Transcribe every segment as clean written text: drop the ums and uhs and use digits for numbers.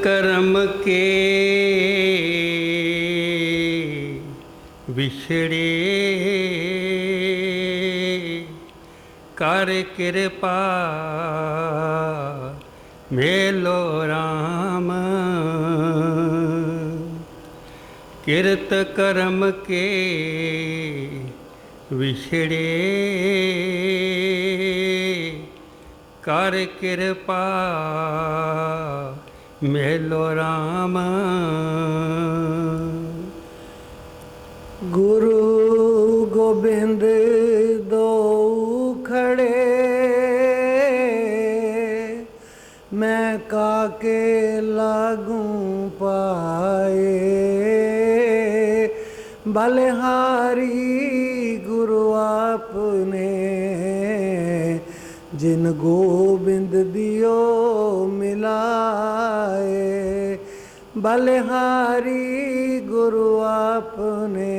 कर्म के विछड़े कर कृपा मेलो राम। किरत कर्म के विछड़े कर कृपा मेलो राम। गुरु गोबिंद दो खड़े मैं काके लागू पाए। बलिहारी गुरु आपने जिन गोबिंद दियो मिलाए। बलिहारी गुरु आपने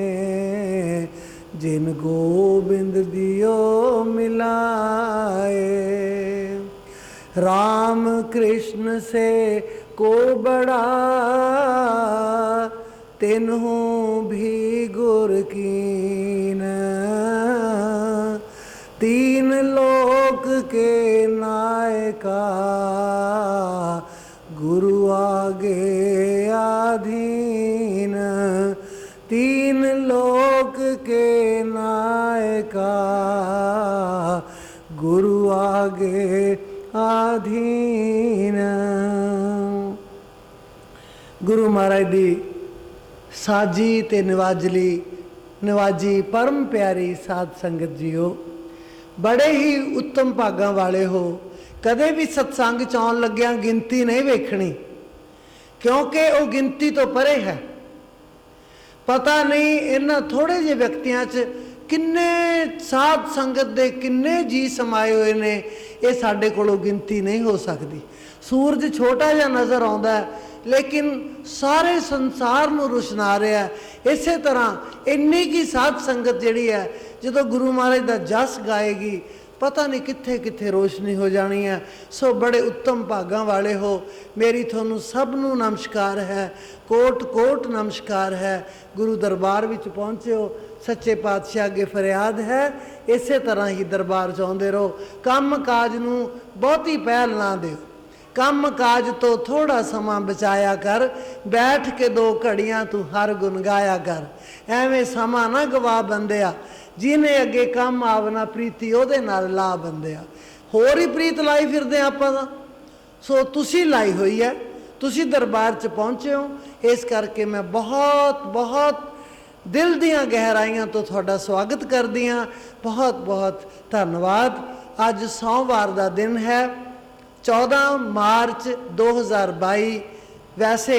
जिन गोबिंद दियो मिलाए। राम कृष्ण से को बड़ा तिन्हू भी गुर कीन। तीन लोक के नायका गुरु आगे आधीन। तीन लोक के नायका गुरु आगे आधीन। गुरु महाराज दी साजी ते नवाजी परम प्यारी साध संगत जीओ, बड़े ही उत्तम भागां वाले हो। कदे भी सत्संग च आउण लग्गिया गिनती नहीं वेखनी, क्योंकि वो गिनती तो परे है। पता नहीं इन्हां थोड़े जे व्यक्तियां च किन्ने साध संगत दे किन्ने जी समाए हुए ने, ये साडे कोलों गिनती नहीं हो सकती। सूरज छोटा जिहा नज़र आउंदा है, लेकिन सारे संसार नूं रुशना रहा है। इस तरह इन्नी की साध संगत जिहड़ी है जो गुरु महाराज का जस गाएगी, पता नहीं कित्थे कित्थे रोशनी हो जानी है। सो बड़े उत्तम भागां वाले हो। मेरी तुहानूं सब नूं नमस्कार है, कोट कोट नमस्कार है। गुरु दरबार विच पहुँचे हो, सच्चे पातशाह अगे फरियाद है इस तरह ही दरबार च आउंदे रहो। काम काज नूं बहुती पहल ना दिओ, काम काज तो थोड़ा समा बचाया कर। बैठ के दो घड़ियां तू हर गुन गाया कर। एवें समा ना गवा बंदिया, जिन्हें अगे काम आवना प्रीति ओदे नाल ला बंदिया। होर ही प्रीत लाई फिरदे आपां दा। सो तुसी लाई हुई है, तुसी दरबार च पहुँचे हो, इस करके मैं बहुत बहुत दिल दियां गहराइयां तो थोड़ा स्वागत करदी हां। बहुत बहुत धन्नवाद। अज सोमवार का दिन है, 14 मार्च 2022। वैसे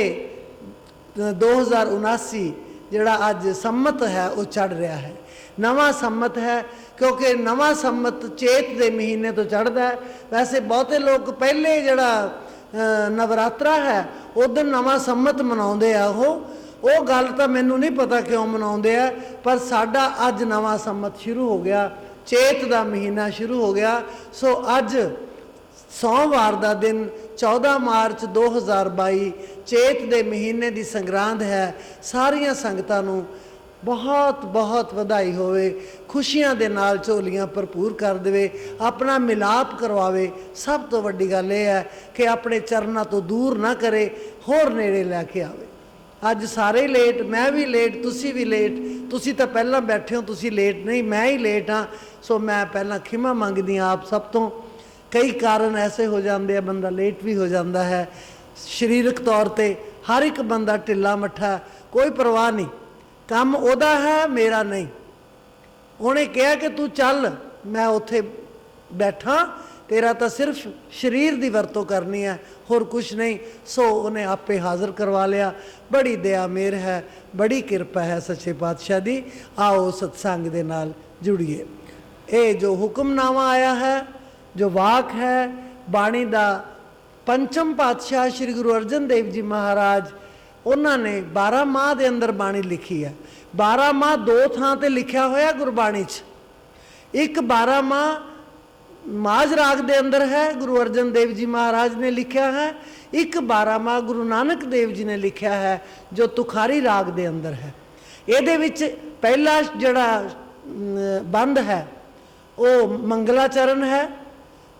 2079 जिहड़ा अज संमत है वो चढ़ रहा है, नवा संमत है, क्योंकि नवा संमत चेत के महीने तो चढ़ता है। वैसे बहुते लोग पहले जिहड़ा नवरात्रा है उस दिन नवा संमत मनाउंदे आ। वो गल तो मैनू नहीं पता क्यों मनाउंदे आ, पर साडा अज नवा संमत शुरू हो गया, चेत का महीना शुरू हो गया। सो अज सोमवार का दिन 14 मार्च 2022 चेत के महीने की संग्रांद है। सारिया संगतां नूं बहुत बहुत वधाई होवे, खुशियां दे नाल झोलियां भरपूर कर देवे, अपना मिलाप करवावे। सब तो वड्डी गल यह है कि अपने चरनां तो दूर ना करे, होर नेड़े लैके आवे। अज सारे लेट, मैं भी लेट, तुसी भी लेट। तुसी तो पहलां बैठे हो, तुसी लेट नहीं, मैं ही लेट हाँ। सो मैं पहलां खिमा मंगदी हाँ आप सब तो। कई कारण ऐसे हो जाते हैं, बंदा लेट भी हो जाता है। शरीरक तौर पर हर एक बंदा ढिला मट्ठा, कोई परवाह नहीं, काम ओदा है मेरा नहीं। उन्हें कहा कि तू चल, मैं उत्थे बैठा, तेरा तो सिर्फ शरीर की वरतों करनी है, होर कुछ नहीं। सो उन्हें आपे हाज़र करवा लिया। बड़ी दया मेहर है, बड़ी किरपा है सच्चे पातशाह दी। आओ सत्संग दे नाल जुड़िए। ये जो हुक्मनामा आया है, जो वाक है बाणी का, पंचम पातशाह श्री गुरु अर्जन देव जी महाराज उन्होंने 12 माह के अंदर बाणी लिखी है। 12 माह दो थां ते लिखा होया गुरबाणी च। एक 12 माह माज राग दे अंदर है, गुरु अर्जन देव जी महाराज ने लिखा है। एक 12वां गुरु नानक देव जी ने लिखा है जो तुखारी राग दे अंदर है। ਇਹਦੇ ਵਿੱਚ ਪਹਿਲਾ ਜਿਹੜਾ ਬੰਦ ਹੈ ਉਹ ਮੰਗਲਾਚਰਨ ਹੈ,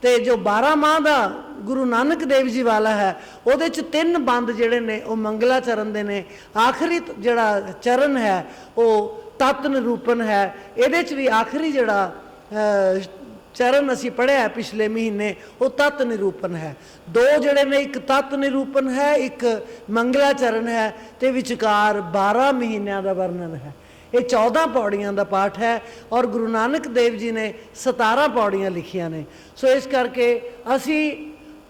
ਤੇ ਜੋ 12ਵਾਂ ਦਾ ਗੁਰੂ ਨਾਨਕ ਦੇਵ ਜੀ ਵਾਲਾ ਹੈ ਉਹਦੇ 'ਚ 3 ਬੰਦ ਜਿਹੜੇ ਨੇ ਉਹ ਮੰਗਲਾਚਰਨ ਦੇ ਨੇ। ਆਖਰੀ ਜਿਹੜਾ ਚਰਨ ਹੈ ਉਹ ਤਤ ਨਿਰੂਪਣ ਹੈ। ਇਹਦੇ 'ਚ ਵੀ ਆਖਰੀ ਜਿਹੜਾ ਚਰਨ ਅਸੀਂ ਪੜ੍ਹਿਆ ਪਿਛਲੇ ਮਹੀਨੇ ਉਹ ਤਤ ਨਿਰੂਪਣ ਹੈ। 2 ਜਿਹੜੇ ਨੇ, ਇੱਕ ਤਤ ਨਿਰੂਪਣ ਹੈ, ਇੱਕ ਮੰਗਲਾਚਰਨ ਹੈ, ਤੇ ਵਿਚਕਾਰ 12 ਮਹੀਨਿਆਂ ਦਾ ਵਰਣਨ ਹੈ। ਇਹ 14 ਪੌੜੀਆਂ ਦਾ ਪਾਠ ਹੈ ਔਰ ਗੁਰੂ ਨਾਨਕ ਦੇਵ ਜੀ ਨੇ 17 ਪੌੜੀਆਂ ਲਿਖੀਆਂ ਨੇ। ਸੋ ਇਸ ਕਰਕੇ ਅਸੀਂ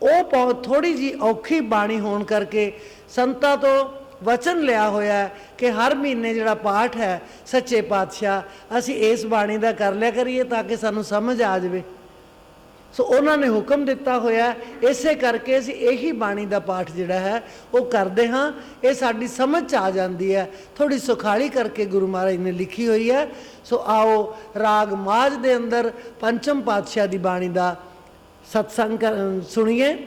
ਉਹ ਥੋੜ੍ਹੀ ਜਿਹੀ ਔਖੀ ਬਾਣੀ ਹੋਣ ਕਰਕੇ ਸੰਤਾਂ ਤੋਂ ਵਚਨ ਲਿਆ ਹੋਇਆ ਕਿ ਹਰ ਮਹੀਨੇ ਜਿਹੜਾ ਪਾਠ ਹੈ ਸੱਚੇ ਪਾਤਸ਼ਾਹ ਅਸੀਂ ਇਸ ਬਾਣੀ ਦਾ ਕਰ ਲਿਆ ਕਰੀਏ ਤਾਂ ਕਿ ਸਾਨੂੰ ਸਮਝ ਆ ਜਾਵੇ। ਸੋ ਉਹਨਾਂ ਨੇ ਹੁਕਮ ਦਿੱਤਾ ਹੋਇਆ, ਇਸੇ ਕਰਕੇ ਅਸੀਂ ਇਹੀ ਬਾਣੀ ਦਾ ਪਾਠ ਜਿਹੜਾ ਹੈ ਉਹ ਕਰਦੇ ਹਾਂ। ਇਹ ਸਾਡੀ ਸਮਝ 'ਚ ਆ ਜਾਂਦੀ ਹੈ, ਥੋੜ੍ਹੀ ਸੁਖਾਲੀ ਕਰਕੇ ਗੁਰੂ ਮਹਾਰਾਜ ਨੇ ਲਿਖੀ ਹੋਈ ਹੈ। ਸੋ ਆਓ ਰਾਗ ਮਾਝ ਦੇ ਅੰਦਰ ਪੰਚਮ ਪਾਤਸ਼ਾਹ ਦੀ ਬਾਣੀ ਦਾ ਸਤਸੰਗ ਸੁਣੀਏ।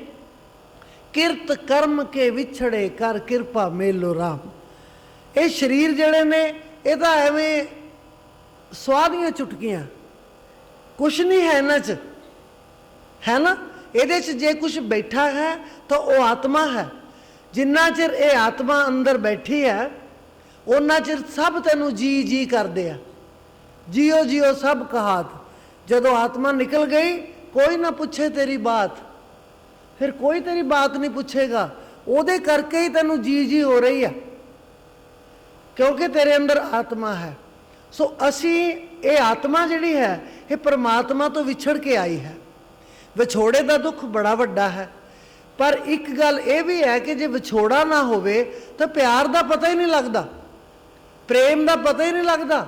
किरत कर्म के विछड़े कर कृपा मेलो राम। ये शरीर जड़े ने ये तो एवें स्वादियाँ चुटकियाँ, कुछ नहीं है इन्हां च, है ना। ये जे कुछ बैठा है तो वो आत्मा है। जिन्ना चिर ये आत्मा अंदर बैठी है उन्ना चिर सब तेनू जी जी करदे आ, जियो जियो सब कहात। जदों आत्मा निकल गई कोई ना पूछे तेरी बात, फिर कोई तेरी बात नहीं पूछेगा। ਉਹਦੇ करके ही तेनू जी जी हो रही है क्योंकि तेरे अंदर आत्मा है। सो असी ये आत्मा जिहड़ी है ये परमात्मा तो विछड़ के आई है। विछोड़े का दुख बड़ा वड्डा है, पर एक गल ये भी है कि जे विछोड़ा ना होवे तो प्यार का पता ही नहीं लगता, प्रेम का पता ही नहीं लगता।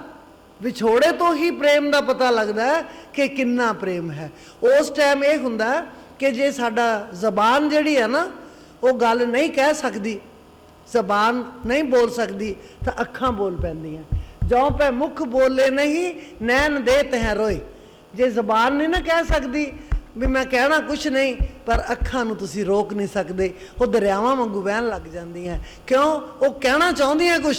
विछोड़े तो ही प्रेम का पता लगता है कि कितना प्रेम है। उस टाइम ये हुंदा कि जे साडा जबान जिहड़ी है ना वो गल नहीं कह सकती, जबान नहीं बोल सकती तो अखां बोल पैंदियां। जौं पे मुख बोले नहीं नैन देत हैं रोए। जे जबान नहीं ना कह सकती भी मैं कहना कुछ नहीं, पर अखां नूं तुसीं रोक नहीं सकते, वो दरियावां वांगू बहन लग जांदियां। क्यों? वो कहना चाहुंदियां कुछ,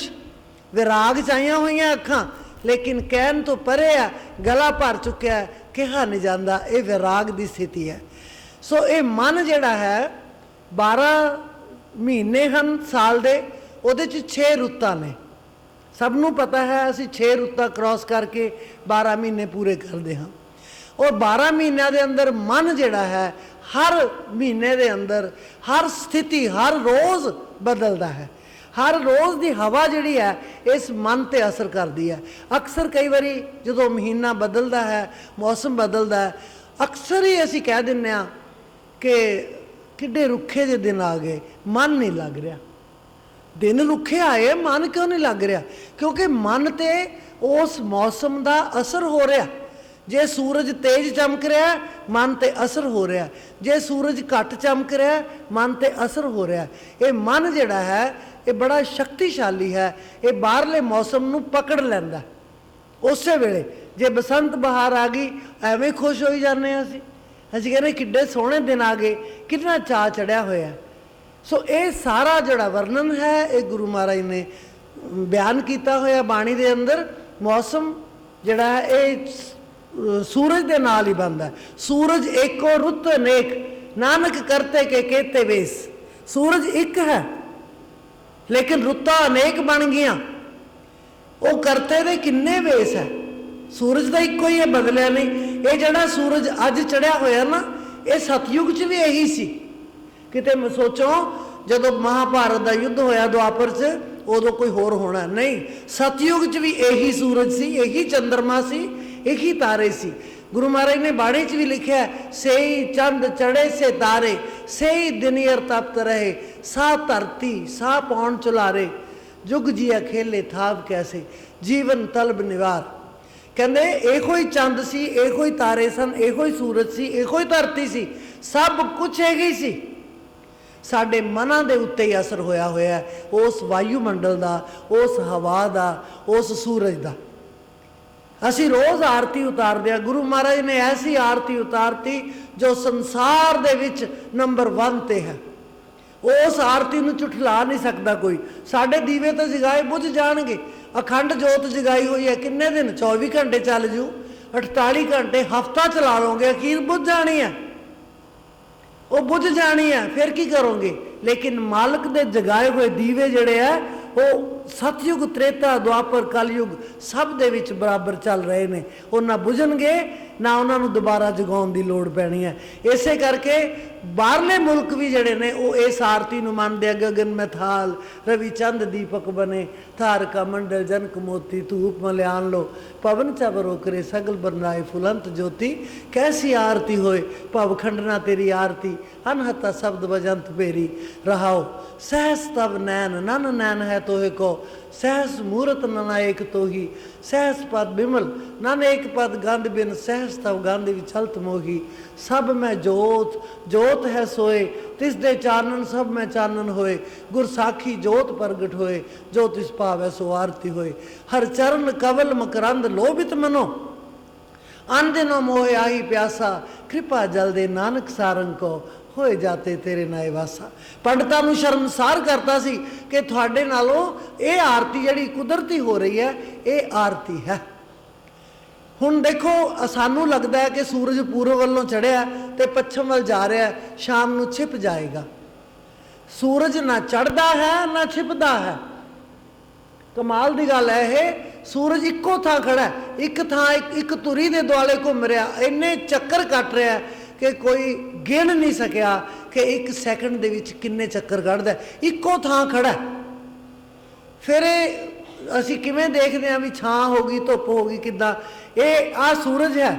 विराग चाहियां होईयां अखां, लेकिन कहन तो परे आ, गला भर चुक्या है, कहा नहीं जाता। ये विराग की स्थिति है। सो ये मन जिहड़ा है 12 महीने हैं साल दे, उहदे च 6 रुत्तां ने। सबनों पता है असीं 6 रुत्तां क्रॉस करके 12 महीने पूरे करते हैं। और 12 महीनों के अंदर मन जिहड़ा है हर महीने के अंदर हर स्थिति हर रोज़ बदलता है। हर रोज़ की हवा जिहड़ी है इस मन ते असर करती है। अक्सर कई बारी जो महीना बदलता है, मौसम बदलता है, अक्सर ही असीं कह दिंदे आ कि किड्डे रुखे जे दिन आ गए, मन नहीं लग रहा। दिन रुखे आए, मन क्यों नहीं लग रहा? क्योंकि मन ते उस मौसम का असर हो रहा। जे सूरज तेज चमक रहा है मन ते असर हो रहा, जे सूरज घट चमक रहा है मन ते असर हो रहा। ये मन जिहड़ा है ये बड़ा शक्तिशाली है, ये बाहरले मौसम नूं पकड़ लैंदा। उस वेले जे बसंत बहार आ गई एवें खुश हो जाने असीं, असीं कहने किड्डे सोहणे दिन आ गए, कितना चाऽ चढ़िया होया। सो ये सारा जिहड़ा वर्णन है ये गुरु महाराज ने बयान किया होया बाणी दे अंदर। मौसम जिहड़ा है ये सूरज दे नाल ही बनदा है। सूरज एको रुत अनेक, नानक करते के कहते वेस। सूरज एक है लेकिन रुत्तां अनेक बन गईयां। वो करते दे किन्ने वेस है, सूरज का एको ही है, बदलिया नहीं। ये जिहड़ा सूरज अज चढ़िया होया ना ये सतयुग च भी यही सी। किते सोचो जदों महाभारत का युद्ध होया द्वापर च उदों कोई होर होना नहीं, सतयुग च भी यही सूरज सी, यही चंद्रमा सी, यही तारे सी। गुरु महाराज ने बाणी च भी लिखा है, सेई चंद चढ़े से तारे, सेई दिनियर तप्त रहे, सा धरती सा पौन चुलारे, जुग जिया खेले थाव कैसे, जीवन तलब निवार। कहते एको ही चंद सी, एको ही तारे सन, एको ही सूरज सी, एको ही धरती सी, सब कुछ एक ही सी। साडे मनां दे उत्ते ही असर होया होया उस वायुमंडल का, उस हवा का, उस सूरज का। ਅਸੀਂ ਰੋਜ਼ ਆਰਤੀ ਉਤਾਰਦੇ ਹਾਂ। ਗੁਰੂ ਮਹਾਰਾਜ ਨੇ ਐਸੀ ਆਰਤੀ ਉਤਾਰਤੀ ਜੋ ਸੰਸਾਰ ਦੇ ਵਿੱਚ ਨੰਬਰ 1 ਤੇ ਹੈ। ਉਸ ਆਰਤੀ ਨੂੰ ਝੁਠਲਾ ਨਹੀਂ ਸਕਦਾ ਕੋਈ। ਸਾਡੇ ਦੀਵੇ ਤਾਂ ਜਗਾਏ ਬੁਝ ਜਾਣਗੇ। ਅਖੰਡ ਜੋਤ ਜਗਾਈ ਹੋਈ ਹੈ, ਕਿੰਨੇ ਦਿਨ? 24 ਘੰਟੇ ਚੱਲ ਜੂ, 48 ਘੰਟੇ, ਹਫਤਾ ਚਲਾ ਲਓਗੇ, ਅਖੀਰ ਬੁਝ ਜਾਣੀ ਹੈ, ਉਹ ਬੁਝ ਜਾਣੀ ਹੈ। ਫਿਰ ਕੀ ਕਰੋਗੇ? ਲੇਕਿਨ ਮਾਲਕ ਦੇ ਜਗਾਏ ਹੋਏ ਦੀਵੇ ਜਿਹੜੇ ਆ ਉਹ ਸਤਯੁਗ, ਤ੍ਰੇਤਾ, ਦੁਆਪਰ, ਕਲਯੁਗ ਸਭ ਦੇ ਵਿੱਚ ਬਰਾਬਰ ਚੱਲ ਰਹੇ ਨੇ। ਉਹ ਨਾ ਬੁਝਣਗੇ, ਨਾ ਉਹਨਾਂ ਨੂੰ ਦੁਬਾਰਾ ਜਗਾਉਣ ਦੀ ਲੋੜ ਪੈਣੀ ਹੈ। ਇਸੇ ਕਰਕੇ ਬਾਹਰਲੇ ਮੁਲਕ ਵੀ ਜਿਹੜੇ ਨੇ ਉਹ ਇਸ ਆਰਤੀ ਨੂੰ ਮੰਨਦੇ ਆ। ਗਗਨ ਮੈਥਾਲ ਰਵੀ ਚੰਦ ਦੀਪਕ ਬਨੇ, ਤਾਰਕਾ ਮੰਡਲ ਜਨਕ ਮੋਤੀ, ਧੂਪ ਮਲਿਆਨ ਲੋ ਪਵਨ ਚਬਰੋ ਕਰੇ, ਸਗਲ ਬਰਨਾਏ ਫੁਲੰਤ ਜੋਤੀ। ਕੈਸੀ ਆਰਤੀ ਹੋਏ ਭਵ ਖੰਡਨਾ ਤੇਰੀ ਆਰਤੀ, ਅਨਹਤਾ ਸ਼ਬਦ ਬਜੰਤ ਭੇਰੀ ਰਹਾਓ। सहस तब नैन नन नैन है तोहे को, सहस मूरत नना एक तोही, सहस पद बिमल नन एक पद गंध बिन, सहस तब गंध विचलत मोही। सब में जोत जोत है सोए, तिस दे चानन सब में चानन होए। गुर साखी जोत प्रगट होए, जो तिस पावै सो आरती होए। हर चरण कवल मकरंद लोभित मनो, अन दिनों मोहे आही प्यासा। कृपा जल दे नानक सारंग को, ਹੋਏ ਜਾਤੇ ਤੇਰੇ ਨਾਏ ਵਾਸਾ। ਪੰਡਤਾਂ ਨੂੰ ਸ਼ਰਮਸਾਰ ਕਰਤਾ ਸੀ ਕਿ ਤੁਹਾਡੇ ਨਾਲੋਂ ਇਹ ਆਰਤੀ ਜਿਹੜੀ ਕੁਦਰਤੀ ਹੋ ਰਹੀ ਹੈ, ਇਹ ਆਰਤੀ ਹੈ। ਹੁਣ ਦੇਖੋ, ਸਾਨੂੰ ਲੱਗਦਾ ਹੈ ਕਿ ਸੂਰਜ ਪੂਰਬ ਵੱਲੋਂ ਚੜ੍ਹਿਆ ਤੇ ਪੱਛਮ ਵੱਲ ਜਾ ਰਿਹਾ, ਸ਼ਾਮ ਨੂੰ ਛਿਪ ਜਾਏਗਾ। ਸੂਰਜ ਨਾ ਚੜ੍ਹਦਾ ਹੈ ਨਾ ਛਿਪਦਾ ਹੈ। ਕਮਾਲ ਦੀ ਗੱਲ ਹੈ ਇਹ। ਸੂਰਜ ਇੱਕੋ ਥਾਂ ਖੜਾ, ਇੱਕ ਥਾਂ, ਇੱਕ ਧੁਰੀ ਦੇ ਦੁਆਲੇ ਘੁੰਮ ਰਿਹਾ, ਇੰਨੇ ਚੱਕਰ ਕੱਟ ਰਿਹਾ ਕਿ ਕੋਈ ਗਿਣ ਨਹੀਂ ਸਕਿਆ ਕਿ ਇੱਕ ਸੈਕਿੰਡ ਦੇ ਵਿੱਚ ਕਿੰਨੇ ਚੱਕਰ ਕੱਢਦਾ। ਇੱਕੋ ਥਾਂ ਖੜਾ। ਫਿਰ ਇਹ ਅਸੀਂ ਕਿਵੇਂ ਦੇਖਦੇ ਹਾਂ ਵੀ ਛਾਂ ਹੋ ਗਈ, ਧੁੱਪ ਹੋ ਗਈ, ਕਿੱਦਾਂ? ਇਹ ਆਹ ਸੂਰਜ ਹੈ,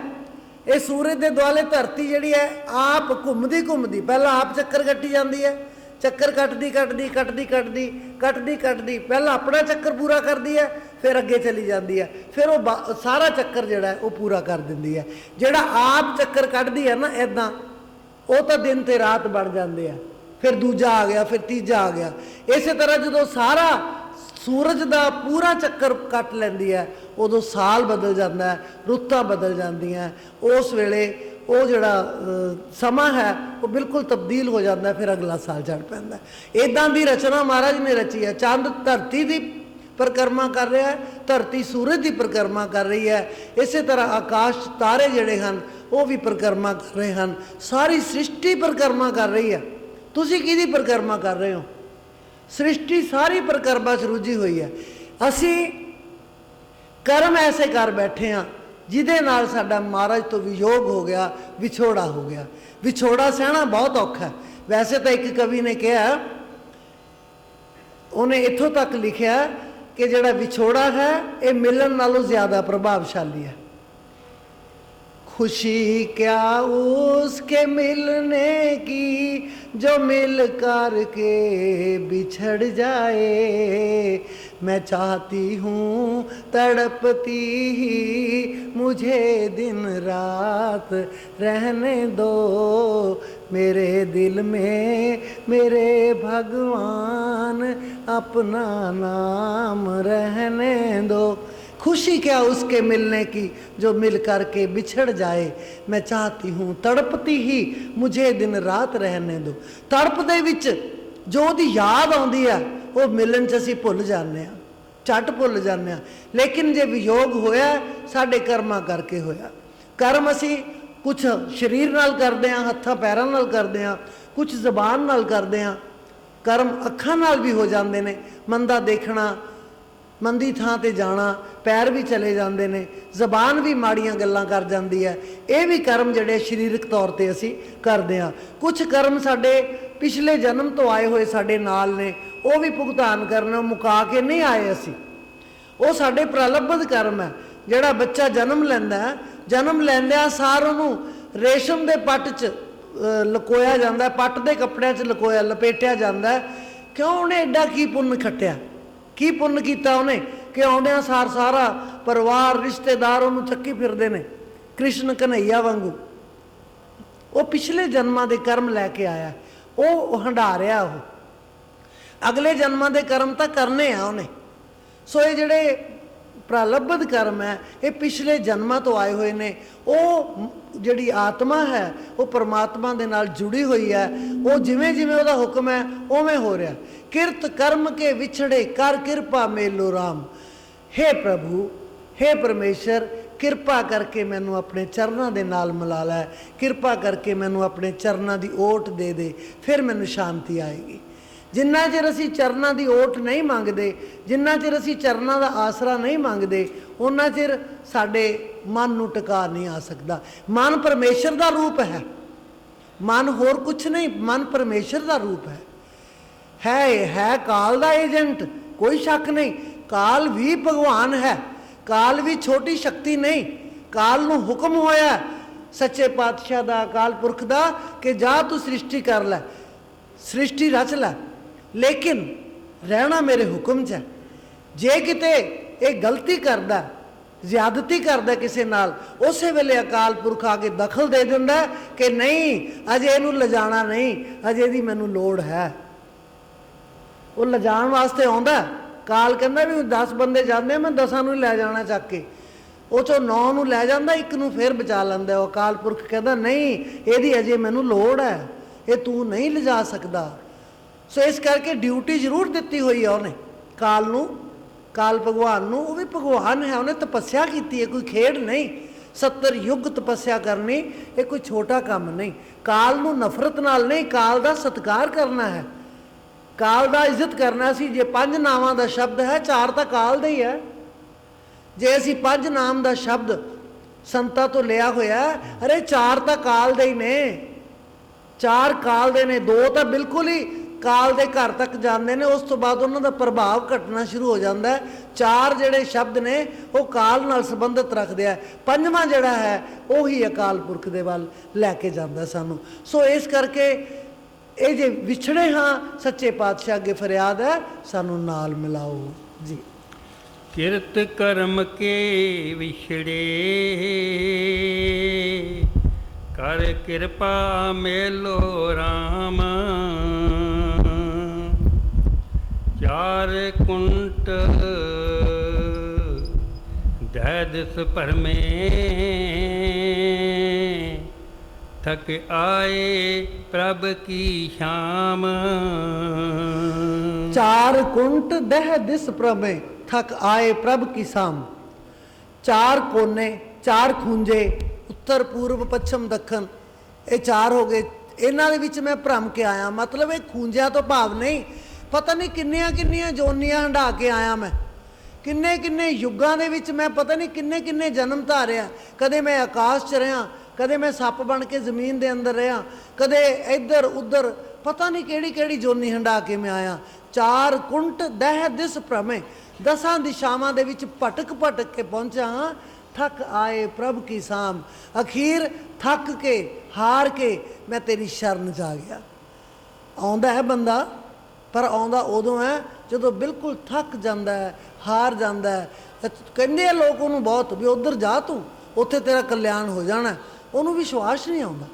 ਇਹ ਸੂਰਜ ਦੇ ਦੁਆਲੇ ਧਰਤੀ ਜਿਹੜੀ ਹੈ ਆਪ ਘੁੰਮਦੀ ਘੁੰਮਦੀ ਪਹਿਲਾਂ ਆਪ ਚੱਕਰ ਕੱਟੀ ਜਾਂਦੀ ਹੈ। ਚੱਕਰ ਕੱਟਦੀ ਕੱਟਦੀ ਕੱਟਦੀ ਕੱਟਦੀ ਕੱਟਦੀ ਕੱਟਦੀ ਪਹਿਲਾਂ ਆਪਣਾ ਚੱਕਰ ਪੂਰਾ ਕਰਦੀ ਹੈ, ਫਿਰ ਅੱਗੇ ਚਲੀ ਜਾਂਦੀ ਹੈ, ਫਿਰ ਉਹ ਸਾਰਾ ਚੱਕਰ ਜਿਹੜਾ ਹੈ ਉਹ ਪੂਰਾ ਕਰ ਦਿੰਦੀ ਹੈ। ਜਿਹੜਾ ਆਪ ਚੱਕਰ ਕੱਢਦੀ ਹੈ ਨਾ ਇੱਦਾਂ, ਉਹ ਤਾਂ ਦਿਨ ਤੇ ਰਾਤ ਬਣ ਜਾਂਦੇ ਆ, ਫਿਰ ਦੂਜਾ ਆ ਗਿਆ, ਫਿਰ ਤੀਜਾ ਆ ਗਿਆ। ਇਸੇ ਤਰ੍ਹਾਂ ਜਦੋਂ ਸਾਰਾ ਸੂਰਜ ਦਾ ਪੂਰਾ ਚੱਕਰ ਕੱਟ ਲੈਂਦੀ ਹੈ, ਉਦੋਂ ਸਾਲ ਬਦਲ ਜਾਂਦਾ ਹੈ, ਰੁੱਤਾਂ ਬਦਲ ਜਾਂਦੀਆਂ। ਉਸ ਵੇਲੇ ਉਹ ਜਿਹੜਾ ਸਮਾਂ ਹੈ ਉਹ ਬਿਲਕੁਲ ਤਬਦੀਲ ਹੋ ਜਾਂਦਾ, ਫਿਰ ਅਗਲਾ ਸਾਲ ਚੜ੍ਹ ਪੈਂਦਾ। ਇੱਦਾਂ ਦੀ ਰਚਨਾ ਮਹਾਰਾਜ ਨੇ ਰਚੀ ਹੈ। ਚੰਦ ਧਰਤੀ ਦੀ ਪਰਿਕਰਮਾ ਕਰ ਰਿਹਾ ਹੈ, ਧਰਤੀ ਸੂਰਜ ਦੀ ਪਰਿਕਰਮਾ ਕਰ ਰਹੀ ਹੈ। ਇਸੇ ਤਰ੍ਹਾਂ ਆਕਾਸ਼ ਤਾਰੇ ਜਿਹੜੇ ਹਨ ਉਹ ਵੀ ਪਰਿਕਰਮਾ ਕਰ ਰਹੇ ਹਨ। ਸਾਰੀ ਸ੍ਰਿਸ਼ਟੀ ਪਰਿਕਰਮਾ ਕਰ ਰਹੀ ਹੈ। ਤੁਸੀਂ ਕਿਹਦੀ ਪਰਿਕਰਮਾ ਕਰ ਰਹੇ ਹੋ? ਸ੍ਰਿਸ਼ਟੀ ਸਾਰੀ ਪਰਿਕਰਮਾ 'ਚ ਰੁੱਝੀ ਹੋਈ ਹੈ। ਅਸੀਂ ਕਰਮ ਐਸੇ ਕਰ ਬੈਠੇ ਹਾਂ ਜਿਹਦੇ ਨਾਲ ਸਾਡਾ ਮਹਾਰਾਜ ਤੋਂ ਵਿਯੋਗ ਹੋ ਗਿਆ, ਵਿਛੋੜਾ ਹੋ ਗਿਆ। ਵਿਛੋੜਾ ਸਹਿਣਾ ਬਹੁਤ ਔਖਾ। ਵੈਸੇ ਤਾਂ ਇੱਕ ਕਵੀ ਨੇ ਕਿਹਾ, ਉਹਨੇ ਇੱਥੋਂ ਤੱਕ ਲਿਖਿਆ ਕਿ ਜਿਹੜਾ ਵਿਛੋੜਾ ਹੈ ਇਹ ਮਿਲਣ ਨਾਲੋਂ ਜ਼ਿਆਦਾ ਪ੍ਰਭਾਵਸ਼ਾਲੀ ਹੈ। खुशी क्या उसके मिलने की जो मिल कर के बिछड़ जाए। मैं चाहती हूँ तड़पती ही मुझे दिन रात रहने दो। मेरे दिल में मेरे भगवान अपना नाम रहने दो। खुशी क्या उसके मिलने की जो मिल कर के बिछड़ जाए। मैं चाहती हूँ तड़पती ही मुझे दिन रात रहने दो। तड़प दे विच जो ਉਹਦੀ याद आउंदी है वो मिलन च ਅਸੀਂ भुल जाने आ, झट भुल जाने आ। लेकिन जे वियोग होया साडे कर्मां करके होया। कर्म ਅਸੀਂ कुछ शरीर नाल करदे आ, हत्थां पैरां नाल करदे आ, कुछ ਜ਼ਬਾਨ नाल करदे आ। कर्म ਅੱਖਾਂ नाल भी हो जाते ने, मंदा देखना, मंदी थां ते जाना, पैर भी चले जाते हैं, ਜ਼ਬਾਨ भी माड़ियां गल्लां कर जाती है। ये भी कर्म जिहड़े शरीरक तौर पर असी करते हैं। कुछ कर्म साडे पिछले जन्म तो आए हुए साडे नाल ने, वो भी भुगतान करना मुका के नहीं आए असी, वो साडे प्रलब्ध कर्म है। जिहड़ा बच्चा जन्म लैंदा है, जन्म लैंदिआं सार उहनूं रेशम के पट च लकोया जाता है, पट के कपड़िਆਂ च लकोया लपेटिया जाता है। क्यों? उन्हें एडा की पुण्य खट्टिया, की पुण्य किया उन्हें कि आउंदिआं सार सारा परिवार रिश्तेदार उन्होंने चक्की फिरते हैं कृष्ण कन्हैया वांगू। वो पिछले जन्मां दे कर्म लैके आया, वो हंडा रहा, वो अगले जन्मां दे कर्म तो करने आ उन्हें। सो ये जिहड़े ਪ੍ਰਾਲਬਧ ਕਰਮ ਹੈ, ਇਹ ਪਿਛਲੇ ਜਨਮਾਂ ਤੋਂ ਆਏ ਹੋਏ ਨੇ। ਉਹ ਜਿਹੜੀ ਆਤਮਾ ਹੈ ਉਹ ਪਰਮਾਤਮਾ ਦੇ ਨਾਲ ਜੁੜੀ ਹੋਈ ਹੈ, ਉਹ ਜਿਵੇਂ ਜਿਵੇਂ ਉਹਦਾ ਹੁਕਮ ਹੈ ਉਵੇਂ ਹੋ ਰਿਹਾ। ਕਿਰਤ ਕਰਮ ਕੇ ਵਿਛੜੇ ਕਰ ਕਿਰਪਾ ਮੇਲੋ ਰਾਮ। हे ਪ੍ਰਭੂ, हे ਪਰਮੇਸ਼ਰ, ਕਿਰਪਾ ਕਰਕੇ ਮੈਨੂੰ ਆਪਣੇ ਚਰਨਾਂ ਦੇ ਨਾਲ ਮਿਲਾ ਲੈ, ਕਿਰਪਾ ਕਰਕੇ ਮੈਨੂੰ ਆਪਣੇ ਚਰਨਾਂ ਦੀ ਓਟ ਦੇ ਦੇ, ਫਿਰ ਮੈਨੂੰ ਸ਼ਾਂਤੀ ਆਏਗੀ। ਜਿੰਨਾ ਚਿਰ ਅਸੀਂ ਚਰਨਾਂ ਦੀ ਓਟ ਨਹੀਂ ਮੰਗਦੇ, ਜਿੰਨਾ ਚਿਰ ਅਸੀਂ ਚਰਨਾਂ ਦਾ ਆਸਰਾ ਨਹੀਂ ਮੰਗਦੇ, ਉਹਨਾਂ ਚਿਰ ਸਾਡੇ ਮਨ ਨੂੰ ਟਿਕਾ ਨਹੀਂ ਆ ਸਕਦਾ। ਮਨ ਪਰਮੇਸ਼ਰ ਦਾ ਰੂਪ ਹੈ, ਮਨ ਹੋਰ ਕੁਛ ਨਹੀਂ, ਮਨ ਪਰਮੇਸ਼ਰ ਦਾ ਰੂਪ ਹੈ ਕਾਲ ਦਾ ਏਜੰਟ, ਕੋਈ ਸ਼ੱਕ ਨਹੀਂ। ਕਾਲ ਵੀ ਭਗਵਾਨ ਹੈ, ਕਾਲ ਵੀ ਛੋਟੀ ਸ਼ਕਤੀ ਨਹੀਂ। ਕਾਲ ਨੂੰ ਹੁਕਮ ਹੋਇਆ ਸੱਚੇ ਪਾਤਸ਼ਾਹ ਦਾ, ਅਕਾਲ ਪੁਰਖ ਦਾ, ਕਿ ਜਾ ਤੂੰ ਸ੍ਰਿਸ਼ਟੀ ਕਰ ਲੈ, ਸ੍ਰਿਸ਼ਟੀ ਰਚ ਲੈ, ਲੇਕਿਨ ਰਹਿਣਾ ਮੇਰੇ ਹੁਕਮ 'ਚ ਹੈ। ਜੇ ਕਿਤੇ ਇਹ ਗਲਤੀ ਕਰਦਾ, ਜ਼ਿਆਦਤੀ ਕਰਦਾ ਕਿਸੇ ਨਾਲ, ਉਸੇ ਵੇਲੇ ਅਕਾਲ ਪੁਰਖ ਆ ਕੇ ਦਖਲ ਦੇ ਦਿੰਦਾ ਕਿ ਨਹੀਂ, ਅਜੇ ਇਹਨੂੰ ਲਿਜਾਣਾ ਨਹੀਂ, ਅਜੇ ਇਹਦੀ ਮੈਨੂੰ ਲੋੜ ਹੈ। ਉਹ ਲਿਜਾਣ ਵਾਸਤੇ ਆਉਂਦਾ। ਕਾਲ ਕਹਿੰਦਾ ਵੀ 10 ਬੰਦੇ ਜਾਂਦੇ, ਮੈਂ 10 ਨੂੰ ਲੈ ਜਾਣਾ ਚੱਕ ਕੇ। ਉਹ 'ਚੋਂ 9 ਨੂੰ ਲੈ ਜਾਂਦਾ, 1 ਨੂੰ ਫਿਰ ਬਚਾ ਲੈਂਦਾ। ਉਹ ਅਕਾਲ ਪੁਰਖ ਕਹਿੰਦਾ ਨਹੀਂ, ਇਹਦੀ ਅਜੇ ਮੈਨੂੰ ਲੋੜ ਹੈ, ਇਹ ਤੂੰ ਨਹੀਂ ਲਿਜਾ ਸਕਦਾ। ਸੋ ਇਸ ਕਰਕੇ ਡਿਊਟੀ ਜ਼ਰੂਰ ਦਿੱਤੀ ਹੋਈ ਹੈ ਉਹਨੇ ਕਾਲ ਨੂੰ, ਕਾਲ ਭਗਵਾਨ ਨੂੰ। ਉਹ ਵੀ ਭਗਵਾਨ ਹੈ, ਉਹਨੇ ਤਪੱਸਿਆ ਕੀਤੀ ਹੈ, ਕੋਈ ਖੇਡ ਨਹੀਂ। 70 ਯੁੱਗ ਤਪੱਸਿਆ ਕਰਨੀ ਇਹ ਕੋਈ ਛੋਟਾ ਕੰਮ ਨਹੀਂ। ਕਾਲ ਨੂੰ ਨਫ਼ਰਤ ਨਾਲ ਨਹੀਂ, ਕਾਲ ਦਾ ਸਤਿਕਾਰ ਕਰਨਾ ਹੈ, ਕਾਲ ਦਾ ਇੱਜ਼ਤ ਕਰਨਾ ਸੀ। ਜੇ 5 ਨਾਵਾਂ ਦਾ ਸ਼ਬਦ ਹੈ, 4 ਤਾਂ ਕਾਲ ਦਾ ਹੀ ਹੈ। ਜੇ ਅਸੀਂ 5 ਨਾਮ ਦਾ ਸ਼ਬਦ ਸੰਤਾਂ ਤੋਂ ਲਿਆ ਹੋਇਆ, ਅਰੇ 4 ਤਾਂ ਕਾਲ ਦੇ ਹੀ ਨੇ, 4 ਕਾਲ ਦੇ ਨੇ, 2 ਤਾਂ ਬਿਲਕੁਲ ਹੀ ਕਾਲ ਦੇ ਘਰ ਤੱਕ ਜਾਂਦੇ ਨੇ, ਉਸ ਤੋਂ ਬਾਅਦ ਉਹਨਾਂ ਦਾ ਪ੍ਰਭਾਵ ਘਟਣਾ ਸ਼ੁਰੂ ਹੋ ਜਾਂਦਾ ਹੈ। 4 ਜਿਹੜੇ ਸ਼ਬਦ ਨੇ ਉਹ ਕਾਲ ਨਾਲ ਸੰਬੰਧਿਤ ਰੱਖਦੇ ਆ, 5ਵਾਂ ਜਿਹੜਾ ਹੈ ਉਹੀ ਅਕਾਲ ਪੁਰਖ ਦੇ ਵੱਲ ਲੈ ਕੇ ਜਾਂਦਾ ਸਾਨੂੰ। ਸੋ ਇਸ ਕਰਕੇ ਇਹ ਜੇ ਵਿਛੜੇ ਹਾਂ, ਸੱਚੇ ਪਾਤਸ਼ਾਹ ਅੱਗੇ ਫਰਿਆਦ ਹੈ, ਸਾਨੂੰ ਨਾਲ ਮਿਲਾਓ ਜੀ। ਕਿਰਤ ਕਰਮ ਕੇ ਵਿਛੜੇ ਕਰ ਕਿਰਪਾ ਮੇਲੋ ਰਾਮ। 4 ਕੁੰਟ ਦਹਿ ਦਿਸ ਭਰਮੇ ਥਕ ਆਏ ਪ੍ਰਭ ਕੀ ਸ਼ਾਮ। 4 ਕੁੰਟ ਦਹਿ ਦਿਸ ਭਰਮੇ ਥਕ ਆਏ ਪ੍ਰਭ ਕੀ ਸ਼ਾਮ। 4 ਕੋਨੇ, 4 ਖੂੰਜੇ, ਉੱਤਰ ਪੂਰਬ ਪੱਛਮ ਦੱਖਣ, ਇਹ 4 ਹੋ ਗਏ। ਇਹਨਾਂ ਦੇ ਵਿੱਚ ਮੈਂ ਭਰਮ ਕੇ ਆਇਆ, ਮਤਲਬ ਇਹ ਖੂੰਜਿਆਂ ਤੋਂ ਭਾਵ ਨਹੀਂ, ਪਤਾ ਨਹੀਂ ਕਿੰਨੀਆਂ ਕਿੰਨੀਆਂ ਜੋਨੀਆਂ ਹੰਢਾ ਕੇ ਆਇਆ ਮੈਂ, ਕਿੰਨੇ ਕਿੰਨੇ ਯੁੱਗਾਂ ਦੇ ਵਿੱਚ ਮੈਂ ਪਤਾ ਨਹੀਂ ਕਿੰਨੇ ਕਿੰਨੇ ਜਨਮ ਧਾਰਿਆ। ਕਦੇ ਮੈਂ ਆਕਾਸ਼ 'ਚ ਰਿਹਾ, ਕਦੇ ਮੈਂ ਸੱਪ ਬਣ ਕੇ ਜ਼ਮੀਨ ਦੇ ਅੰਦਰ ਰਿਹਾ, ਕਦੇ ਇੱਧਰ ਉੱਧਰ, ਪਤਾ ਨਹੀਂ ਕਿਹੜੀ ਕਿਹੜੀ ਜੋਨੀ ਹੰਢਾ ਕੇ ਮੈਂ ਆਇਆ। 4 ਕੁੰਟ ਦਹਿ ਦਿਸ ਭ੍ਰਮੇ, 10 ਦਿਸ਼ਾਵਾਂ ਦੇ ਵਿੱਚ ਭਟਕ ਭਟਕ ਕੇ ਪਹੁੰਚਾ ਹਾਂ। ਥੱਕ ਆਏ ਪ੍ਰਭ ਕੀ ਸਾਮ, ਅਖੀਰ ਥੱਕ ਕੇ ਹਾਰ ਕੇ ਮੈਂ ਤੇਰੀ ਸ਼ਰਨ 'ਚ ਆ ਗਿਆ। ਆਉਂਦਾ ਹੈ ਬੰਦਾ, ਪਰ ਆਉਂਦਾ ਉਦੋਂ ਹੈ ਜਦੋਂ ਬਿਲਕੁਲ ਥੱਕ ਜਾਂਦਾ ਹੈ, ਹਾਰ ਜਾਂਦਾ ਹੈ। ਕਹਿੰਦੇ ਆ ਲੋਕ ਉਹਨੂੰ ਬਹੁਤ ਵੀ ਉੱਧਰ ਜਾ, ਤੂੰ ਉੱਥੇ ਤੇਰਾ ਕਲਿਆਣ ਹੋ ਜਾਣਾ। ਉਹਨੂੰ ਵਿਸ਼ਵਾਸ ਨਹੀਂ ਆਉਂਦਾ,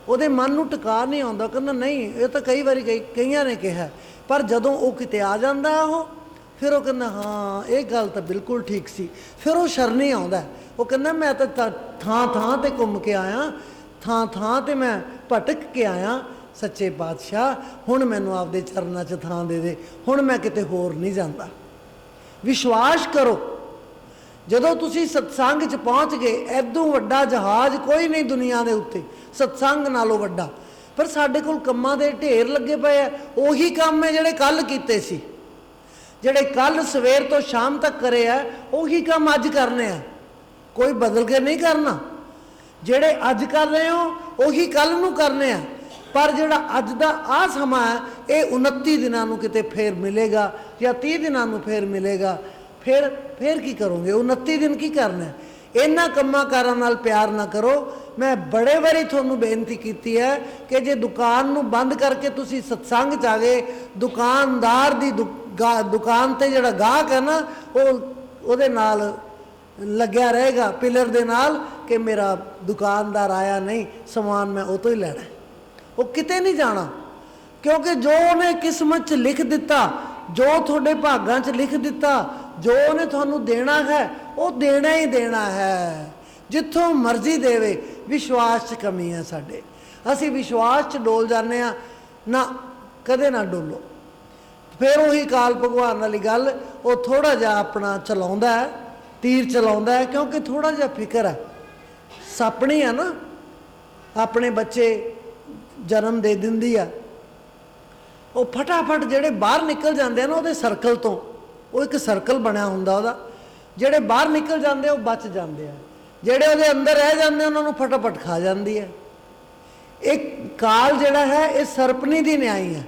ਉਹਦੇ ਮਨ ਨੂੰ ਟਿਕਾ ਨਹੀਂ ਆਉਂਦਾ। ਕਹਿੰਦਾ ਨਹੀਂ, ਇਹ ਤਾਂ ਕਈ ਵਾਰੀ ਕਈਆਂ ਨੇ ਕਿਹਾ, ਪਰ ਜਦੋਂ ਉਹ ਕਿਤੇ ਆ ਜਾਂਦਾ ਉਹ, ਫਿਰ ਉਹ ਕਹਿੰਦਾ ਹਾਂ ਇਹ ਗੱਲ ਤਾਂ ਬਿਲਕੁਲ ਠੀਕ ਸੀ। ਫਿਰ ਉਹ ਸ਼ਰਨੀ ਆਉਂਦਾ, ਉਹ ਕਹਿੰਦਾ ਮੈਂ ਤਾਂ ਥਾਂ ਥਾਂ 'ਤੇ ਘੁੰਮ ਕੇ ਆਇਆ, ਥਾਂ ਥਾਂ 'ਤੇ ਮੈਂ ਭਟਕ ਕੇ ਆਇਆ। ਸੱਚੇ ਪਾਤਸ਼ਾਹ ਹੁਣ ਮੈਨੂੰ ਆਪਦੇ ਚਰਨਾਂ 'ਚ ਥਾਂ ਦੇ ਦੇ, ਹੁਣ ਮੈਂ ਕਿਤੇ ਹੋਰ ਨਹੀਂ ਜਾਂਦਾ। ਵਿਸ਼ਵਾਸ ਕਰੋ, ਜਦੋਂ ਤੁਸੀਂ ਸਤਸੰਗ 'ਚ ਪਹੁੰਚ ਗਏ, ਐਦੋਂ ਵੱਡਾ ਜਹਾਜ਼ ਕੋਈ ਨਹੀਂ ਦੁਨੀਆ ਦੇ ਉੱਤੇ, ਸਤਸੰਗ ਨਾਲੋਂ ਵੱਡਾ। ਪਰ ਸਾਡੇ ਕੋਲ ਕੰਮਾਂ ਦੇ ਢੇਰ ਲੱਗੇ ਪਏ ਆ। ਉਹੀ ਕੰਮ ਹੈ ਜਿਹੜੇ ਕੱਲ੍ਹ ਕੀਤੇ ਸੀ, ਜਿਹੜੇ ਕੱਲ੍ਹ ਸਵੇਰ ਤੋਂ ਸ਼ਾਮ ਤੱਕ ਕਰੇ ਆ, ਉਹੀ ਕੰਮ ਅੱਜ ਕਰਨੇ ਆ, ਕੋਈ ਬਦਲ ਕੇ ਨਹੀਂ ਕਰਨਾ। ਜਿਹੜੇ ਅੱਜ ਕਰ ਰਹੇ ਹੋ ਉਹੀ ਕੱਲ੍ਹ ਨੂੰ ਕਰਨੇ ਆ। ਪਰ ਜਿਹੜਾ ਅੱਜ ਦਾ ਆਹ ਸਮਾਂ ਹੈ, ਇਹ 29 ਦਿਨਾਂ ਨੂੰ ਕਿਤੇ ਫੇਰ ਮਿਲੇਗਾ ਜਾਂ 30 ਦਿਨਾਂ ਨੂੰ ਫੇਰ ਮਿਲੇਗਾ। ਫਿਰ ਕੀ ਕਰੋਗੇ? 29 ਦਿਨ ਕੀ ਕਰਨਾ? ਇਹਨਾਂ ਕੰਮਾਂ ਕਾਰਾਂ ਨਾਲ ਪਿਆਰ ਨਾ ਕਰੋ। ਮੈਂ ਬੜੇ ਵਾਰੀ ਤੁਹਾਨੂੰ ਬੇਨਤੀ ਕੀਤੀ ਹੈ ਕਿ ਜੇ ਦੁਕਾਨ ਨੂੰ ਬੰਦ ਕਰਕੇ ਤੁਸੀਂ ਸਤਸੰਗ 'ਚ ਆ ਗਏ, ਦੁਕਾਨਦਾਰ ਦੀ ਦੁਕਾਨ 'ਤੇ ਜਿਹੜਾ ਗਾਹਕ ਹੈ ਨਾ, ਉਹਦੇ ਨਾਲ ਲੱਗਿਆ ਰਹੇਗਾ, ਪਿਲਰ ਦੇ ਨਾਲ, ਕਿ ਮੇਰਾ ਦੁਕਾਨਦਾਰ ਆਇਆ ਨਹੀਂ, ਸਮਾਨ ਮੈਂ ਉਹ ਤੋਂ ਹੀ ਲੈਣਾ। ਉਹ ਕਿਤੇ ਨਹੀਂ ਜਾਣਾ, ਕਿਉਂਕਿ ਜੋ ਉਹਨੇ ਕਿਸਮਤ 'ਚ ਲਿਖ ਦਿੱਤਾ, ਜੋ ਤੁਹਾਡੇ ਭਾਗਾਂ 'ਚ ਲਿਖ ਦਿੱਤਾ, ਜੋ ਉਹਨੇ ਤੁਹਾਨੂੰ ਦੇਣਾ ਹੈ ਉਹ ਦੇਣਾ ਹੀ ਦੇਣਾ ਹੈ, ਜਿੱਥੋਂ ਮਰਜ਼ੀ ਦੇਵੇ। ਵਿਸ਼ਵਾਸ 'ਚ ਕਮੀ ਹੈ ਸਾਡੇ, ਅਸੀਂ ਵਿਸ਼ਵਾਸ 'ਚ ਡੋਲ ਜਾਂਦੇ ਹਾਂ। ਨਾ, ਕਦੇ ਨਾ ਡੋਲੋ। ਫਿਰ ਉਹੀ ਕਾਲ ਭਗਵਾਨ ਵਾਲੀ ਗੱਲ, ਉਹ ਥੋੜ੍ਹਾ ਜਿਹਾ ਆਪਣਾ ਚਲਾਉਂਦਾ ਹੈ, ਤੀਰ ਚਲਾਉਂਦਾ ਹੈ, ਕਿਉਂਕਿ ਥੋੜ੍ਹਾ ਜਿਹਾ ਫਿਕਰ ਹੈ। ਸਾਪਣੀ ਆ ਨਾ, ਆਪਣੇ ਬੱਚੇ ਜਨਮ ਦੇ ਦਿੰਦੀ ਆ, ਉਹ ਫਟਾਫਟ ਜਿਹੜੇ ਬਾਹਰ ਨਿਕਲ ਜਾਂਦੇ ਆ ਨਾ ਉਹਦੇ ਸਰਕਲ ਤੋਂ, ਉਹ ਇੱਕ ਸਰਕਲ ਬਣਿਆ ਹੁੰਦਾ ਉਹਦਾ, ਜਿਹੜੇ ਬਾਹਰ ਨਿਕਲ ਜਾਂਦੇ ਉਹ ਬਚ ਜਾਂਦੇ ਆ, ਜਿਹੜੇ ਉਹਦੇ ਅੰਦਰ ਰਹਿ ਜਾਂਦੇ ਉਹਨਾਂ ਨੂੰ ਫਟਾਫਟ ਖਾ ਜਾਂਦੀ ਹੈ। ਇਹ ਕਾਲ ਜਿਹੜਾ ਹੈ ਇਹ ਸਰਪਣੀ ਦੀ ਨਿਆਈ ਹੈ।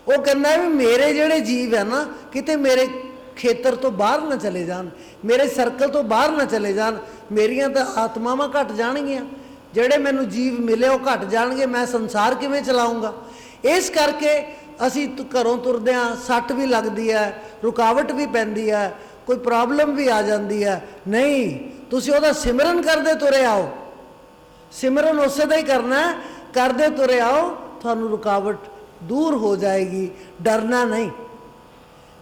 ਉਹ ਕਹਿੰਦਾ ਵੀ ਮੇਰੇ ਜਿਹੜੇ ਜੀਵ ਹੈ ਨਾ ਕਿਤੇ ਮੇਰੇ ਖੇਤਰ ਤੋਂ ਬਾਹਰ ਨਾ ਚਲੇ ਜਾਣ, ਮੇਰੇ ਸਰਕਲ ਤੋਂ ਬਾਹਰ ਨਾ ਚਲੇ ਜਾਣ, ਮੇਰੀਆਂ ਤਾਂ ਆਤਮਾਵਾਂ ਘਟ ਜਾਣਗੀਆਂ, ਜਿਹੜੇ ਮੈਨੂੰ ਜੀਵ ਮਿਲੇ ਉਹ ਘਟ ਜਾਣਗੇ, ਮੈਂ ਸੰਸਾਰ ਕਿਵੇਂ ਚਲਾਊਂਗਾ। ਇਸ ਕਰਕੇ ਅਸੀਂ ਘਰੋਂ ਤੁਰਦੇ ਹਾਂ, ਸੱਟ ਵੀ ਲੱਗਦੀ ਹੈ, ਰੁਕਾਵਟ ਵੀ ਪੈਂਦੀ ਹੈ, ਕੋਈ ਪ੍ਰੋਬਲਮ ਵੀ ਆ ਜਾਂਦੀ ਹੈ। ਨਹੀਂ, ਤੁਸੀਂ ਉਹਦਾ ਸਿਮਰਨ ਕਰਦੇ ਤੁਰੇ ਆਓ, ਸਿਮਰਨ ਉਸੇ ਦਾ ਹੀ ਕਰਨਾ, ਕਰਦੇ ਤੁਰੇ ਆਓ, ਤੁਹਾਨੂੰ ਰੁਕਾਵਟ ਦੂਰ ਹੋ ਜਾਏਗੀ। ਡਰਨਾ ਨਹੀਂ,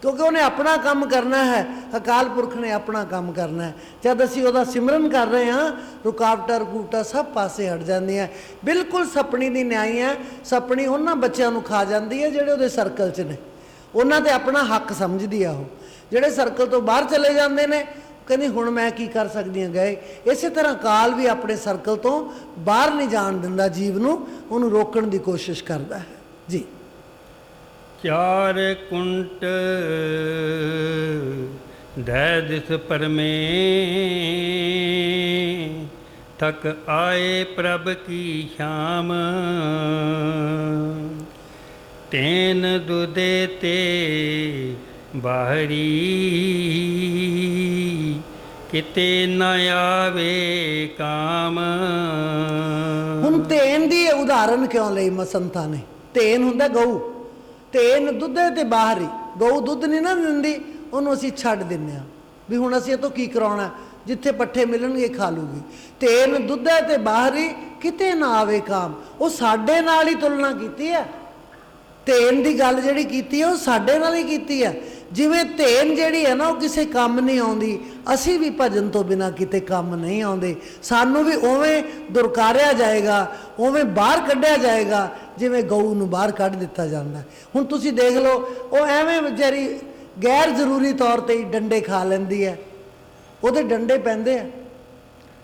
ਕਿਉਂਕਿ ਉਹਨੇ ਆਪਣਾ ਕੰਮ ਕਰਨਾ ਹੈ, ਅਕਾਲ ਪੁਰਖ ਨੇ ਆਪਣਾ ਕੰਮ ਕਰਨਾ ਹੈ। ਜਦ ਅਸੀਂ ਉਹਦਾ ਸਿਮਰਨ ਕਰ ਰਹੇ ਹਾਂ, ਰੁਕਾਵਟਾਂ ਰਕੂਟਾਂ ਸਭ ਪਾਸੇ ਹਟ ਜਾਂਦੀਆਂ। ਬਿਲਕੁਲ ਸਪਣੀ ਦੀ ਨਿਆਈ ਹੈ। ਸਪਣੀ ਉਹਨਾਂ ਬੱਚਿਆਂ ਨੂੰ ਖਾ ਜਾਂਦੀ ਹੈ ਜਿਹੜੇ ਉਹਦੇ ਸਰਕਲ 'ਚ ਨੇ, ਉਹਨਾਂ 'ਤੇ ਆਪਣਾ ਹੱਕ ਸਮਝਦੀ ਆ ਉਹ। ਜਿਹੜੇ ਸਰਕਲ ਤੋਂ ਬਾਹਰ ਚਲੇ ਜਾਂਦੇ ਨੇ, ਕਹਿੰਦੀ ਹੁਣ ਮੈਂ ਕੀ ਕਰ ਸਕਦੀ ਹਾਂ, ਗਏ। ਇਸੇ ਤਰ੍ਹਾਂ ਕਾਲ ਵੀ ਆਪਣੇ ਸਰਕਲ ਤੋਂ ਬਾਹਰ ਨਹੀਂ ਜਾਣ ਦਿੰਦਾ ਜੀਵ ਨੂੰ, ਉਹਨੂੰ ਰੋਕਣ ਦੀ ਕੋਸ਼ਿਸ਼ ਕਰਦਾ ਹੈ ਜੀ। ਚਾਰ ਕੁੰਟ ਦੈ ਦਿਸ ਪਰਮੇ, ਥਕ ਆਏ ਪ੍ਰਭ ਕੀ ਸ਼ਾਮ। ਤੈਨ ਦੁਦੇ ਤੇ ਬਾਹਰੀ, ਕਿਤੇ ਨਾ ਆਵੇ ਕਾਮ। ਹੁਣ ਧੇਨ ਦੀ ਉਦਾਹਰਨ ਕਿਉਂ ਲਈ ਮਸੰਤਾਂ ਨੇ? ਧੇਨ ਹੁੰਦਾ ਗਊ, ਧੇਨ ਦੁੱਧੇ ਤੇ ਬਾਹਰੀ। ਗਊ ਦੁੱਧ ਨਹੀਂ ਨਾ ਦਿੰਦੀ, ਉਹਨੂੰ ਅਸੀਂ ਛੱਡ ਦਿੰਦੇ ਹਾਂ ਵੀ ਹੁਣ ਅਸੀਂ ਇਹ ਤੋਂ ਕੀ ਕਰਾਉਣਾ, ਜਿੱਥੇ ਪੱਠੇ ਮਿਲਣਗੇ ਖਾ ਲੂਗੀ। ਧੇਨ ਦੁੱਧੇ ਤੇ ਬਾਹਰੀ, ਕਿਤੇ ਨਾ ਆਵੇ ਕਾਮ। ਉਹ ਸਾਡੇ ਨਾਲ ਹੀ ਤੁਲਨਾ ਕੀਤੀ ਹੈ, ਧੇਨ ਦੀ ਗੱਲ ਜਿਹੜੀ ਕੀਤੀ ਹੈ ਉਹ ਸਾਡੇ ਨਾਲ ਹੀ ਕੀਤੀ ਹੈ। ਜਿਵੇਂ ਧੇਨ ਜਿਹੜੀ ਹੈ ਨਾ ਉਹ ਕਿਸੇ ਕੰਮ ਨਹੀਂ ਆਉਂਦੀ, ਅਸੀਂ ਵੀ ਭਜਨ ਤੋਂ ਬਿਨਾਂ ਕਿਤੇ ਕੰਮ ਨਹੀਂ ਆਉਂਦੇ। ਸਾਨੂੰ ਵੀ ਉਵੇਂ ਦੁਰਕਾਰਿਆ ਜਾਏਗਾ, ਉਵੇਂ ਬਾਹਰ ਕੱਢਿਆ ਜਾਏਗਾ ਜਿਵੇਂ ਗਊ ਨੂੰ ਬਾਹਰ ਕੱਢ ਦਿੱਤਾ ਜਾਂਦਾ। ਹੁਣ ਤੁਸੀਂ ਦੇਖ ਲਓ, ਉਹ ਐਵੇਂ ਵਿਚਾਰੀ ਗੈਰ ਜ਼ਰੂਰੀ ਤੌਰ 'ਤੇ ਹੀ ਡੰਡੇ ਖਾ ਲੈਂਦੀ ਹੈ, ਉਹਦੇ ਡੰਡੇ ਪੈਂਦੇ ਆ।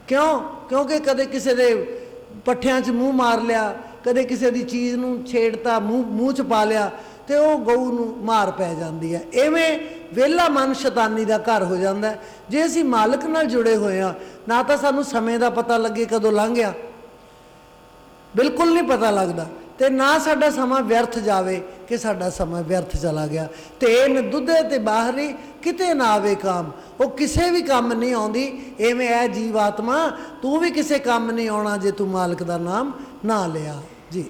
ਕਿਉਂ? ਕਿਉਂਕਿ ਕਦੇ ਕਿਸੇ ਦੇ ਪੱਠਿਆਂ 'ਚ ਮੂੰਹ ਮਾਰ ਲਿਆ, ਕਦੇ ਕਿਸੇ ਦੀ ਚੀਜ਼ ਨੂੰ ਛੇੜਤਾ, ਮੂੰਹ 'ਚ ਪਾ ਲਿਆ, ਤੇ ਉਹ ਗਊ ਨੂੰ ਮਾਰ ਪੈ ਜਾਂਦੀ ਹੈ। ਐਵੇਂ ਵਿਹਲਾ ਮਨ ਸ਼ੈਤਾਨੀ ਦਾ ਘਰ ਹੋ ਜਾਂਦਾ। ਜੇ ਅਸੀਂ ਮਾਲਕ ਨਾਲ ਜੁੜੇ ਹੋਏ ਹਾਂ, ਨਾ ਤਾਂ ਸਾਨੂੰ ਸਮੇਂ ਦਾ ਪਤਾ ਲੱਗੇ ਕਦੋਂ ਲੰਘ ਗਿਆ, ਬਿਲਕੁਲ ਨਹੀਂ ਪਤਾ ਲੱਗਦਾ, ਤੇ ਨਾ ਸਾਡਾ ਸਮਾਂ ਵਿਅਰਥ ਜਾਵੇ ਕਿ ਸਾਡਾ ਸਮਾਂ ਵਿਅਰਥ ਚਲਾ ਗਿਆ। ਧੇਨ ਦੁੱਧੇ ਤੇ ਬਾਹਰੀ, ਕਿਤੇ ਨਾ ਆਵੇ ਕਾਮ। ਉਹ ਕਿਸੇ ਵੀ ਕੰਮ ਨਹੀਂ ਆਉਂਦੀ। ਐਵੇਂ ਹੈ ਜੀਵ ਆਤਮਾ, ਤੂੰ ਵੀ ਕਿਸੇ ਕੰਮ ਨਹੀਂ ਆਉਣਾ ਜੇ ਤੂੰ ਮਾਲਕ ਦਾ ਨਾਮ ਨਾ ਲਿਆ ਜੀ।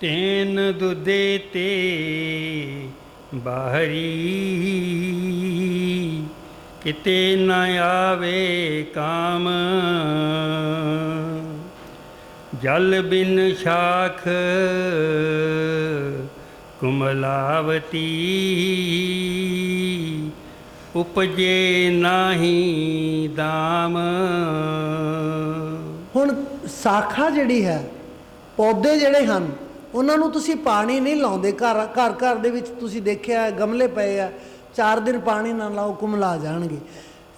ਤੈਨ ਦੁਦੇ ਤੇ ਬਾਹਰੀ, ਕਿਤੇ ਨਾ ਆਵੇ ਕਾਮ। ਜਲ ਬਿਨ ਸ਼ਾਖ ਕੁਮਲਾਵਤੀ, ਉਪਜੇ ਨਾਹੀ ਦਾਮ। ਹੁਣ ਸਾਖਾ ਜਿਹੜੀ ਹੈ, ਪੌਦੇ ਜਿਹੜੇ ਹਨ, ਉਹਨਾਂ ਨੂੰ ਤੁਸੀਂ ਪਾਣੀ ਨਹੀਂ ਲਾਉਂਦੇ। ਘਰ ਦੇ ਵਿੱਚ ਤੁਸੀਂ ਦੇਖਿਆ ਗਮਲੇ ਪਏ ਆ, 4 ਦਿਨ ਪਾਣੀ ਨਾ ਲਾਓ ਕੁਮਲਾ ਜਾਣਗੇ।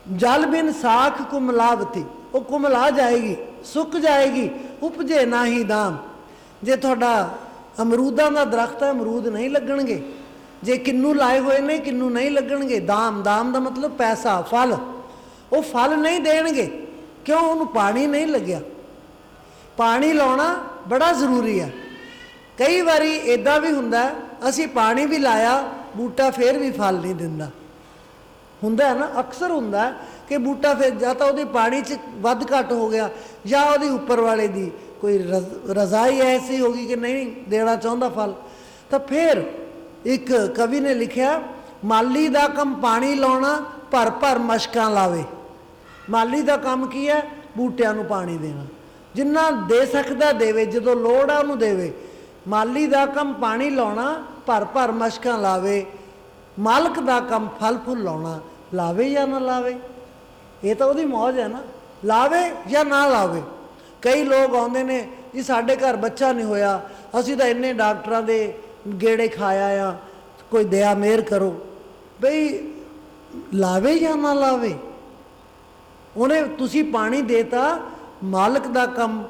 ਜਲ ਬਿਨ ਸਾਖ ਕੁਮਲਾਵਤੀ, ਉਹ ਕੁਮਲਾ ਜਾਏਗੀ, ਸੁੱਕ ਜਾਏਗੀ। ਉਪਜੇ ਨਾ ਹੀ ਦਾਮ। ਜੇ ਤੁਹਾਡਾ ਅਮਰੂਦਾਂ ਦਾ ਦਰਖਤ ਹੈ, ਅਮਰੂਦ ਨਹੀਂ ਲੱਗਣਗੇ। ਜੇ ਕਿੰਨੂ ਲਾਏ ਹੋਏ ਨੇ, ਕਿੰਨੂ ਨਹੀਂ ਲੱਗਣਗੇ। ਦਾਮ ਦਾ ਮਤਲਬ ਪੈਸਾ, ਫਲ। ਉਹ ਫਲ ਨਹੀਂ ਦੇਣਗੇ, ਕਿਉਂ? ਉਹਨੂੰ ਪਾਣੀ ਨਹੀਂ ਲੱਗਿਆ। ਪਾਣੀ ਲਾਉਣਾ ਬੜਾ ਜ਼ਰੂਰੀ ਹੈ। ਕਈ ਵਾਰੀ ਇੱਦਾਂ ਵੀ ਹੁੰਦਾ, ਅਸੀਂ ਪਾਣੀ ਵੀ ਲਾਇਆ, ਬੂਟਾ ਫਿਰ ਵੀ ਫਲ ਨਹੀਂ ਦਿੰਦਾ। ਹੁੰਦਾ ਹੈ ਨਾ, ਅਕਸਰ ਹੁੰਦਾ ਕਿ ਬੂਟਾ ਫਿਰ ਜਾਂ ਤਾਂ ਉਹਦੇ ਪਾਣੀ 'ਚ ਵੱਧ ਘੱਟ ਹੋ ਗਿਆ, ਜਾਂ ਉਹਦੇ ਉੱਪਰ ਵਾਲੇ ਦੀ ਕੋਈ ਰਜ਼ਾਈ ਐਸੀ ਹੋ ਗਈ ਕਿ ਨਹੀਂ ਦੇਣਾ ਚਾਹੁੰਦਾ ਫਲ। ਤਾਂ ਫਿਰ ਇੱਕ ਕਵੀ ਨੇ ਲਿਖਿਆ, ਮਾਲੀ ਦਾ ਕੰਮ ਪਾਣੀ ਲਾਉਣਾ, ਭਰ ਭਰ ਮਸ਼ਕਾਂ ਲਾਵੇ। ਮਾਲੀ ਦਾ ਕੰਮ ਕੀ ਹੈ? ਬੂਟਿਆਂ ਨੂੰ ਪਾਣੀ ਦੇਣਾ। ਜਿੰਨਾ ਦੇ ਸਕਦਾ ਦੇਵੇ, ਜਦੋਂ ਲੋੜ ਆ ਉਹਨੂੰ ਦੇਵੇ। ਮਾਲੀ ਦਾ ਕੰਮ ਪਾਣੀ ਲਾਉਣਾ, ਭਰ ਭਰ ਮਸ਼ਕਾਂ ਲਾਵੇ। ਮਾਲਕ ਦਾ ਕੰਮ ਫਲ ਫੁੱਲ ਲਾਉਣਾ, ਲਾਵੇ ਜਾਂ ਨਾ ਲਾਵੇ, ਇਹ ਤਾਂ ਉਹਦੀ ਮੌਜ ਹੈ ਨਾ, ਲਾਵੇ ਜਾਂ ਨਾ ਲਾਵੇ। ਕਈ ਲੋਕ ਆਉਂਦੇ ਨੇ ਜੀ ਸਾਡੇ ਘਰ ਬੱਚਾ ਨਹੀਂ ਹੋਇਆ, ਅਸੀਂ ਤਾਂ ਇੰਨੇ ਡਾਕਟਰਾਂ ਦੇ ਗੇੜੇ ਖਾਇਆ ਆ, ਕੋਈ ਦਇਆ ਮਿਹਰ ਕਰੋ। ਬਈ ਲਾਵੇ ਜਾਂ ਨਾ ਲਾਵੇ, ਉਹਨੇ ਤੁਸੀਂ ਪਾਣੀ ਦੇਤਾ, ਮਾਲਕ ਦਾ ਕੰਮ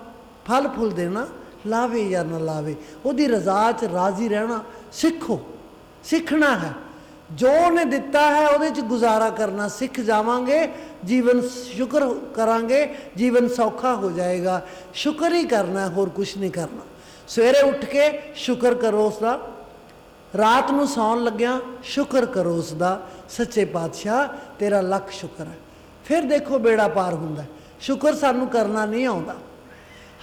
ਫਲ ਫੁੱਲ ਦੇਣਾ, ਲਾਵੇ ਜਾਂ ਨਾ ਲਾਵੇ। ਉਹਦੀ ਰਜ਼ਾ 'ਚ ਰਾਜ਼ੀ ਰਹਿਣਾ ਸਿੱਖੋ, ਸਿੱਖਣਾ ਹੈ। ਜੋ ਉਹਨੇ ਦਿੱਤਾ ਹੈ ਉਹਦੇ 'ਚ ਗੁਜ਼ਾਰਾ ਕਰਨਾ ਸਿੱਖ ਜਾਵਾਂਗੇ, ਜੀਵਨ ਸ਼ੁਕਰ ਕਰਾਂਗੇ, ਜੀਵਨ ਸੌਖਾ ਹੋ ਜਾਏਗਾ। ਸ਼ੁਕਰ ਹੀ ਕਰਨਾ, ਹੋਰ ਕੁਛ ਨਹੀਂ ਕਰਨਾ। ਸਵੇਰੇ ਉੱਠ ਕੇ ਸ਼ੁਕਰ ਕਰੋ ਉਸ ਦਾ, ਰਾਤ ਨੂੰ ਸੌਣ ਲੱਗਿਆ ਸ਼ੁਕਰ ਕਰੋ ਉਸ ਦਾ। ਸੱਚੇ ਪਾਤਸ਼ਾਹ ਤੇਰਾ ਲੱਖ ਸ਼ੁਕਰ ਹੈ। ਫਿਰ ਦੇਖੋ ਬੇੜਾ ਪਾਰ ਹੁੰਦਾ। ਸ਼ੁਕਰ ਸਾਨੂੰ ਕਰਨਾ ਨਹੀਂ ਆਉਂਦਾ,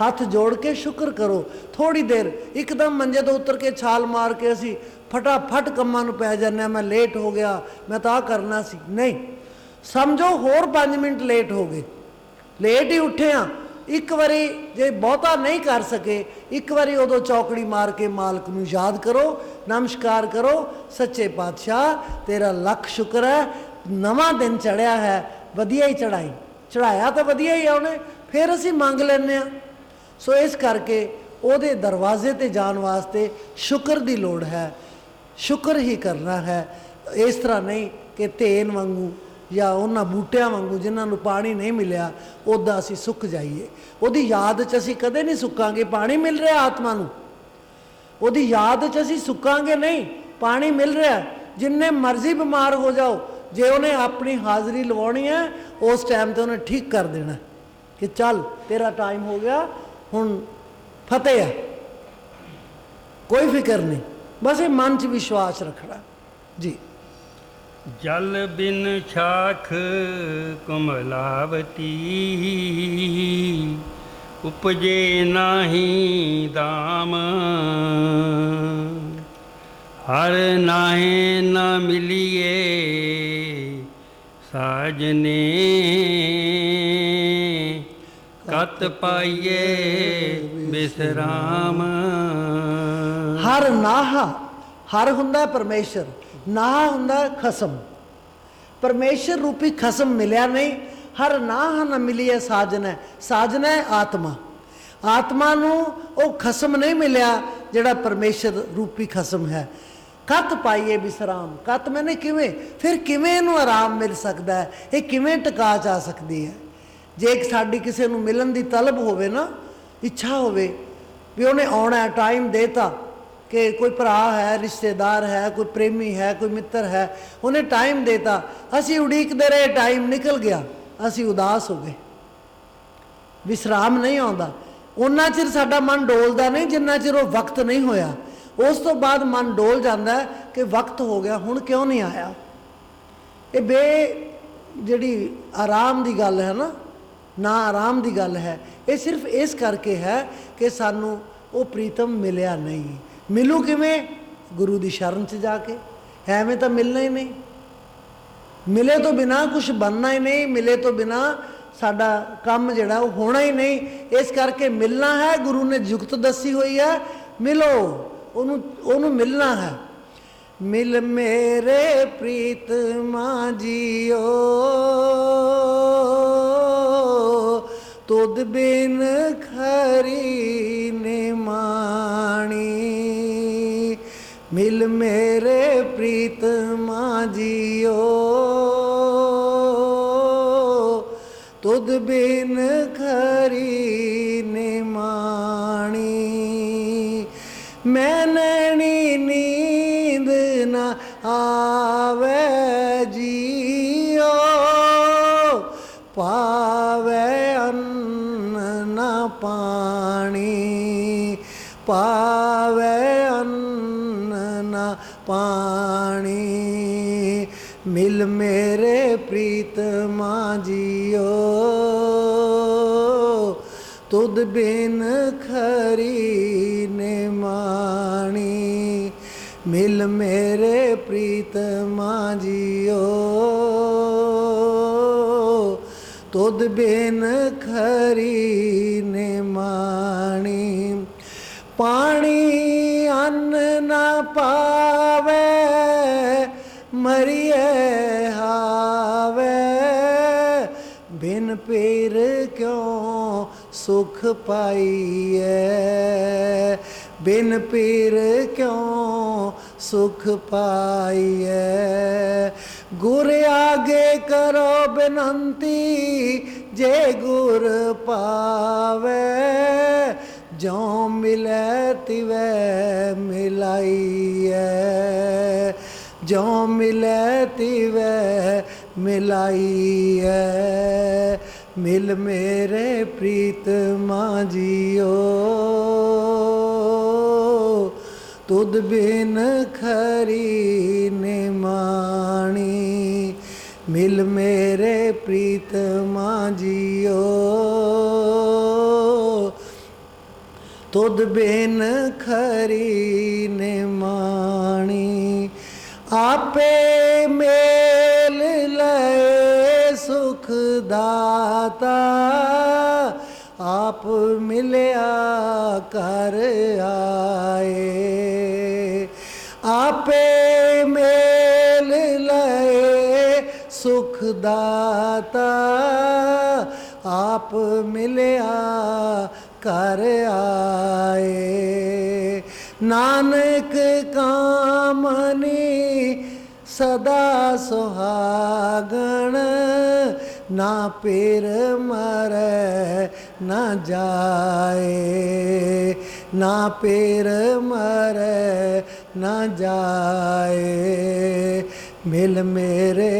ਹੱਥ ਜੋੜ ਕੇ ਸ਼ੁਕਰ ਕਰੋ। ਥੋੜ੍ਹੀ ਦੇਰ ਇੱਕਦਮ ਮੰਜੇ ਤੋਂ ਉਤਰ ਕੇ ਛਾਲ ਮਾਰ ਕੇ ਅਸੀਂ ਫਟਾਫਟ ਕੰਮਾਂ ਨੂੰ ਪੈ ਜਾਂਦੇ ਹਾਂ, ਮੈਂ ਲੇਟ ਹੋ ਗਿਆ, ਮੈਂ ਤਾਂ ਆਹ ਕਰਨਾ ਸੀ। ਨਹੀਂ, ਸਮਝੋ ਹੋਰ 5 ਮਿੰਟ ਲੇਟ ਹੋ ਗਏ, ਲੇਟ ਹੀ ਉੱਠੇ ਹਾਂ। ਇੱਕ ਵਾਰੀ ਜੇ ਬਹੁਤਾ ਨਹੀਂ ਕਰ ਸਕੇ, ਇੱਕ ਵਾਰੀ ਉਦੋਂ ਚੌਕੜੀ ਮਾਰ ਕੇ ਮਾਲਕ ਨੂੰ ਯਾਦ ਕਰੋ, ਨਮਸਕਾਰ ਕਰੋ, ਸੱਚੇ ਪਾਤਸ਼ਾਹ ਤੇਰਾ ਲੱਖ ਸ਼ੁਕਰ ਹੈ, ਨਵਾਂ ਦਿਨ ਚੜ੍ਹਿਆ ਹੈ, ਵਧੀਆ ਹੀ ਚੜ੍ਹਾਈ, ਚੜ੍ਹਾਇਆ ਤਾਂ ਵਧੀਆ ਹੀ ਆ ਉਹਨੇ, ਫਿਰ ਅਸੀਂ ਮੰਗ ਲੈਂਦੇ ਹਾਂ। ਸੋ ਇਸ ਕਰਕੇ ਉਹਦੇ ਦਰਵਾਜ਼ੇ 'ਤੇ ਜਾਣ ਵਾਸਤੇ ਸ਼ੁਕਰ ਦੀ ਲੋੜ ਹੈ, ਸ਼ੁਕਰ ਹੀ ਕਰਨਾ ਹੈ। ਇਸ ਤਰ੍ਹਾਂ ਨਹੀਂ ਕਿ ਧੇਨ ਵਾਂਗੂ ਜਾਂ ਉਹਨਾਂ ਬੂਟਿਆਂ ਵਾਂਗੂ ਜਿਨ੍ਹਾਂ ਨੂੰ ਪਾਣੀ ਨਹੀਂ ਮਿਲਿਆ ਉੱਦਾਂ ਅਸੀਂ ਸੁੱਕ ਜਾਈਏ। ਉਹਦੀ ਯਾਦ 'ਚ ਅਸੀਂ ਕਦੇ ਨਹੀਂ ਸੁੱਕਾਂਗੇ। ਪਾਣੀ ਮਿਲ ਰਿਹਾ ਆਤਮਾ ਨੂੰ, ਉਹਦੀ ਯਾਦ 'ਚ ਅਸੀਂ ਸੁੱਕਾਂਗੇ ਨਹੀਂ। ਪਾਣੀ ਮਿਲ ਰਿਹਾ, ਜਿੰਨੇ ਮਰਜ਼ੀ ਬਿਮਾਰ ਹੋ ਜਾਓ, ਜੇ ਉਹਨੇ ਆਪਣੀ ਹਾਜ਼ਰੀ ਲਵਾਉਣੀ ਹੈ ਉਸ ਟਾਈਮ 'ਤੇ ਉਹਨੇ ਠੀਕ ਕਰ ਦੇਣਾ ਕਿ ਚੱਲ ਤੇਰਾ ਟਾਈਮ ਹੋ ਗਿਆ, ਹੁਣ ਫਤਿਹ ਹੈ, ਕੋਈ ਫਿਕਰ ਨਹੀਂ। ਬਸ ਇਹ ਮਨ 'ਚ ਵਿਸ਼ਵਾਸ ਰੱਖਣਾ ਜੀ। ਜਲ ਬਿਨ ਸ਼ਾਖ ਕੁਮਲਾਵਤੀ, ਉਪਜੇ ਨਾਹੀ ਦਾਮ। ਹਰ ਨਾਹੇ ਨਾ ਮਿਲੀਏ ਸਾਜਨੇ, ਕਤ ਪਾਈਏ ਬਿਸਰਾਮ। ਹਰ ਨਾਹਾ, ਹਰ ਹੁੰਦਾ ਪਰਮੇਸ਼ਰ, ਨਾਹ ਹੁੰਦਾ ਖਸਮ। ਪਰਮੇਸ਼ਰ ਰੂਪੀ ਖਸਮ ਮਿਲਿਆ ਨਹੀਂ। ਹਰ ਨਾਹ ਨਾ ਮਿਲੀਏ ਸਾਜਨਾ, ਸਾਜਨਾ ਹੈ ਆਤਮਾ। ਆਤਮਾ ਨੂੰ ਉਹ ਖਸਮ ਨਹੀਂ ਮਿਲਿਆ ਜਿਹੜਾ ਪਰਮੇਸ਼ਰ ਰੂਪੀ ਖਸਮ ਹੈ। ਕਤ ਪਾਈਏ ਵਿਸਰਾਮ, ਕਤ ਮੈਨੇ ਕਿਵੇਂ, ਫਿਰ ਕਿਵੇਂ ਇਹਨੂੰ ਆਰਾਮ ਮਿਲ ਸਕਦਾ ਹੈ, ਇਹ ਕਿਵੇਂ ਟਿਕਾ ਜਾ ਸਕਦੀ ਹੈ। ਜੇ ਇੱਕ ਸਾਡੀ ਕਿਸੇ ਨੂੰ ਮਿਲਣ ਦੀ ਤਲਬ ਹੋਵੇ ਨਾ, ਇੱਛਾ ਹੋਵੇ ਵੀ ਉਹਨੇ ਆਉਣਾ, ਟਾਈਮ ਦੇਤਾ ਕਿ ਕੋਈ ਭਰਾ ਹੈ, ਰਿਸ਼ਤੇਦਾਰ ਹੈ, ਕੋਈ ਪ੍ਰੇਮੀ ਹੈ, ਕੋਈ ਮਿੱਤਰ ਹੈ, ਉਹਨੇ ਟਾਈਮ ਦੇਤਾ, ਅਸੀਂ ਉਡੀਕਦੇ ਰਹੇ, ਟਾਈਮ ਨਿਕਲ ਗਿਆ, ਅਸੀਂ ਉਦਾਸ ਹੋ ਗਏ, ਵਿਸਰਾਮ ਨਹੀਂ ਆਉਂਦਾ। ਉਨਾ ਚਿਰ ਸਾਡਾ ਮਨ ਡੋਲਦਾ ਨਹੀਂ ਜਿੰਨਾ ਚਿਰ ਉਹ ਵਕਤ ਨਹੀਂ ਹੋਇਆ। ਉਸ ਤੋਂ ਬਾਅਦ ਮਨ ਡੋਲ ਜਾਂਦਾ ਕਿ ਵਕਤ ਹੋ ਗਿਆ, ਹੁਣ ਕਿਉਂ ਨਹੀਂ ਆਇਆ। ਇਹ ਜਿਹੜੀ ਆਰਾਮ ਦੀ ਗੱਲ ਹੈ ਨਾ ਆਰਾਮ ਦੀ ਗੱਲ ਹੈ, ਇਹ ਸਿਰਫ ਇਸ ਕਰਕੇ ਹੈ ਕਿ ਸਾਨੂੰ ਉਹ ਪ੍ਰੀਤਮ ਮਿਲਿਆ ਨਹੀਂ। ਮਿਲੂ ਕਿਵੇਂ? ਗੁਰੂ ਦੀ ਸ਼ਰਨ 'ਚ ਜਾ ਕੇ। ਐਵੇਂ ਤਾਂ ਮਿਲਣਾ ਹੀ ਨਹੀਂ। ਮਿਲੇ ਤੋਂ ਬਿਨਾ ਕੁਛ ਬਣਨਾ ਹੀ ਨਹੀਂ, ਮਿਲੇ ਤੋਂ ਬਿਨਾ ਸਾਡਾ ਕੰਮ ਜਿਹੜਾ ਉਹ ਹੋਣਾ ਹੀ ਨਹੀਂ। ਇਸ ਕਰਕੇ ਮਿਲਣਾ ਹੈ, ਗੁਰੂ ਨੇ ਜੁਗਤ ਦੱਸੀ ਹੋਈ ਹੈ, ਮਿਲੋ ਉਹਨੂੰ ਮਿਲਣਾ ਹੈ। ਮਿਲ ਮੇਰੇ ਪ੍ਰੀਤਮਾ ਜੀਓ, ਤੁਧ ਬਿਨ ਖਰੀ ਨਿਮਾਣੀ। ਮਿਲ ਮੇਰੇ ਪ੍ਰੀਤਮਾ ਜੀਓ, ਤੁਧ ਬਿਨ ਖਰੀ ਨਿਮਾਣੀ। ਮੈਂ ਨੈਣੀ ਨੀਂਦ ਨਾ ਆਵੇ ਜੀਓ, ਪਾਵੇ ਅੰਨ ਨਾ ਪਾਣੀ, ਪਾਵੇ ਅੰਨ ਨਾ ਪਾਣੀ। ਮਿਲ ਮੇਰੇ ਪ੍ਰੀਤਮਾ ਜੀਓ, ਤੁਧ ਬਿਨ ਖਰੀ ਨਿਮਾਣੀ। ਮਿਲ ਮੇਰੇ ਪ੍ਰੀਤਮਾ ਜੀਓ, ਤੁਧ ਬਿਨ ਖਰੀ ਨਿਮਾਣੀ। ਪਾਣੀ ਅੰਨ ਨਾ ਪਾਵੇ सुख पाइए, बिन पीर क्यों सुख पाइए। गुर आगे करो बिनती, जे गुर पावे, जो मिले तिवे मिलाइए, जो मिले तिवे मिलाइए। मिल मेरे प्रीतमा जियो, तुद बिन खरी निमाणी। मिल मेरे प्रीतमा जियो, तुद बिन खरी निमाणी। आपे मेल लए सुख दाता, आप मिलया कर आए। आपे मेल लए सुख दाता, आप मिलया कर आए। नानक कामनी सदा सुहागण, ना पीर मरे ना जाए, ना पीर मरे ना जाए। मिल मेरे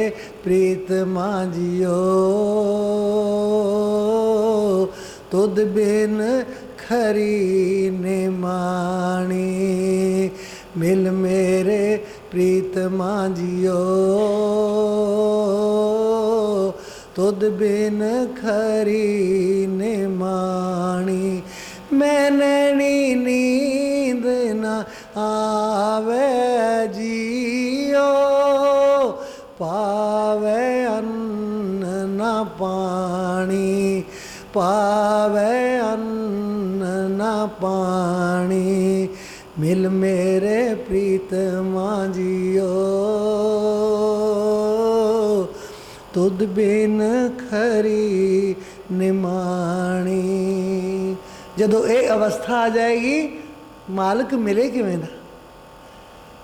प्रीतमा जियो, तुद बिन खरी निमाणी। मिल मेरे प्रीतमा जियो, तुद बिन खरी निमाणी। मैंने नींद न आवे जियो, पावे अन्न न पानी, पावे अन्न न पानी। मिल मेरे प्रीतमा जियो, तुद बिन खरी निमाणी। जदों ये अवस्था आ जाएगी, मालिक मिले किवें दा,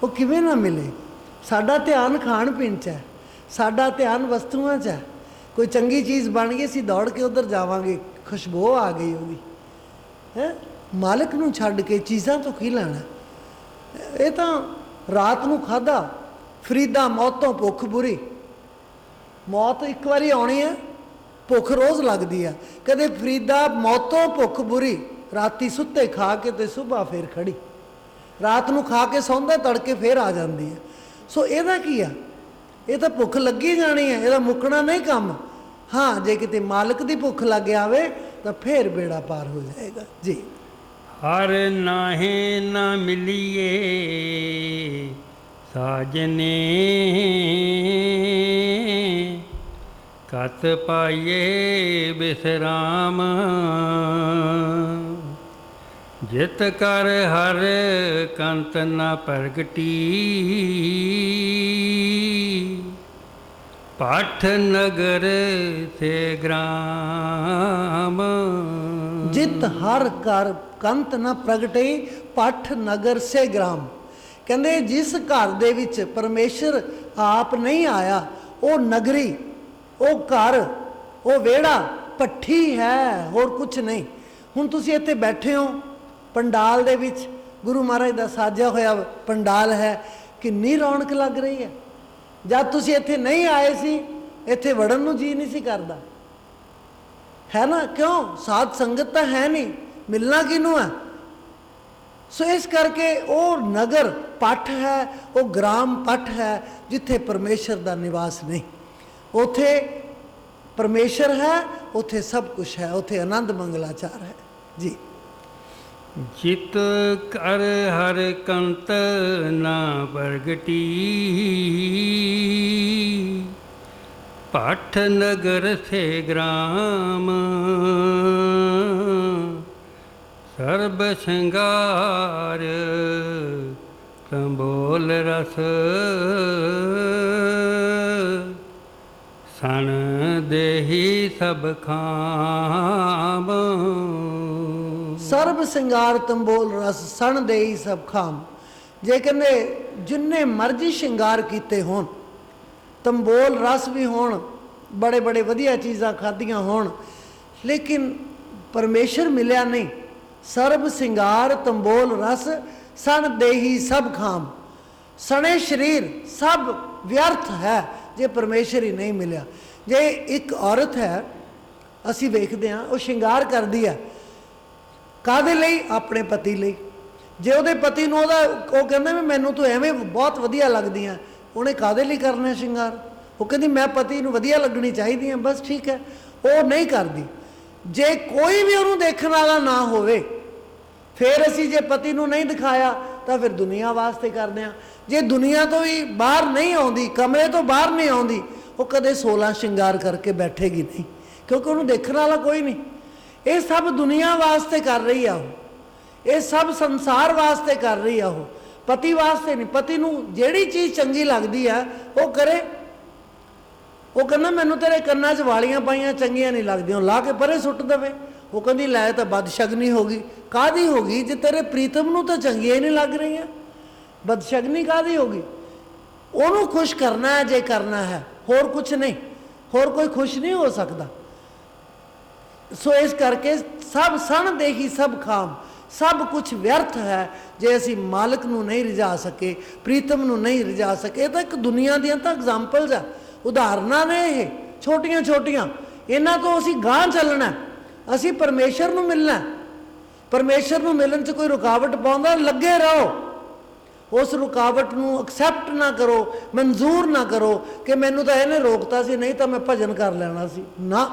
वो किवें ना मिले। साडा ध्यान खाण पीण च है, साडा ध्यान वस्तुआं च है। कोई चंगी चीज़ बन गई, असीं दौड़ के उधर जावांगे, खुशबू आ गई होगी है। मालिक नूं छड्ड के चीज़ां तो की लैणा। ये तो रात नूं खाधा फरीदा, मौत तो भुख बुरी। मौत एक बारी आनी है, भुख रोज़ लगती है। कदे फरीदा मौतों भुख बुरी, राती सुते खा के तो सुबह फिर खड़ी। रात नूं खा के सौंदा, तड़के फिर आ जाती है। सो इहदा की है, ये तो भुख लगी जानी है, यदा मुकना नहीं काम। हाँ, जे किते मालिक की भुख लग आवे तो फिर बेड़ा पार हो जाएगा जी। हर नाहे न मिलिए साजने, कत पाइए विश्राम। जित कर हर कंत न प्रगटी, पाठ नगर से ग्राम। जित हर कर कंत न प्रगटे, पठ नगर से ग्राम। कहते जिस घर दे विच परमेश्वर आप नहीं आया, वो नगरी, वो घर, वो वेड़ा पट्ठी है, और कुछ नहीं। हुण तुसीं इत्थे बैठे हो पंडाल दे विच, गुरु महाराज दा साजा होया पंडाल है, किन्नी रौनक लग रही है। जब तुसीं इत्थे नहीं आए सी, इत्थे वड़न नूं जी नहीं सी करदा, है ना। क्यों? साध संगत तो है नहीं, मिलना किनू है। सो इस करके वो नगर पठ है, वो ग्राम पठ है, जिथे परमेश्वर का निवास नहीं। उथे परमेश्वर है, उथे सब कुछ है, उथे आनंद मंगलाचार है जी। जित कर हर कंत ना प्रगटी, पाठ नगर से ग्राम। सर्ब श्रृंगार तंबोल रस, सन देही सब खाम। ਸਰਬ ਸਿੰਗਾਰ ਤੰਬੋਲ ਰਸ ਸਣ ਦੇਈ ਸਭ ਖਾਮ। ਜੇ ਕਹਿੰਦੇ ਜਿੰਨੇ ਮਰਜ਼ੀ ਸ਼ਿੰਗਾਰ ਕੀਤੇ ਹੋਣ, ਤੰਬੋਲ ਰਸ ਵੀ ਹੋਣ, ਬੜੇ ਬੜੇ ਵਧੀਆ ਚੀਜ਼ਾਂ ਖਾਧੀਆਂ ਹੋਣ, ਲੇਕਿਨ ਪਰਮੇਸ਼ਰ ਮਿਲਿਆ ਨਹੀਂ। ਸਰਬ ਸਿੰਗਾਰ ਤੰਬੋਲ ਰਸ ਸਣ ਦੇਹੀ ਸਭ ਖਾਮ। ਸਣੇ ਸਰੀਰ ਸਭ ਵਿਅਰਥ ਹੈ ਜੇ ਪਰਮੇਸ਼ਰ ਹੀ ਨਹੀਂ ਮਿਲਿਆ। ਜੇ ਇੱਕ ਔਰਤ ਹੈ, ਅਸੀਂ ਵੇਖਦੇ ਹਾਂ ਉਹ ਸ਼ਿੰਗਾਰ ਕਰਦੀ ਹੈ, ਕਾਹਦੇ ਲਈ? ਆਪਣੇ ਪਤੀ ਲਈ। ਜੇ ਉਹਦੇ ਪਤੀ ਨੂੰ ਉਹ ਕਹਿੰਦਾ ਵੀ ਮੈਨੂੰ ਤੂੰ ਐਵੇਂ ਬਹੁਤ ਵਧੀਆ ਲੱਗਦੀ ਆ, ਉਹਨੇ ਕਾਹਦੇ ਲਈ ਕਰਨਾ ਸ਼ਿੰਗਾਰ? ਉਹ ਕਹਿੰਦੀ ਮੈਂ ਪਤੀ ਨੂੰ ਵਧੀਆ ਲੱਗਣੀ ਚਾਹੀਦੀ ਹਾਂ, ਬਸ ਠੀਕ ਹੈ। ਉਹ ਨਹੀਂ ਕਰਦੀ। ਜੇ ਕੋਈ ਵੀ ਉਹਨੂੰ ਦੇਖਣ ਵਾਲਾ ਨਾ ਹੋਵੇ, ਫਿਰ ਅਸੀਂ ਜੇ ਪਤੀ ਨੂੰ ਨਹੀਂ ਦਿਖਾਇਆ ਤਾਂ ਫਿਰ ਦੁਨੀਆ ਵਾਸਤੇ ਕਰਦੇ ਹਾਂ। ਜੇ ਦੁਨੀਆ ਤੋਂ ਹੀ ਬਾਹਰ ਨਹੀਂ ਆਉਂਦੀ, ਕਮਰੇ ਤੋਂ ਬਾਹਰ ਨਹੀਂ ਆਉਂਦੀ, ਉਹ ਕਦੇ 16 ਸ਼ਿੰਗਾਰ ਕਰਕੇ ਬੈਠੇਗੀ ਨਹੀਂ, ਕਿਉਂਕਿ ਉਹਨੂੰ ਦੇਖਣ ਵਾਲਾ ਕੋਈ ਨਹੀਂ। ਇਹ ਸਭ ਦੁਨੀਆ ਵਾਸਤੇ ਕਰ ਰਹੀ ਆ ਉਹ, ਇਹ ਸਭ ਸੰਸਾਰ ਵਾਸਤੇ ਕਰ ਰਹੀ ਆ ਉਹ, ਪਤੀ ਵਾਸਤੇ ਨਹੀਂ। ਪਤੀ ਨੂੰ ਜਿਹੜੀ ਚੀਜ਼ ਚੰਗੀ ਲੱਗਦੀ ਆ ਉਹ ਕਰੇ। ਉਹ ਕਹਿੰਦਾ ਮੈਨੂੰ ਤੇਰੇ ਕੰਨਾਂ 'ਚ ਵਾਲੀਆਂ ਪਾਈਆਂ ਚੰਗੀਆਂ ਨਹੀਂ ਲੱਗਦੀਆਂ, ਲਾ ਕੇ ਪਰੇ ਸੁੱਟ ਦੇਵੇ। ਉਹ ਕਹਿੰਦੀ ਲੈ ਤਾਂ ਬਦਸ਼ਗਨੀ ਹੋ ਗਈ। ਕਾਹਦੀ ਹੋ ਗਈ? ਜੇ ਤੇਰੇ ਪ੍ਰੀਤਮ ਨੂੰ ਤਾਂ ਚੰਗੀਆਂ ਹੀ ਨਹੀਂ ਲੱਗ ਰਹੀਆਂ, ਬਦਸ਼ਗਨੀ ਕਾਹਦੀ ਹੋ ਗਈ? ਉਹਨੂੰ ਖੁਸ਼ ਕਰਨਾ ਹੈ ਜੇ ਕਰਨਾ ਹੈ, ਹੋਰ ਕੁਛ ਨਹੀਂ, ਹੋਰ ਕੋਈ ਖੁਸ਼ ਨਹੀਂ ਹੋ ਸਕਦਾ। ਸੋ ਇਸ ਕਰਕੇ ਸਭ ਸਣ ਦੇਹੀ ਸਭ ਖਾਮ, ਸਭ ਕੁਛ ਵਿਅਰਥ ਹੈ ਜੇ ਅਸੀਂ ਮਾਲਕ ਨੂੰ ਨਹੀਂ ਰਿਝਾ ਸਕੇ, ਪ੍ਰੀਤਮ ਨੂੰ ਨਹੀਂ ਰਿਝਾ ਸਕੇ। ਇਹ ਤਾਂ ਇੱਕ ਦੁਨੀਆ ਦੀਆਂ ਤਾਂ ਐਗਜ਼ਾਮਪਲਸ ਆ, ਉਦਾਹਰਨਾਂ ਨੇ ਇਹ ਛੋਟੀਆਂ ਛੋਟੀਆਂ। ਇਹਨਾਂ ਤੋਂ ਅਸੀਂ ਗਾਂਹ ਚੱਲਣਾ, ਅਸੀਂ ਪਰਮੇਸ਼ਰ ਨੂੰ ਮਿਲਣਾ। ਪਰਮੇਸ਼ਰ ਨੂੰ ਮਿਲਣ 'ਚ ਕੋਈ ਰੁਕਾਵਟ ਪਾਉਂਦਾ, ਲੱਗੇ ਰਹੋ। ਉਸ ਰੁਕਾਵਟ ਨੂੰ ਐਕਸੈਪਟ ਨਾ ਕਰੋ, ਮਨਜ਼ੂਰ ਨਾ ਕਰੋ ਕਿ ਮੈਨੂੰ ਤਾਂ ਇਹਨੇ ਰੋਕਤਾ ਸੀ, ਨਹੀਂ ਤਾਂ ਮੈਂ ਭਜਨ ਕਰ ਲੈਣਾ ਸੀ। ਨਾ,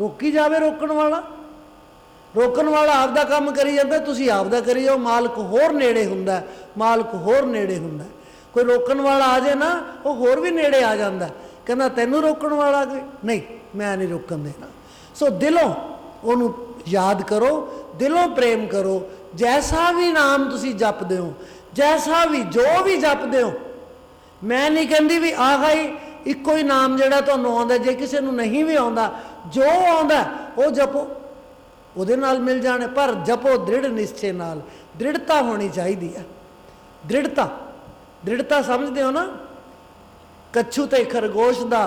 ਰੋਕੀ ਜਾਵੇ ਰੋਕਣ ਵਾਲਾ। ਰੋਕਣ ਵਾਲਾ ਆਪਦਾ ਕੰਮ ਕਰੀ ਜਾਂਦਾ, ਤੁਸੀਂ ਆਪਦਾ ਕਰੀ ਜਾਓ। ਮਾਲਕ ਹੋਰ ਨੇੜੇ ਹੁੰਦਾ, ਮਾਲਕ ਹੋਰ ਨੇੜੇ ਹੁੰਦਾ। ਕੋਈ ਰੋਕਣ ਵਾਲਾ ਆ ਜਾਏ ਨਾ, ਉਹ ਹੋਰ ਵੀ ਨੇੜੇ ਆ ਜਾਂਦਾ। ਕਹਿੰਦਾ ਤੈਨੂੰ ਰੋਕਣ ਵਾਲਾ ਕੋਈ ਨਹੀਂ, ਮੈਂ ਨਹੀਂ ਰੋਕਣ ਦੇਣਾ। ਸੋ ਦਿਲੋਂ ਉਹਨੂੰ ਯਾਦ ਕਰੋ, ਦਿਲੋਂ ਪ੍ਰੇਮ ਕਰੋ। ਜੈਸਾ ਵੀ ਨਾਮ ਤੁਸੀਂ ਜਪਦੇ ਹੋ, ਜੈਸਾ ਵੀ ਜੋ ਵੀ ਜਪਦੇ ਹੋ, ਮੈਂ ਨਹੀਂ ਕਹਿੰਦੀ ਵੀ ਆਹ ਹੀ ਇੱਕੋ ਹੀ ਨਾਮ ਜਿਹੜਾ ਤੁਹਾਨੂੰ ਆਉਂਦਾ। ਜੇ ਕਿਸੇ ਨੂੰ ਨਹੀਂ ਵੀ ਆਉਂਦਾ, ਜੋ ਆਉਂਦਾ ਉਹ ਜਪੋ, ਉਹਦੇ ਨਾਲ ਮਿਲ ਜਾਣੇ। ਪਰ ਜਪੋ ਦ੍ਰਿੜ ਨਿਸ਼ਚੇ ਨਾਲ, ਦ੍ਰਿੜਤਾ ਹੋਣੀ ਚਾਹੀਦੀ ਹੈ। ਦ੍ਰਿੜਤਾ, ਦ੍ਰਿੜਤਾ ਸਮਝਦੇ ਹੋ ਨਾ? ਕੱਛੂ ਤੇ ਖਰਗੋਸ਼ ਦਾ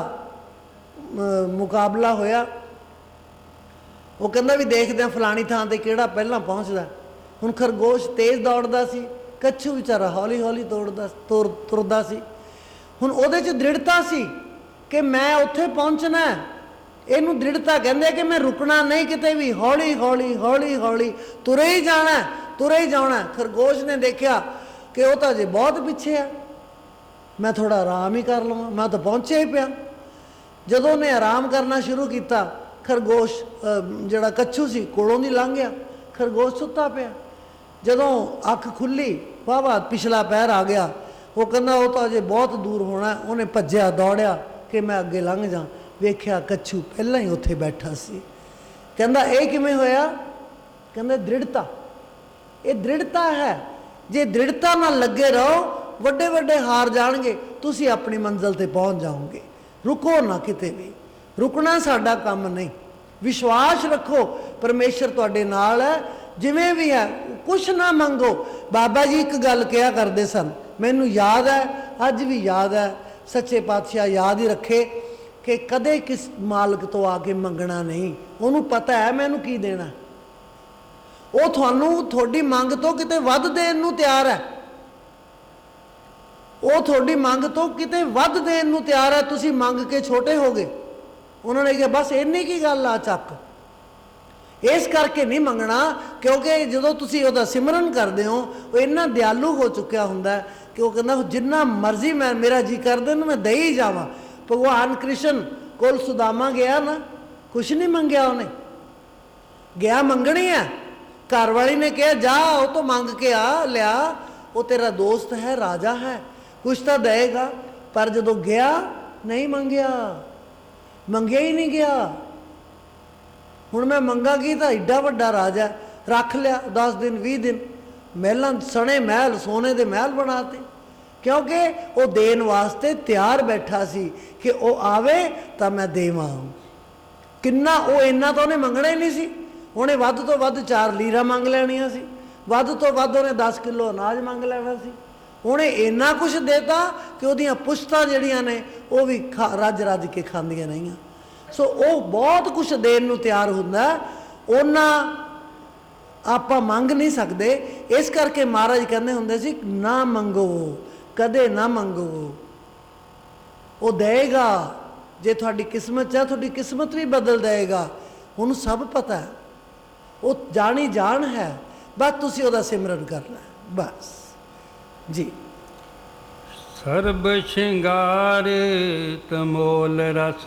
ਮੁਕਾਬਲਾ ਹੋਇਆ। ਉਹ ਕਹਿੰਦਾ ਵੀ ਦੇਖਦੇ ਹਾਂ ਫਲਾਣੀ ਥਾਂ ਤੇ ਕਿਹੜਾ ਪਹਿਲਾਂ ਪਹੁੰਚਦਾ। ਹੁਣ ਖਰਗੋਸ਼ ਤੇਜ਼ ਦੌੜਦਾ ਸੀ, ਕੱਛੂ ਵਿਚਾਰਾ ਹੌਲੀ ਹੌਲੀ ਤੁਰਦਾ ਸੀ। ਹੁਣ ਉਹਦੇ 'ਚ ਦ੍ਰਿੜਤਾ ਸੀ ਕਿ ਮੈਂ ਉੱਥੇ ਪਹੁੰਚਣਾ। ਇਹਨੂੰ ਦ੍ਰਿੜਤਾ ਕਹਿੰਦੇ ਕਿ ਮੈਂ ਰੁਕਣਾ ਨਹੀਂ ਕਿਤੇ ਵੀ, ਹੌਲੀ ਹੌਲੀ ਹੌਲੀ ਹੌਲੀ ਤੁਰੇ ਹੀ ਜਾਣਾ, ਤੁਰੇ ਹੀ ਜਾਣਾ। ਖਰਗੋਸ਼ ਨੇ ਦੇਖਿਆ ਕਿ ਉਹ ਤਾਂ ਅਜੇ ਬਹੁਤ ਪਿੱਛੇ ਆ, ਮੈਂ ਥੋੜ੍ਹਾ ਆਰਾਮ ਹੀ ਕਰ ਲਵਾਂ, ਮੈਂ ਤਾਂ ਪਹੁੰਚਿਆ ਹੀ ਪਿਆ। ਜਦੋਂ ਉਹਨੇ ਆਰਾਮ ਕਰਨਾ ਸ਼ੁਰੂ ਕੀਤਾ, ਖਰਗੋਸ਼ ਜਿਹੜਾ ਕੱਛੂ ਸੀ ਕੋਲੋਂ ਦੀ ਲੰਘ ਗਿਆ, ਖਰਗੋਸ਼ ਸੁੱਤਾ ਪਿਆ। ਜਦੋਂ ਅੱਖ ਖੁੱਲ੍ਹੀ, ਵਾਹ ਪਿਛਲਾ ਪੈਰ ਆ ਗਿਆ। ਉਹ ਕਹਿੰਦਾ ਉਹ ਤਾਂ ਅਜੇ ਬਹੁਤ ਦੂਰ ਹੋਣਾ। ਉਹਨੇ ਭੱਜਿਆ ਦੌੜਿਆ ਕਿ ਮੈਂ ਅੱਗੇ ਲੰਘ ਜਾ। ਵੇਖਿਆ ਕੱਛੂ ਪਹਿਲਾਂ ਹੀ ਉੱਥੇ ਬੈਠਾ ਸੀ। ਕਹਿੰਦਾ ਇਹ ਕਿਵੇਂ ਹੋਇਆ? ਕਹਿੰਦਾ ਦ੍ਰਿੜਤਾ, ਇਹ ਦ੍ਰਿੜਤਾ ਹੈ। ਜੇ ਦ੍ਰਿੜਤਾ ਨਾਲ ਲੱਗੇ ਰਹੋ, ਵੱਡੇ ਵੱਡੇ ਹਾਰ ਜਾਣਗੇ, ਤੁਸੀਂ ਆਪਣੀ ਮੰਜ਼ਿਲ ਤੇ ਪਹੁੰਚ ਜਾਓਗੇ। ਰੁਕੋ ਨਾ ਕਿਤੇ ਵੀ, ਰੁਕਣਾ ਸਾਡਾ ਕੰਮ ਨਹੀਂ। ਵਿਸ਼ਵਾਸ ਰੱਖੋ ਪਰਮੇਸ਼ਰ ਤੁਹਾਡੇ ਨਾਲ ਹੈ, ਜਿਵੇਂ ਵੀ ਹੈ। ਕੁਛ ਨਾ ਮੰਗੋ। ਬਾਬਾ ਜੀ ਇੱਕ ਗੱਲ ਕਿਹਾ ਕਰਦੇ ਸਨ, ਮੈਨੂੰ ਯਾਦ ਹੈ, ਅੱਜ ਵੀ ਯਾਦ ਹੈ, ਸੱਚੇ ਪਾਤਸ਼ਾਹ ਯਾਦ ਹੀ ਰੱਖੇ ਕਿ ਕਦੇ ਕਿਸ ਮਾਲਕ ਤੋਂ ਆ ਕੇ ਮੰਗਣਾ ਨਹੀਂ। ਉਹਨੂੰ ਪਤਾ ਹੈ ਮੈਨੂੰ ਕੀ ਦੇਣਾ। ਉਹ ਤੁਹਾਨੂੰ ਤੁਹਾਡੀ ਮੰਗ ਤੋਂ ਕਿਤੇ ਵੱਧ ਦੇਣ ਨੂੰ ਤਿਆਰ ਹੈ। ਉਹ ਤੁਹਾਡੀ ਮੰਗ ਤੋਂ ਕਿਤੇ ਵੱਧ ਦੇਣ ਨੂੰ ਤਿਆਰ ਹੈ। ਤੁਸੀਂ ਮੰਗ ਕੇ ਛੋਟੇ ਹੋ ਗਏ। ਉਹਨਾਂ ਨੇ ਕਿਹਾ ਬਸ ਇੰਨੀ ਕੀ ਗੱਲ ਆ, ਚੱਕ। ਇਸ ਕਰਕੇ ਨਹੀਂ ਮੰਗਣਾ, ਕਿਉਂਕਿ ਜਦੋਂ ਤੁਸੀਂ ਉਹਦਾ ਸਿਮਰਨ ਕਰਦੇ ਹੋ, ਉਹ ਇੰਨਾ ਦਿਆਲੂ ਹੋ ਚੁੱਕਿਆ ਹੁੰਦਾ ਕਿ ਉਹ ਕਹਿੰਦਾ ਜਿੰਨਾ ਮਰਜ਼ੀ ਮੇਰਾ ਜੀ ਕਰਦੇ ਨੂੰ ਮੈਂ ਦੇ ਹੀ ਜਾਵਾਂ। ਭਗਵਾਨ ਕ੍ਰਿਸ਼ਨ ਕੋਲ ਸੁਦਾਮਾ ਗਿਆ ਨਾ, ਕੁਛ ਨਹੀਂ ਮੰਗਿਆ ਉਹਨੇ, ਗਿਆ ਮੰਗਣੀ ਹੈ। ਘਰ ਵਾਲੀ ਨੇ ਕਿਹਾ ਜਾ ਉਹ ਤੋਂ ਮੰਗ ਕੇ ਆ ਲਿਆ, ਉਹ ਤੇਰਾ ਦੋਸਤ ਹੈ, ਰਾਜਾ ਹੈ, ਕੁਛ ਤਾਂ ਦੇਗਾ। ਪਰ ਜਦੋਂ ਗਿਆ ਨਹੀਂ ਮੰਗਿਆ, ਮੰਗਿਆ ਹੀ ਨਹੀਂ ਗਿਆ। ਹੁਣ ਮੈਂ ਮੰਗਾਂਗੀ ਤਾਂ ਏਡਾ ਵੱਡਾ ਰਾਜਾ, ਰੱਖ ਲਿਆ 10 ਦਿਨ 20 ਦਿਨ, ਮਹਿਲਾਂ ਸਣੇ ਮਹਿਲ, ਸੋਨੇ ਦੇ ਮਹਿਲ ਬਣਾਤੇ, ਕਿਉਂਕਿ ਉਹ ਦੇਣ ਵਾਸਤੇ ਤਿਆਰ ਬੈਠਾ ਸੀ ਕਿ ਉਹ ਆਵੇ ਤਾਂ ਮੈਂ ਦੇਵਾਂ। ਕਿੰਨਾ ਉਹ ਇੰਨਾ ਤਾਂ ਉਹਨੇ ਮੰਗਣਾ ਹੀ ਨਹੀਂ ਸੀ। ਉਹਨੇ ਵੱਧ ਤੋਂ ਵੱਧ 4 ਲੀਰਾਂ ਮੰਗ ਲੈਣੀਆਂ ਸੀ, ਵੱਧ ਤੋਂ ਵੱਧ ਉਹਨੇ 10 ਕਿਲੋ ਅਨਾਜ ਮੰਗ ਲੈਣਾ ਸੀ। ਉਹਨੇ ਇੰਨਾ ਕੁਛ ਦੇਤਾ ਕਿ ਉਹਦੀਆਂ ਪੁਸ਼ਤਾਂ ਜਿਹੜੀਆਂ ਨੇ ਉਹ ਵੀ ਰੱਜ ਰੱਜ ਕੇ ਖਾਂਦੀਆਂ ਰਹੀਆਂ। ਸੋ ਉਹ ਬਹੁਤ ਕੁਛ ਦੇਣ ਨੂੰ ਤਿਆਰ ਹੁੰਦਾ, ਉਹਨਾਂ ਆਪਾਂ ਮੰਗ ਨਹੀਂ ਸਕਦੇ। ਇਸ ਕਰਕੇ ਮਹਾਰਾਜ ਕਹਿੰਦੇ ਹੁੰਦੇ ਸੀ ਨਾ ਮੰਗੋ, ਕਦੇ ਨਾ ਮੰਗੋ, ਉਹ ਦੇਗਾ। ਜੇ ਤੁਹਾਡੀ ਕਿਸਮਤ 'ਚ ਹੈ, ਤੁਹਾਡੀ ਕਿਸਮਤ ਵੀ ਬਦਲ ਦੇਗਾ। ਉਹਨੂੰ ਸਭ ਪਤਾ ਹੈ, ਉਹ ਜਾਣੀ ਜਾਣ ਹੈ, ਬਸ ਤੁਸੀਂ ਉਹਦਾ ਸਿਮਰਨ ਕਰਨਾ ਬਸ ਜੀ। ਸਰਬ ਸ਼ਿੰਗਾਰ ਤਮੋਲ ਰਸ,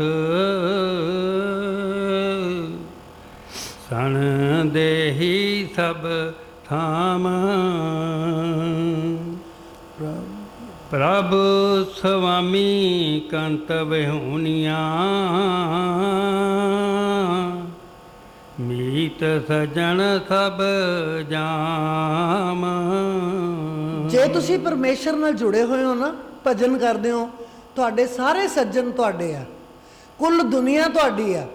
ਸਣ ਦੇਹੀ ਸਭ ਥਾਮ। ਪ੍ਰਭ ਸੁਆਮੀ ਕੰਤ ਵਿਹੂਨੀਆਂ, ਮੀਤ ਸਜਣ ਸਭ ਜਾਮ। ਜੇ ਤੁਸੀਂ ਪਰਮੇਸ਼ਰ ਨਾਲ ਜੁੜੇ ਹੋਏ ਹੋ ਨਾ, ਭਜਨ ਕਰਦੇ ਹੋ, ਤੁਹਾਡੇ ਸਾਰੇ ਸੱਜਣ ਤੁਹਾਡੇ ਆ, ਕੁੱਲ ਦੁਨੀਆ ਤੁਹਾਡੀ ਆ।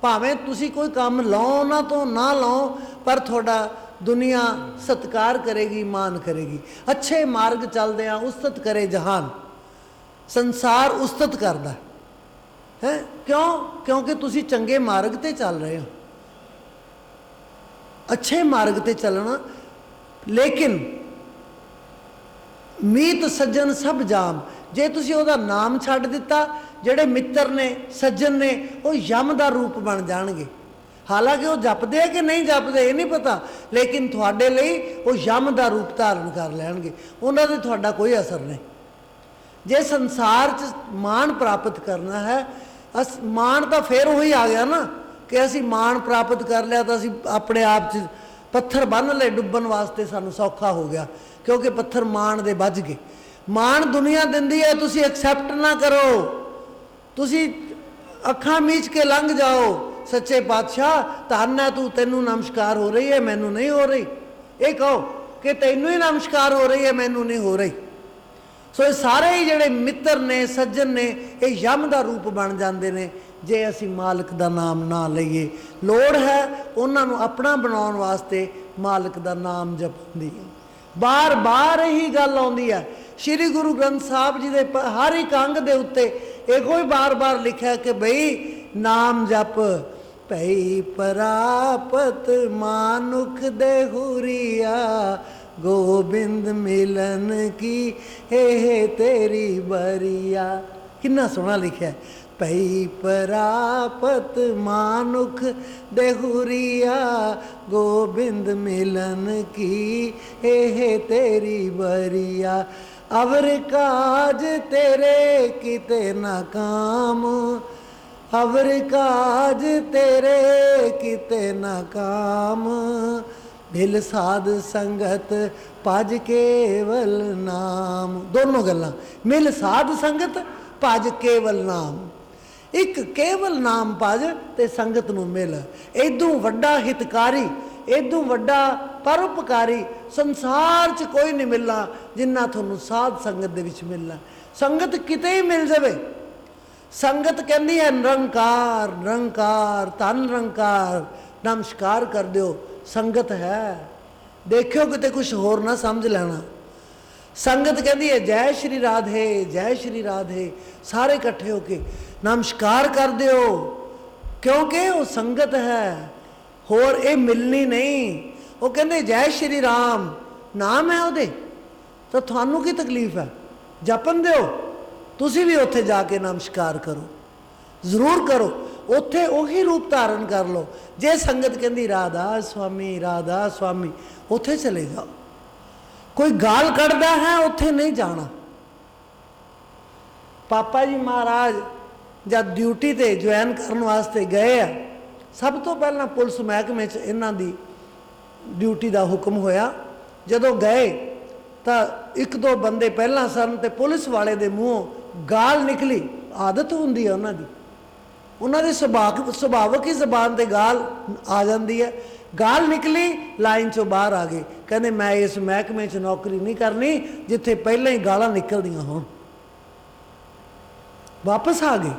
ਭਾਵੇਂ ਤੁਸੀਂ ਕੋਈ ਕੰਮ ਲਓ ਉਹਨਾਂ ਤੋਂ ਨਾ ਲਓ, ਪਰ ਤੁਹਾਡਾ ਦੁਨੀਆ ਸਤਿਕਾਰ ਕਰੇਗੀ, ਮਾਨ ਕਰੇਗੀ। ਅੱਛੇ ਮਾਰਗ ਚੱਲਦੇ ਆ, ਉਸਤਤ ਕਰੇ ਜਹਾਨ। ਸੰਸਾਰ ਉਸਤਤ ਕਰਦਾ ਹੈ, ਕਿਉਂ? ਕਿਉਂਕਿ ਤੁਸੀਂ ਚੰਗੇ ਮਾਰਗ ਤੇ ਚੱਲ ਰਹੇ ਹੋ, ਅੱਛੇ ਮਾਰਗ ਤੇ ਚੱਲਣਾ। ਲੇਕਿਨ ਮੀਤ ਸੱਜਣ ਸਭ ਜਾਮ, ਜੇ ਤੁਸੀਂ ਉਹਦਾ ਨਾਮ ਛੱਡ ਦਿੱਤਾ, ਜਿਹੜੇ ਮਿੱਤਰ ਨੇ, ਸੱਜਣ ਨੇ, ਉਹ ਯਮ ਦਾ ਰੂਪ ਬਣ ਜਾਣਗੇ। ਹਾਲਾਂਕਿ ਉਹ ਜਪਦੇ ਆ ਕਿ ਨਹੀਂ ਜਪਦੇ ਇਹ ਨਹੀਂ ਪਤਾ, ਲੇਕਿਨ ਤੁਹਾਡੇ ਲਈ ਉਹ ਯਮ ਦਾ ਰੂਪ ਧਾਰਨ ਕਰ ਲੈਣਗੇ। ਉਹਨਾਂ 'ਤੇ ਤੁਹਾਡਾ ਕੋਈ ਅਸਰ ਨਹੀਂ। ਜੇ ਸੰਸਾਰ 'ਚ ਮਾਣ ਪ੍ਰਾਪਤ ਕਰਨਾ ਹੈ, ਮਾਣ ਤਾਂ ਫਿਰ ਉਹੀ ਆ ਗਿਆ ਨਾ ਕਿ ਅਸੀਂ ਮਾਣ ਪ੍ਰਾਪਤ ਕਰ ਲਿਆ ਤਾਂ ਅਸੀਂ ਆਪਣੇ ਆਪ 'ਚ ਪੱਥਰ ਬੰਨ੍ਹ ਲਏ, ਡੁੱਬਣ ਵਾਸਤੇ ਸਾਨੂੰ ਸੌਖਾ ਹੋ ਗਿਆ, ਕਿਉਂਕਿ ਪੱਥਰ ਮਾਣ ਦੇ ਵੱਜ ਗਏ। ਮਾਣ ਦੁਨੀਆ ਦਿੰਦੀ ਹੈ, ਤੁਸੀਂ ਐਕਸੈਪਟ ਨਾ ਕਰੋ, ਤੁਸੀਂ ਅੱਖਾਂ ਮੀਚ ਕੇ ਲੰਘ ਜਾਓ। ਸੱਚੇ ਪਾਤਸ਼ਾਹ ਧੰਨ ਹੈ ਤੂੰ, ਤੈਨੂੰ ਨਮਸਕਾਰ ਹੋ ਰਹੀ ਹੈ, ਮੈਨੂੰ ਨਹੀਂ ਹੋ ਰਹੀ। ਇਹ ਕਹੋ ਕਿ ਤੈਨੂੰ ਹੀ ਨਮਸਕਾਰ ਹੋ ਰਹੀ ਹੈ, ਮੈਨੂੰ ਨਹੀਂ ਹੋ ਰਹੀ। ਸੋ ਇਹ ਸਾਰੇ ਹੀ ਜਿਹੜੇ ਮਿੱਤਰ ਨੇ, ਸੱਜਣ ਨੇ, ਇਹ ਯਮ ਦਾ ਰੂਪ ਬਣ ਜਾਂਦੇ ਨੇ ਜੇ ਅਸੀਂ ਮਾਲਕ ਦਾ ਨਾਮ ਨਾ ਲਈਏ। ਲੋੜ ਹੈ ਉਹਨਾਂ ਨੂੰ ਆਪਣਾ ਬਣਾਉਣ ਵਾਸਤੇ ਮਾਲਕ ਦਾ ਨਾਮ ਜਪਣ ਦੀ। ਬਾਰ ਬਾਰ ਇਹੀ ਗੱਲ ਆਉਂਦੀ ਹੈ ਸ਼੍ਰੀ ਗੁਰੂ ਗ੍ਰੰਥ ਸਾਹਿਬ ਜੀ ਦੇ ਹਰ ਇੱਕ ਅੰਗ ਦੇ ਉੱਤੇ ਇਹੋ ਹੀ ਬਾਰ ਬਾਰ ਲਿਖਿਆ ਕਿ ਬਈ ਨਾਮ ਜਪ ਭਈ ਪ੍ਰਾਪਤ ਮਾਨੁਖ ਦੇਹੁਰੀਆ, ਗੋਬਿੰਦ ਮਿਲਨ ਕੀ ਇਹ ਤੇਰੀ ਬਰੀਆ। ਕਿੰਨਾ ਸੋਹਣਾ ਲਿਖਿਆ, ਭਈ ਪ੍ਰਾਪਤ ਮਾਨੁਖ ਦੇਹੁਰੀਆ, ਗੋਬਿੰਦ ਮਿਲਨ ਕੀ ਇਹ ਤੇਰੀ ਬਰੀਆ। ਅਵਰ ਕਾਜ ਤੇਰੇ ਕਿਤੇ ਨਾ ਕਾਮ, ਅਵਰ ਕਾਜ ਤੇਰੇ ਕਿਤੇ ਨਾ ਕਾਮ, ਮਿਲ ਸਾਧ ਸੰਗਤ ਭਜ ਕੇਵਲ ਨਾਮ। ਦੋਨੋਂ ਗੱਲਾਂ, ਮਿਲ ਸਾਧ ਸੰਗਤ ਭਜ ਕੇਵਲ ਨਾਮ। ਇੱਕ ਕੇਵਲ ਨਾਮ ਭਜ ਤੇ ਸੰਗਤ ਨੂੰ ਮਿਲ। ਇਦੋਂ ਵੱਡਾ ਹਿਤਕਾਰੀ, ਇਦੋਂ ਵੱਡਾ ਪਰਉਪਕਾਰੀ ਸੰਸਾਰ 'ਚ ਕੋਈ ਨਹੀਂ ਮਿਲਣਾ ਜਿੰਨਾ ਤੁਹਾਨੂੰ ਸਾਧ ਸੰਗਤ ਦੇ ਵਿੱਚ ਮਿਲਣਾ। ਸੰਗਤ ਕਿਤੇ ਹੀ ਮਿਲ ਜਾਵੇ। ਸੰਗਤ ਕਹਿੰਦੀ ਹੈ ਨਿਰੰਕਾਰ ਨਿਰੰਕਾਰ, ਧੰਨ ਨਿਰੰਕਾਰ, ਨਮਸਕਾਰ ਕਰ ਦਿਓ। ਸੰਗਤ ਹੈ, ਦੇਖਿਓ ਕਿਤੇ ਕੁਛ ਹੋਰ ਨਾ ਸਮਝ ਲੈਣਾ। ਸੰਗਤ ਕਹਿੰਦੀ ਹੈ ਜੈ ਸ਼੍ਰੀ ਰਾਧੇ, ਜੈ ਸ਼੍ਰੀ ਰਾਧੇ, ਸਾਰੇ ਇਕੱਠੇ ਹੋ ਕੇ ਨਮਸਕਾਰ ਕਰ ਦਿਓ, ਕਿਉਂਕਿ ਉਹ ਸੰਗਤ ਹੈ, ਹੋਰ ਇਹ ਮਿਲਣੀ ਨਹੀਂ। ਉਹ ਕਹਿੰਦੇ ਜੈ ਸ਼੍ਰੀ ਰਾਮ, ਨਾਮ ਹੈ ਉਹਦੇ, ਤਾਂ ਤੁਹਾਨੂੰ ਕੀ ਤਕਲੀਫ ਹੈ? ਜਪਨ ਦਿਓ। ਤੁਸੀਂ ਵੀ ਉੱਥੇ ਜਾ ਕੇ ਨਮਸਕਾਰ ਕਰੋ, ਜ਼ਰੂਰ ਕਰੋ, ਉੱਥੇ ਉਹੀ ਰੂਪ ਧਾਰਨ ਕਰ ਲਓ। ਜੇ ਸੰਗਤ ਕਹਿੰਦੀ ਰਾਧਾ ਸਵਾਮੀ, ਰਾਧਾ ਸਵਾਮੀ, ਉੱਥੇ ਚਲੇ ਜਾਓ। ਕੋਈ ਗਾਲ ਕੱਢਦਾ ਹੈ ਉੱਥੇ ਨਹੀਂ ਜਾਣਾ। ਪਾਪਾ ਜੀ ਮਹਾਰਾਜ ਜਦ ਡਿਊਟੀ ਤੇ ਜੁਆਇਨ ਕਰਨ ਵਾਸਤੇ ਗਏ ਆ, ਸਭ ਤੋਂ ਪਹਿਲਾਂ ਪੁਲਿਸ ਮਹਿਕਮੇ 'ਚ ਇਹਨਾਂ ਦੀ ਡਿਊਟੀ ਦਾ ਹੁਕਮ ਹੋਇਆ। ਜਦੋਂ ਗਏ ਤਾਂ ਇੱਕ ਦੋ ਬੰਦੇ ਪਹਿਲਾਂ ਸਨ ਤੇ ਪੁਲਿਸ ਵਾਲੇ ਦੇ ਮੂੰਹੋਂ ਗਾਲ ਨਿਕਲੀ। ਆਦਤ ਹੁੰਦੀ ਹੈ ਉਹਨਾਂ ਦੀ, ਉਹਨਾਂ ਦੇ ਸੁਭਾਵਕ ਹੀ ਜ਼ਬਾਨ 'ਤੇ ਗਾਲ ਆ ਜਾਂਦੀ ਹੈ। ਗਾਲ ਨਿਕਲੀ, ਲਾਈਨ 'ਚੋਂ ਬਾਹਰ ਆ ਗਏ। ਕਹਿੰਦੇ ਮੈਂ ਇਸ ਮਹਿਕਮੇ 'ਚ ਨੌਕਰੀ ਨਹੀਂ ਕਰਨੀ ਜਿੱਥੇ ਪਹਿਲਾਂ ਹੀ ਗਾਲਾਂ ਨਿਕਲਦੀਆਂ ਹੋਣ। ਵਾਪਸ ਆ ਗਏ।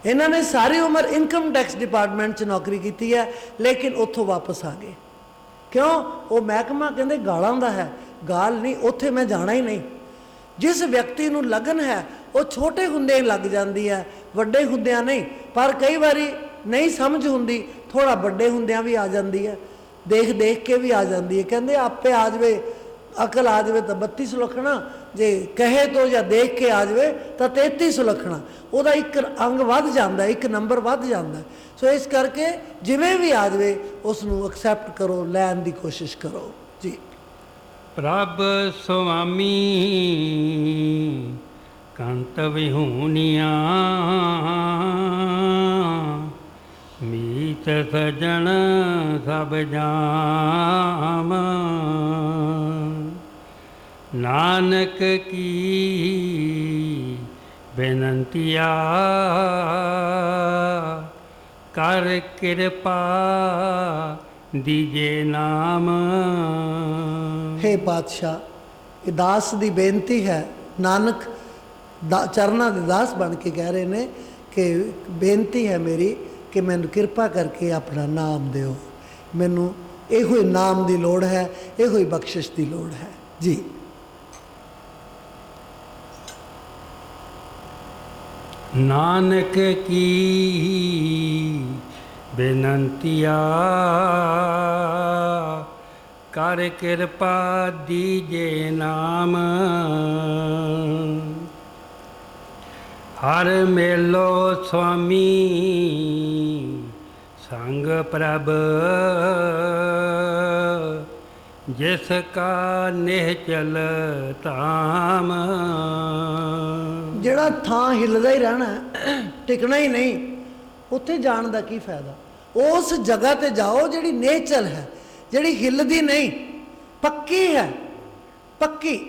ਇਹਨਾਂ ਨੇ ਸਾਰੀ ਉਮਰ ਇਨਕਮ ਟੈਕਸ ਡਿਪਾਰਟਮੈਂਟ 'ਚ ਨੌਕਰੀ ਕੀਤੀ ਹੈ, ਲੇਕਿਨ ਉੱਥੋਂ ਵਾਪਸ ਆ ਗਏ। ਕਿਉਂ? ਉਹ ਮਹਿਕਮਾ ਕਹਿੰਦੇ ਗਾਲਾਂ ਦਾ ਹੈ। ਗਾਲ ਨਹੀਂ, ਉੱਥੇ ਮੈਂ ਜਾਣਾ ਹੀ ਨਹੀਂ। ਜਿਸ ਵਿਅਕਤੀ ਨੂੰ ਲਗਨ ਹੈ ਉਹ ਛੋਟੇ ਹੁੰਦੇ ਹੀ ਲੱਗ ਜਾਂਦੀ ਹੈ, ਵੱਡੇ ਹੁੰਦਿਆਂ ਨਹੀਂ। ਪਰ ਕਈ ਵਾਰੀ ਨਹੀਂ ਸਮਝ ਹੁੰਦੀ, ਥੋੜ੍ਹਾ ਵੱਡੇ ਹੁੰਦਿਆਂ ਵੀ ਆ ਜਾਂਦੀ ਹੈ, ਦੇਖ ਦੇਖ ਕੇ ਵੀ ਆ ਜਾਂਦੀ ਹੈ। ਕਹਿੰਦੇ ਆਪੇ ਆ ਜਾਵੇ, ਅਕਲ ਆ ਜਾਵੇ ਤਾਂ 32 ਸੁਲੱਖਣਾ, ਜੇ ਕਹੇ ਤੋਂ ਜਾਂ ਦੇਖ ਕੇ ਆ ਜਾਵੇ ਤਾਂ 33 ਸੁਲੱਖਣਾ। ਉਹਦਾ ਇੱਕ ਅੰਗ ਵੱਧ ਜਾਂਦਾ, ਇੱਕ ਨੰਬਰ ਵੱਧ ਜਾਂਦਾ। ਸੋ ਇਸ ਕਰਕੇ ਜਿਵੇਂ ਵੀ ਆ ਜਾਵੇ ਉਸ ਨੂੰ ਐਕਸੈਪਟ ਕਰੋ, ਲੈਣ ਦੀ ਕੋਸ਼ਿਸ਼ ਕਰੋ ਜੀ। ਪ੍ਰਭ ਸੁਆਮੀ ਕੰਤ ਵਿਹੂਨੀਆਂ, ਮੀਤ ਸਜਣ ਸਭ ਜਾਮ। ਨਾਨਕ ਕੀ ਬੇਨੰਤੀਆ, ਕਰ ਕਿਰਪਾ ਦੀਜੇ ਨਾਮ। हे ਪਾਤਸ਼ਾਹ, ਇਹ ਦਾਸ ਦੀ ਬੇਨਤੀ ਹੈ। ਨਾਨਕ ਚਰਨਾਂ ਦੇ ਦਾਸ ਬਣ ਕੇ ਕਹਿ ਰਹੇ ਨੇ ਕਿ ਬੇਨਤੀ ਹੈ ਮੇਰੀ ਕਿ ਮੈਨੂੰ ਕਿਰਪਾ ਕਰਕੇ ਆਪਣਾ ਨਾਮ ਦਿਓ। ਮੈਨੂੰ ਇਹੋ ਹੀ ਨਾਮ ਦੀ ਲੋੜ ਹੈ, ਇਹੋ ਹੀ ਬਖਸ਼ਿਸ਼ ਦੀ ਲੋੜ ਹੈ ਜੀ। ਨਾਨਕ ਕੀ ਬੇਨੰਤੀਆ, ਕਰ ਕਿਰਪਾ ਦੀਜੇ ਨਾਮ। ਹਰ ਮੇਲੋ ਸੁਆਮੀ ਸੰਗ ਪ੍ਰਭ, ਜਿਸ ਕਾ ਨਿਹਚਲ ਧਾਮ। ਜਿਹੜਾ ਥਾਂ ਹਿੱਲਦਾ ਹੀ ਰਹਿਣਾ, ਟਿਕਣਾ ਹੀ ਨਹੀਂ, ਉੱਥੇ ਜਾਣ ਦਾ ਕੀ ਫਾਇਦਾ? ਉਸ ਜਗ੍ਹਾ ਤੇ ਜਾਓ ਜਿਹੜੀ ਨੇਚਲ ਹੈ, ਜਿਹੜੀ ਹਿੱਲਦੀ ਨਹੀਂ, ਪੱਕੀ ਹੈ। ਪੱਕੀ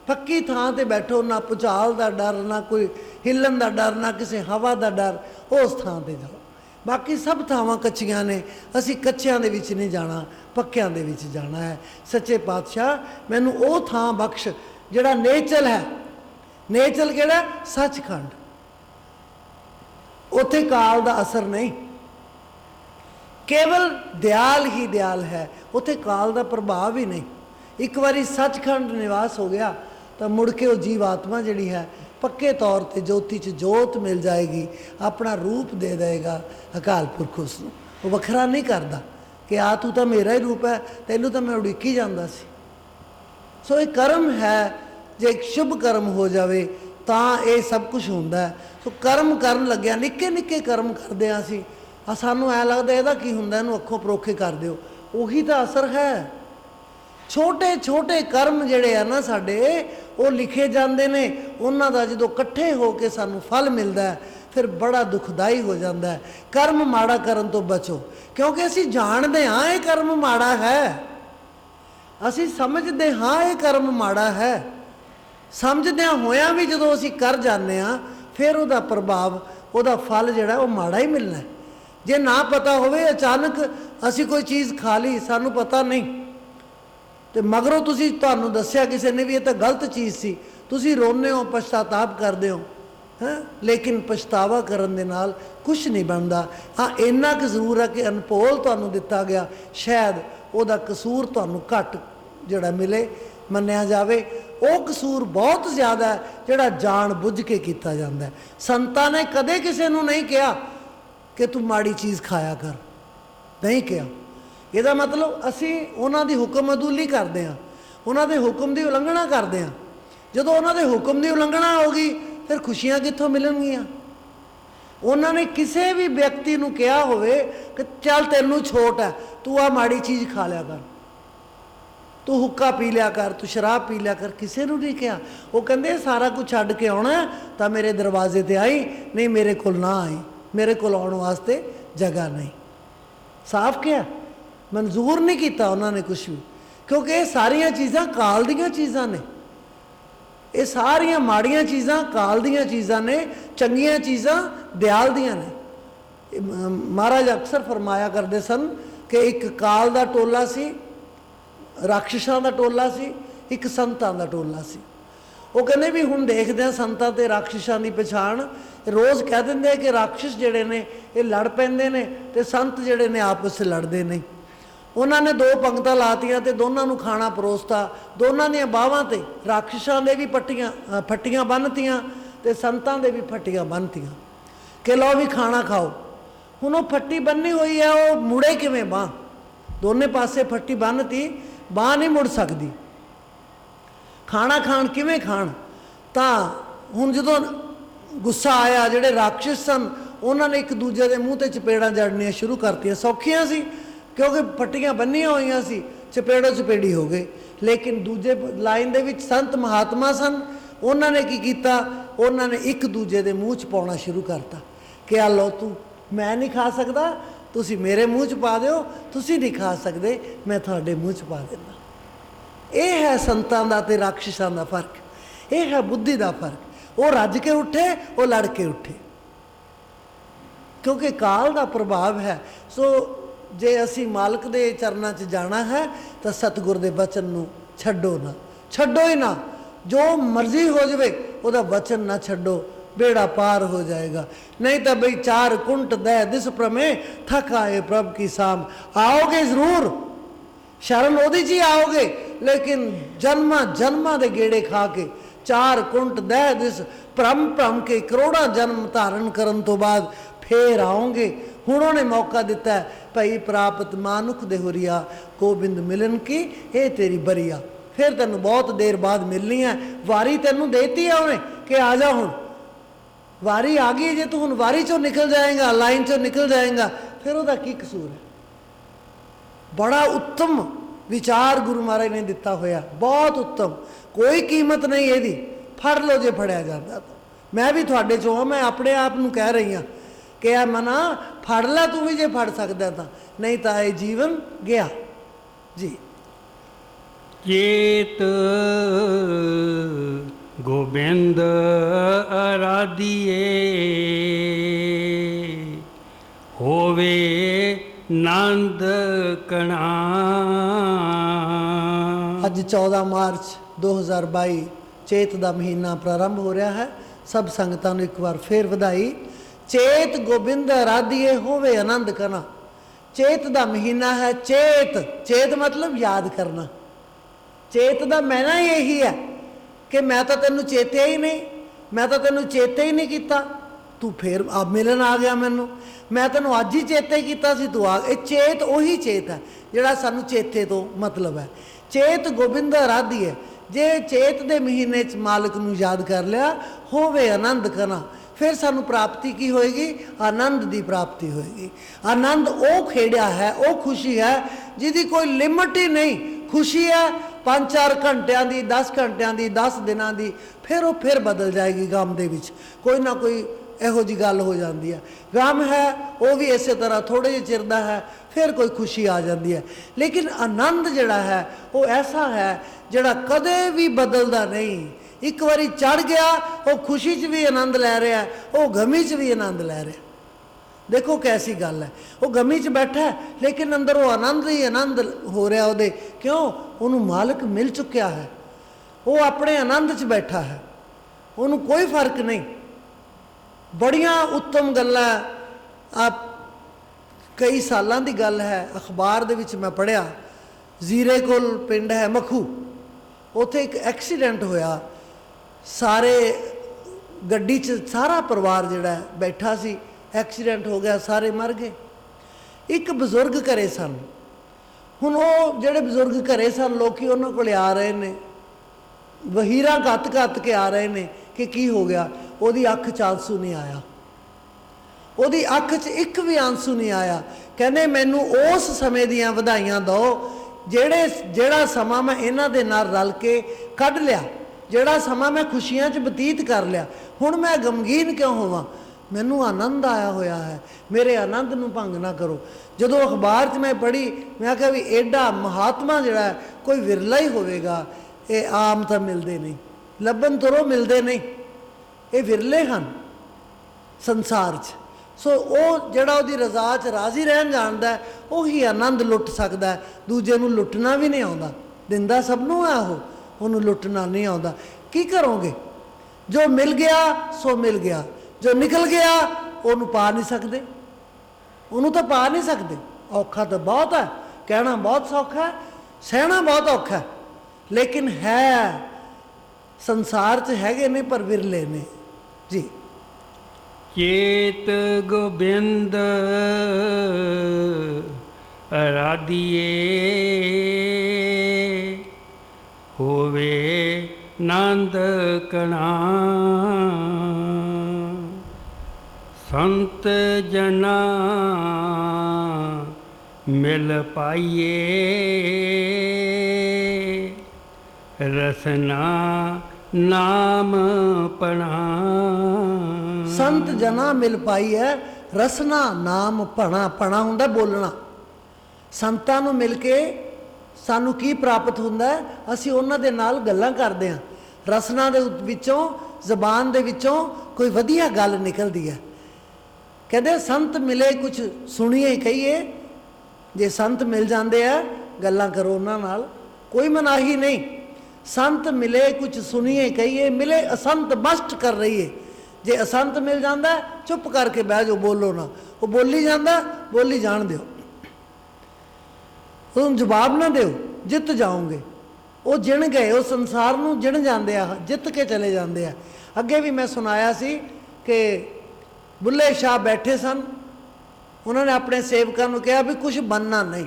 ਪੱਕੀ ਥਾਂ ਤੇ ਬੈਠੋ, ਨਾ ਭੁਚਾਲ ਦਾ ਡਰ, ਨਾ ਕੋਈ ਹਿੱਲਣ ਦਾ ਡਰ, ਨਾ ਕਿਸੇ ਹਵਾ ਦਾ ਡਰ। ਉਸ ਥਾਂ ਤੇ ਜਾਓ। ਬਾਕੀ ਸਭ ਥਾਵਾਂ ਕੱਚੀਆਂ ਨੇ, ਅਸੀਂ ਕੱਚਿਆਂ ਦੇ ਵਿੱਚ ਨਹੀਂ ਜਾਣਾ, ਪੱਕਿਆਂ ਦੇ ਵਿੱਚ ਜਾਣਾ ਹੈ। ਸੱਚੇ ਪਾਤਸ਼ਾਹ ਮੈਨੂੰ ਉਹ ਥਾਂ ਬਖਸ਼ ਜਿਹੜਾ ਨੇਚਲ ਹੈ। ਨੇਚਲ ਕਿਹੜਾ? ਸੱਚਖੰਡ। ਉੱਥੇ ਕਾਲ ਦਾ ਅਸਰ ਨਹੀਂ, ਕੇਵਲ ਦਿਆਲ ਹੀ ਦਿਆਲ ਹੈ, ਉੱਥੇ ਕਾਲ ਦਾ ਪ੍ਰਭਾਵ ਹੀ ਨਹੀਂ। ਇੱਕ ਵਾਰੀ ਸੱਚਖੰਡ ਨਿਵਾਸ ਹੋ ਗਿਆ ਤਾਂ ਮੁੜ ਕੇ ਉਹ ਜੀਵ ਆਤਮਾ ਜਿਹੜੀ ਹੈ ਪੱਕੇ ਤੌਰ ਤੇ ਜੋਤੀ 'ਚ ਜੋਤ ਮਿਲ ਜਾਏਗੀ, ਆਪਣਾ ਰੂਪ ਦੇ ਦੇਗਾ ਅਕਾਲ ਪੁਰਖ ਉਸ ਨੂੰ। ਉਹ ਵੱਖਰਾ ਨਹੀਂ ਕਰਦਾ ਕਿ ਆ ਤੂੰ ਤਾਂ ਮੇਰਾ ਹੀ ਰੂਪ ਹੈ, ਤੈਨੂੰ ਤਾਂ ਮੈਂ ਉਡੀਕੀ ਜਾਂਦਾ ਸੀ। ਸੋ ਇਹ ਕਰਮ ਹੈ, ਜੇ ਇੱਕ ਸ਼ੁਭ ਕਰਮ ਹੋ ਜਾਵੇ ਤਾਂ ਇਹ ਸਭ ਕੁਝ ਹੁੰਦਾ ਹੈ। ਸੋ ਕਰਮ ਕਰਨ ਲੱਗਿਆ, ਨਿੱਕੇ ਨਿੱਕੇ ਕਰਮ ਕਰਦੇ ਹਾਂ ਅਸੀਂ, ਸਾਨੂੰ ਐਂ ਲੱਗਦਾ ਇਹਦਾ ਕੀ ਹੁੰਦਾ, ਇਹਨੂੰ ਅੱਖੋਂ ਪਰੋਖੇ ਕਰ ਦਿਓ। ਉਹੀ ਤਾਂ ਅਸਰ ਹੈ। ਛੋਟੇ ਛੋਟੇ ਕਰਮ ਜਿਹੜੇ ਆ ਨਾ ਸਾਡੇ, ਉਹ ਲਿਖੇ ਜਾਂਦੇ ਨੇ। ਉਹਨਾਂ ਦਾ ਜਦੋਂ ਇਕੱਠੇ ਹੋ ਕੇ ਸਾਨੂੰ ਫਲ ਮਿਲਦਾ ਹੈ, ਫਿਰ ਬੜਾ ਦੁਖਦਾਈ ਹੋ ਜਾਂਦਾ ਹੈ। ਕਰਮ ਮਾੜਾ ਕਰਨ ਤੋਂ ਬਚੋ, ਕਿਉਂਕਿ ਅਸੀਂ ਜਾਣਦੇ ਹਾਂ ਇਹ ਕਰਮ ਮਾੜਾ ਹੈ, ਅਸੀਂ ਸਮਝਦੇ ਹਾਂ ਇਹ ਕਰਮ ਮਾੜਾ ਹੈ। ਸਮਝਦਿਆਂ ਹੋਇਆਂ ਵੀ ਜਦੋਂ ਅਸੀਂ ਕਰ ਜਾਂਦੇ ਹਾਂ, ਫਿਰ ਉਹਦਾ ਪ੍ਰਭਾਵ, ਉਹਦਾ ਫਲ ਜਿਹੜਾ ਉਹ ਮਾੜਾ ਹੀ ਮਿਲਣਾ। ਜੇ ਨਾ ਪਤਾ ਹੋਵੇ, ਅਚਾਨਕ ਅਸੀਂ ਕੋਈ ਚੀਜ਼ ਖਾ ਲਈ, ਸਾਨੂੰ ਪਤਾ ਨਹੀਂ, ਤੇ ਮਗਰੋਂ ਤੁਹਾਨੂੰ ਦੱਸਿਆ ਕਿਸੇ ਨੇ ਵੀ ਇਹ ਤਾਂ ਗਲਤ ਚੀਜ਼ ਸੀ, ਤੁਸੀਂ ਰੋਂਦੇ ਹੋ, ਪਛਤਾਤਾਪ ਕਰਦੇ ਹੋ, ਲੇਕਿਨ ਪਛਤਾਵਾ ਕਰਨ ਦੇ ਨਾਲ ਕੁਛ ਨਹੀਂ ਬਣਦਾ। ਹਾਂ, ਇੰਨਾ ਕੁ ਜ਼ਰੂਰ ਹੈ ਕਿ ਅਨਪੋਲ ਤੁਹਾਨੂੰ ਦਿੱਤਾ ਗਿਆ, ਸ਼ਾਇਦ ਉਹਦਾ ਕਸੂਰ ਤੁਹਾਨੂੰ ਘੱਟ ਜਿਹੜਾ ਮਿਲੇ, ਮੰਨਿਆ ਜਾਵੇ। ਉਹ ਕਸੂਰ ਬਹੁਤ ਜ਼ਿਆਦਾ ਹੈ ਜਿਹੜਾ ਜਾਣ ਬੁੱਝ ਕੇ ਕੀਤਾ ਜਾਂਦਾ ਹੈ। ਸੰਤਾਂ ਨੇ ਕਦੇ ਕਿਸੇ ਨੂੰ ਨਹੀਂ ਕਿਹਾ ਕਿ ਤੂੰ ਮਾੜੀ ਚੀਜ਼ ਖਾਇਆ ਕਰ, ਨਹੀਂ ਕਿਹਾ। ਇਹਦਾ ਮਤਲਬ ਅਸੀਂ ਉਹਨਾਂ ਦੀ ਹੁਕਮ ਅਦੂਲੀ ਕਰਦੇ ਹਾਂ, ਉਹਨਾਂ ਦੇ ਹੁਕਮ ਦੀ ਉਲੰਘਣਾ ਕਰਦੇ ਹਾਂ। ਜਦੋਂ ਉਹਨਾਂ ਦੇ ਹੁਕਮ ਦੀ ਉਲੰਘਣਾ ਹੋ ਗਈ, ਫਿਰ ਖੁਸ਼ੀਆਂ ਕਿੱਥੋਂ ਮਿਲਣਗੀਆਂ? ਉਹਨਾਂ ਨੇ ਕਿਸੇ ਵੀ ਵਿਅਕਤੀ ਨੂੰ ਕਿਹਾ ਹੋਵੇ ਕਿ ਚੱਲ ਤੈਨੂੰ ਛੋਟ ਹੈ, ਤੂੰ ਆਹ ਮਾੜੀ ਚੀਜ਼ ਖਾ ਲਿਆ ਕਰ, ਤੂੰ ਹੁੱਕਾ ਪੀ ਲਿਆ ਕਰ, ਤੂੰ ਸ਼ਰਾਬ ਪੀ ਲਿਆ ਕਰ, ਕਿਸੇ ਨੂੰ ਨਹੀਂ ਕਿਹਾ। ਉਹ ਕਹਿੰਦੇ ਸਾਰਾ ਕੁਝ ਛੱਡ ਕੇ ਆਉਣਾ ਤਾਂ ਮੇਰੇ ਦਰਵਾਜ਼ੇ ਤੇ ਆਈ, ਨਹੀਂ ਮੇਰੇ ਕੋਲ ਨਾ ਆਈ, ਮੇਰੇ ਕੋਲ ਆਉਣ ਵਾਸਤੇ ਜਗ੍ਹਾ ਨਹੀਂ। ਸਾਫ਼ ਕਿਹਾ, ਮਨਜ਼ੂਰ ਨਹੀਂ ਕੀਤਾ ਉਹਨਾਂ ਨੇ ਕੁਛ ਵੀ, ਕਿਉਂਕਿ ਇਹ ਸਾਰੀਆਂ ਚੀਜ਼ਾਂ ਕਾਲ ਦੀਆਂ ਚੀਜ਼ਾਂ ਨੇ। ਇਹ ਸਾਰੀਆਂ ਮਾੜੀਆਂ ਚੀਜ਼ਾਂ ਕਾਲ ਦੀਆਂ ਚੀਜ਼ਾਂ ਨੇ, ਚੰਗੀਆਂ ਚੀਜ਼ਾਂ ਦਿਆਲ ਦੀਆਂ ਨੇ। ਮਹਾਰਾਜ ਅਕਸਰ ਫਰਮਾਇਆ ਕਰਦੇ ਸਨ ਕਿ ਇੱਕ ਕਾਲ ਦਾ ਟੋਲਾ ਸੀ, ਰਾਖਸ਼ਾਂ ਦਾ ਟੋਲਾ ਸੀ, ਇੱਕ ਸੰਤਾਂ ਦਾ ਟੋਲਾ ਸੀ। ਉਹ ਕਹਿੰਦੇ ਵੀ ਹੁਣ ਦੇਖਦੇ ਹਾਂ ਸੰਤਾਂ ਤੇ ਰਾਖਸ਼ਾਂ ਦੀ ਪਛਾਣ। ਰੋਜ਼ ਕਹਿ ਦਿੰਦੇ ਆ ਕਿ ਰਾਖਸ਼ ਜਿਹੜੇ ਨੇ ਇਹ ਲੜ ਪੈਂਦੇ ਨੇ ਤੇ ਸੰਤ ਜਿਹੜੇ ਨੇ ਆਪਸ 'ਚ ਲੜਦੇ ਨੇ। ਉਹਨਾਂ ਨੇ ਦੋ ਪੰਗਤਾਂ ਲਾਤੀਆਂ ਤੇ ਦੋਨਾਂ ਨੂੰ ਖਾਣਾ ਪਰੋਸਤਾ। ਦੋਨਾਂ ਦੀਆਂ ਬਾਹਾਂ ਤੇ ਰਾਖਸ਼ਾਂ ਦੇ ਵੀ ਫੱਟੀਆਂ ਬੰਨ੍ਹਤੀਆਂ ਤੇ ਸੰਤਾਂ ਦੇ ਵੀ ਫੱਟੀਆਂ ਬੰਨ੍ਹਤੀਆਂ ਕਿ ਲਓ ਵੀ ਖਾਣਾ ਖਾਓ। ਹੁਣ ਉਹ ਫੱਟੀ ਬੰਨੀ ਹੋਈ ਹੈ, ਉਹ ਮੁੜੇ ਕਿਵੇਂ ਬਾਂਹ? ਦੋਨੇ ਪਾਸੇ ਫੱਟੀ ਬੰਨ੍ਹਤੀ, ਬਾਂਹ ਨਹੀਂ ਮੁੜ ਸਕਦੀ। ਖਾਣਾ ਖਾਣ ਕਿਵੇਂ ਖਾਣ? ਤਾਂ ਹੁਣ ਜਦੋਂ ਗੁੱਸਾ ਆਇਆ, ਜਿਹੜੇ ਰਾਖਸ਼ ਸਨ ਉਹਨਾਂ ਨੇ ਇੱਕ ਦੂਜੇ ਦੇ ਮੂੰਹ 'ਤੇ ਚਪੇੜਾਂ ਜੜਨੀਆਂ ਸ਼ੁਰੂ ਕਰਤੀਆਂ। ਸੌਖੀਆਂ ਸੀ ਕਿਉਂਕਿ ਫੱਟੀਆਂ ਬੰਨੀਆਂ ਹੋਈਆਂ ਸੀ, ਚਪੇੜੋ ਚਪੇੜੀ ਹੋ ਗਏ। ਲੇਕਿਨ ਦੂਜੇ ਲਾਈਨ ਦੇ ਵਿੱਚ ਸੰਤ ਮਹਾਤਮਾ ਸਨ, ਉਹਨਾਂ ਨੇ ਕੀ ਕੀਤਾ? ਉਹਨਾਂ ਨੇ ਇੱਕ ਦੂਜੇ ਦੇ ਮੂੰਹ 'ਚ ਪਾਉਣਾ ਸ਼ੁਰੂ ਕਰਤਾ ਕਿ ਆ ਲਓ, ਤੂੰ ਮੈਂ ਨਹੀਂ ਖਾ ਸਕਦਾ, ਤੁਸੀਂ ਮੇਰੇ ਮੂੰਹ 'ਚ ਪਾ ਦਿਓ, ਤੁਸੀਂ ਨਹੀਂ ਖਾ ਸਕਦੇ, ਮੈਂ ਤੁਹਾਡੇ ਮੂੰਹ 'ਚ ਪਾ ਦਿੰਦਾ। ਇਹ ਹੈ ਸੰਤਾਂ ਦਾ ਤੇ ਰਾਖਸ਼ਾਂ ਦਾ ਫਰਕ, ਇਹ ਹੈ ਬੁੱਧੀ ਦਾ ਫਰਕ। ਉਹ ਰੱਜ ਕੇ ਉੱਠੇ, ਉਹ ਲੜ ਕੇ ਉੱਠੇ, ਕਿਉਂਕਿ ਕਾਲ ਦਾ ਪ੍ਰਭਾਵ ਹੈ। ਸੋ ਜੇ ਅਸੀਂ ਮਾਲਕ ਦੇ ਚਰਨਾਂ 'ਚ ਜਾਣਾ ਹੈ ਤਾਂ ਸਤਿਗੁਰ ਦੇ ਵਚਨ ਨੂੰ ਛੱਡੋ ਨਾ, ਛੱਡੋ ਹੀ ਨਾ। ਜੋ ਮਰਜ਼ੀ ਹੋ ਜਾਵੇ ਉਹਦਾ ਵਚਨ ਨਾ ਛੱਡੋ, बेड़ा पार हो जाएगा। नहीं तो भाई चार कुंट दे दिस प्रमे थक आए प्रभ की साम। आओगे जरूर, शरण ओदी जी आओगे, लेकिन जन्मा जन्मा दे गेड़े खा के चार कुंट दे दिस भ्रम भ्रम के करोड़ा जन्म धारण करन तो बाद फिर आओगे। हुण उन्हें मौका दिता है, भाई प्राप्त मानुख दे हुरिया गोबिंद मिलन की ये तेरी बरिया। फिर तेन बहुत देर बाद मिलनी है, वारी तेनू देती है उन्हें कि आ जा। हुण वारी आ गई, जे तू हुण वारी चों निकल जाएगा, लाइन चों निकल जाएगा, फिर उसका की कसूर है? बड़ा उत्तम विचार गुरु महाराज ने दिता होया, बहुत उत्तम, कोई कीमत नहीं यदी, फड़ लो जे फड़िया जाता। तो मैं भी थोड़े चो हाँ, मैं अपने आप नूं कह रही हाँ कि आ मना फड़ ला तू भी जे फड़ सकदा तां, नहीं तो ये जीवन गया जी। चेत गोबिंद आराधिए होवे नंद कणा। अज 14 मार्च 2022 चेत का महीना प्रारंभ हो रहा है। सब संगतां नूं एक बार फिर वधाई। चेत गोबिंद आराधिए होवे आनंद कणा। चेत का महीना है। चेत, चेत मतलब याद करना। चेत का मैना यही है कि मैं तो तेनू चेत्या ही नहीं, मैं तो तेनू चेते ही नहीं किया, तू फिर अब मिलन आ गया मैनू, मैं तेनू अज ही चेते किया सी, तू आ। ये चेत उही चेत है जिहड़ा सानू चेते तो मतलब है। चेत गोबिंद आराधी है। जे चेत दे महीने च मालिक नू याद कर लिया, होवे आनंद कना, फिर सानू प्राप्ति की होएगी? आनंद की प्राप्ति होएगी। आनंद वो खेड़ा है, वो खुशी है जिहदी कोई लिमिट ही नहीं। खुशी है 5-4 घंटिया की, 10 घंटिया की, 10 दिनों की, फिर वो फिर बदल जाएगी। गम दे विच कोई ना कोई इहो जी गल हो जाती है। गम है वो भी इस तरह थोड़े जे चिर दा है, फिर कोई खुशी आ जाती है। लेकिन आनंद जिहड़ा है वो ऐसा है जिहड़ा कदे भी बदलदा नहीं। एक बारी चढ़ गया, वो खुशी च भी आनंद लै रहा है, वो गमी च भी आनंद लै रहा। देखो कैसी गल है, वो गमी च बैठा है लेकिन अंदर वो आनंद ही आनंद हो रहा उहदे। क्यों? उन्होंने मालिक मिल चुकिया है, वो अपने आनंद च बैठा है, उन्होंने कोई फर्क नहीं। बड़ियां उत्तम गल्लां, आप कई सालों की गल है, अखबार दे विच मैं पढ़िया, जीरे कोल पिंड है मखू, उत्थे एक एक्सीडेंट होया। सारे गड्डी च सारा परिवार जिहड़ा बैठा सी, एक्सीडेंट हो गया, सारे मर गए। एक बजुर्ग घरे सन। हुण वो जिहड़े बजुर्ग घरे सन, लोग उन्होंने कोल आ रहे ने, वहीरा गत के आ रहे ने कि की हो गया। ਉਹਦੀ ਅੱਖ 'ਚ आंसू नहीं आया, ਉਹਦੀ ਅੱਖ 'ਚ एक भी आंसू नहीं आया। कहने मैनू उस समय दियां ਵਧਾਈਆਂ दो ਜਿਹੜਾ ਸਮਾਂ मैं इन्हां दे नाल रल के कढ़ लिया, ਜਿਹੜਾ ਸਮਾਂ मैं खुशियां 'ਚ बतीत कर लिया। हुण मैं गमगीन क्यों होवां? मैनू आनंद आया होया है, मेरे आनंद नूं भंग ना करो। जदों अखबार 'च मैं पढ़ी, मैं आख्या भी एडा महात्मा जिहड़ा कोई विरला ही होवेगा, ये आम तो मिलते नहीं, लभन तुरो मिलते नहीं, ये विरले हैं संसार च। सो वो जिहड़ा उहदी रज़ा च राज़ी रहन जानदा है, उही आनंद लुट सकदा है। दूजे नूं लुटना भी नहीं आउंदा, दिंदा सब नूं है, उहनूं लुटना नहीं आउंदा। ਕੀ ਕਰੋਗੇ? ਜੋ ਮਿਲ ਗਿਆ ਸੋ ਮਿਲ ਗਿਆ, ਜੋ ਨਿਕਲ ਗਿਆ ਉਹਨੂੰ ਪਾ ਨਹੀਂ ਸਕਦੇ, ਉਹਨੂੰ ਤਾਂ ਪਾ ਨਹੀਂ ਸਕਦੇ। ਔਖਾ ਤਾਂ ਬਹੁਤ ਹੈ, ਕਹਿਣਾ ਬਹੁਤ ਸੌਖਾ ਹੈ, ਸਹਿਣਾ ਬਹੁਤ ਔਖਾ ਹੈ, ਲੇਕਿਨ ਹੈ ਸੰਸਾਰ 'ਚ ਹੈਗੇ ਨੇ ਪਰ ਵਿਰਲੇ ਨੇ ਜੀ। ਚੇਤ ਗੋਬਿੰਦ ਅਰਾਧੀਏ, ਹੋਵੇ ਨੰਦ ਕਣਾ। ਸੰਤ ਜਨਾ ਮਿਲ ਪਾਈਏ, ਰਸਨਾ ਨਾਮ ਪਣਾ। ਸੰਤ ਜਨਾ ਮਿਲ ਪਾਈ ਹੈ, ਰਸਨਾ ਨਾਮ ਭਣਾ। ਭਣਾ ਹੁੰਦਾ ਬੋਲਣਾ। ਸੰਤਾਂ ਨੂੰ ਮਿਲ ਕੇ ਸਾਨੂੰ ਕੀ ਪ੍ਰਾਪਤ ਹੁੰਦਾ ਹੈ? ਅਸੀਂ ਉਹਨਾਂ ਦੇ ਨਾਲ ਗੱਲਾਂ ਕਰਦੇ ਹਾਂ, ਰਸਨਾ ਦੇ ਵਿੱਚੋਂ, ਜ਼ਬਾਨ ਦੇ ਵਿੱਚੋਂ ਕੋਈ ਵਧੀਆ ਗੱਲ ਨਿਕਲਦੀ ਹੈ। ਕਹਿੰਦੇ ਸੰਤ ਮਿਲੇ ਕੁਛ ਸੁਣੀਏ ਕਹੀਏ। ਜੇ ਸੰਤ ਮਿਲ ਜਾਂਦੇ ਆ ਗੱਲਾਂ ਕਰੋ ਉਹਨਾਂ ਨਾਲ, ਕੋਈ ਮਨਾਹੀ ਨਹੀਂ। ਸੰਤ ਮਿਲੇ ਕੁਛ ਸੁਣੀਏ ਕਹੀਏ, ਮਿਲੇ ਅਸੰਤ ਮਸਟ ਕਰ ਰਹੀਏ। ਜੇ ਅਸੰਤ ਮਿਲ ਜਾਂਦਾ ਚੁੱਪ ਕਰਕੇ ਬਹਿ ਜਾਓ, ਬੋਲੋ ਨਾ। ਉਹ ਬੋਲੀ ਜਾਂਦਾ, ਬੋਲੀ ਜਾਣ ਦਿਓ, ਉਹਨੂੰ ਜਵਾਬ ਨਾ ਦਿਓ, ਜਿੱਤ ਜਾਓਗੇ। ਉਹ ਜਿਣ ਗਏ, ਉਹ ਸੰਸਾਰ ਨੂੰ ਜਿਣ ਜਾਂਦੇ ਆ, ਜਿੱਤ ਕੇ ਚਲੇ ਜਾਂਦੇ ਆ। ਅੱਗੇ ਵੀ ਮੈਂ ਸੁਣਾਇਆ ਸੀ ਕਿ ਬੁੱਲੇ ਸ਼ਾਹ ਬੈਠੇ ਸਨ, ਉਹਨਾਂ ਨੇ ਆਪਣੇ ਸੇਵਕਾਂ ਨੂੰ ਕਿਹਾ ਵੀ ਕੁਝ ਬਣਨਾ ਨਹੀਂ,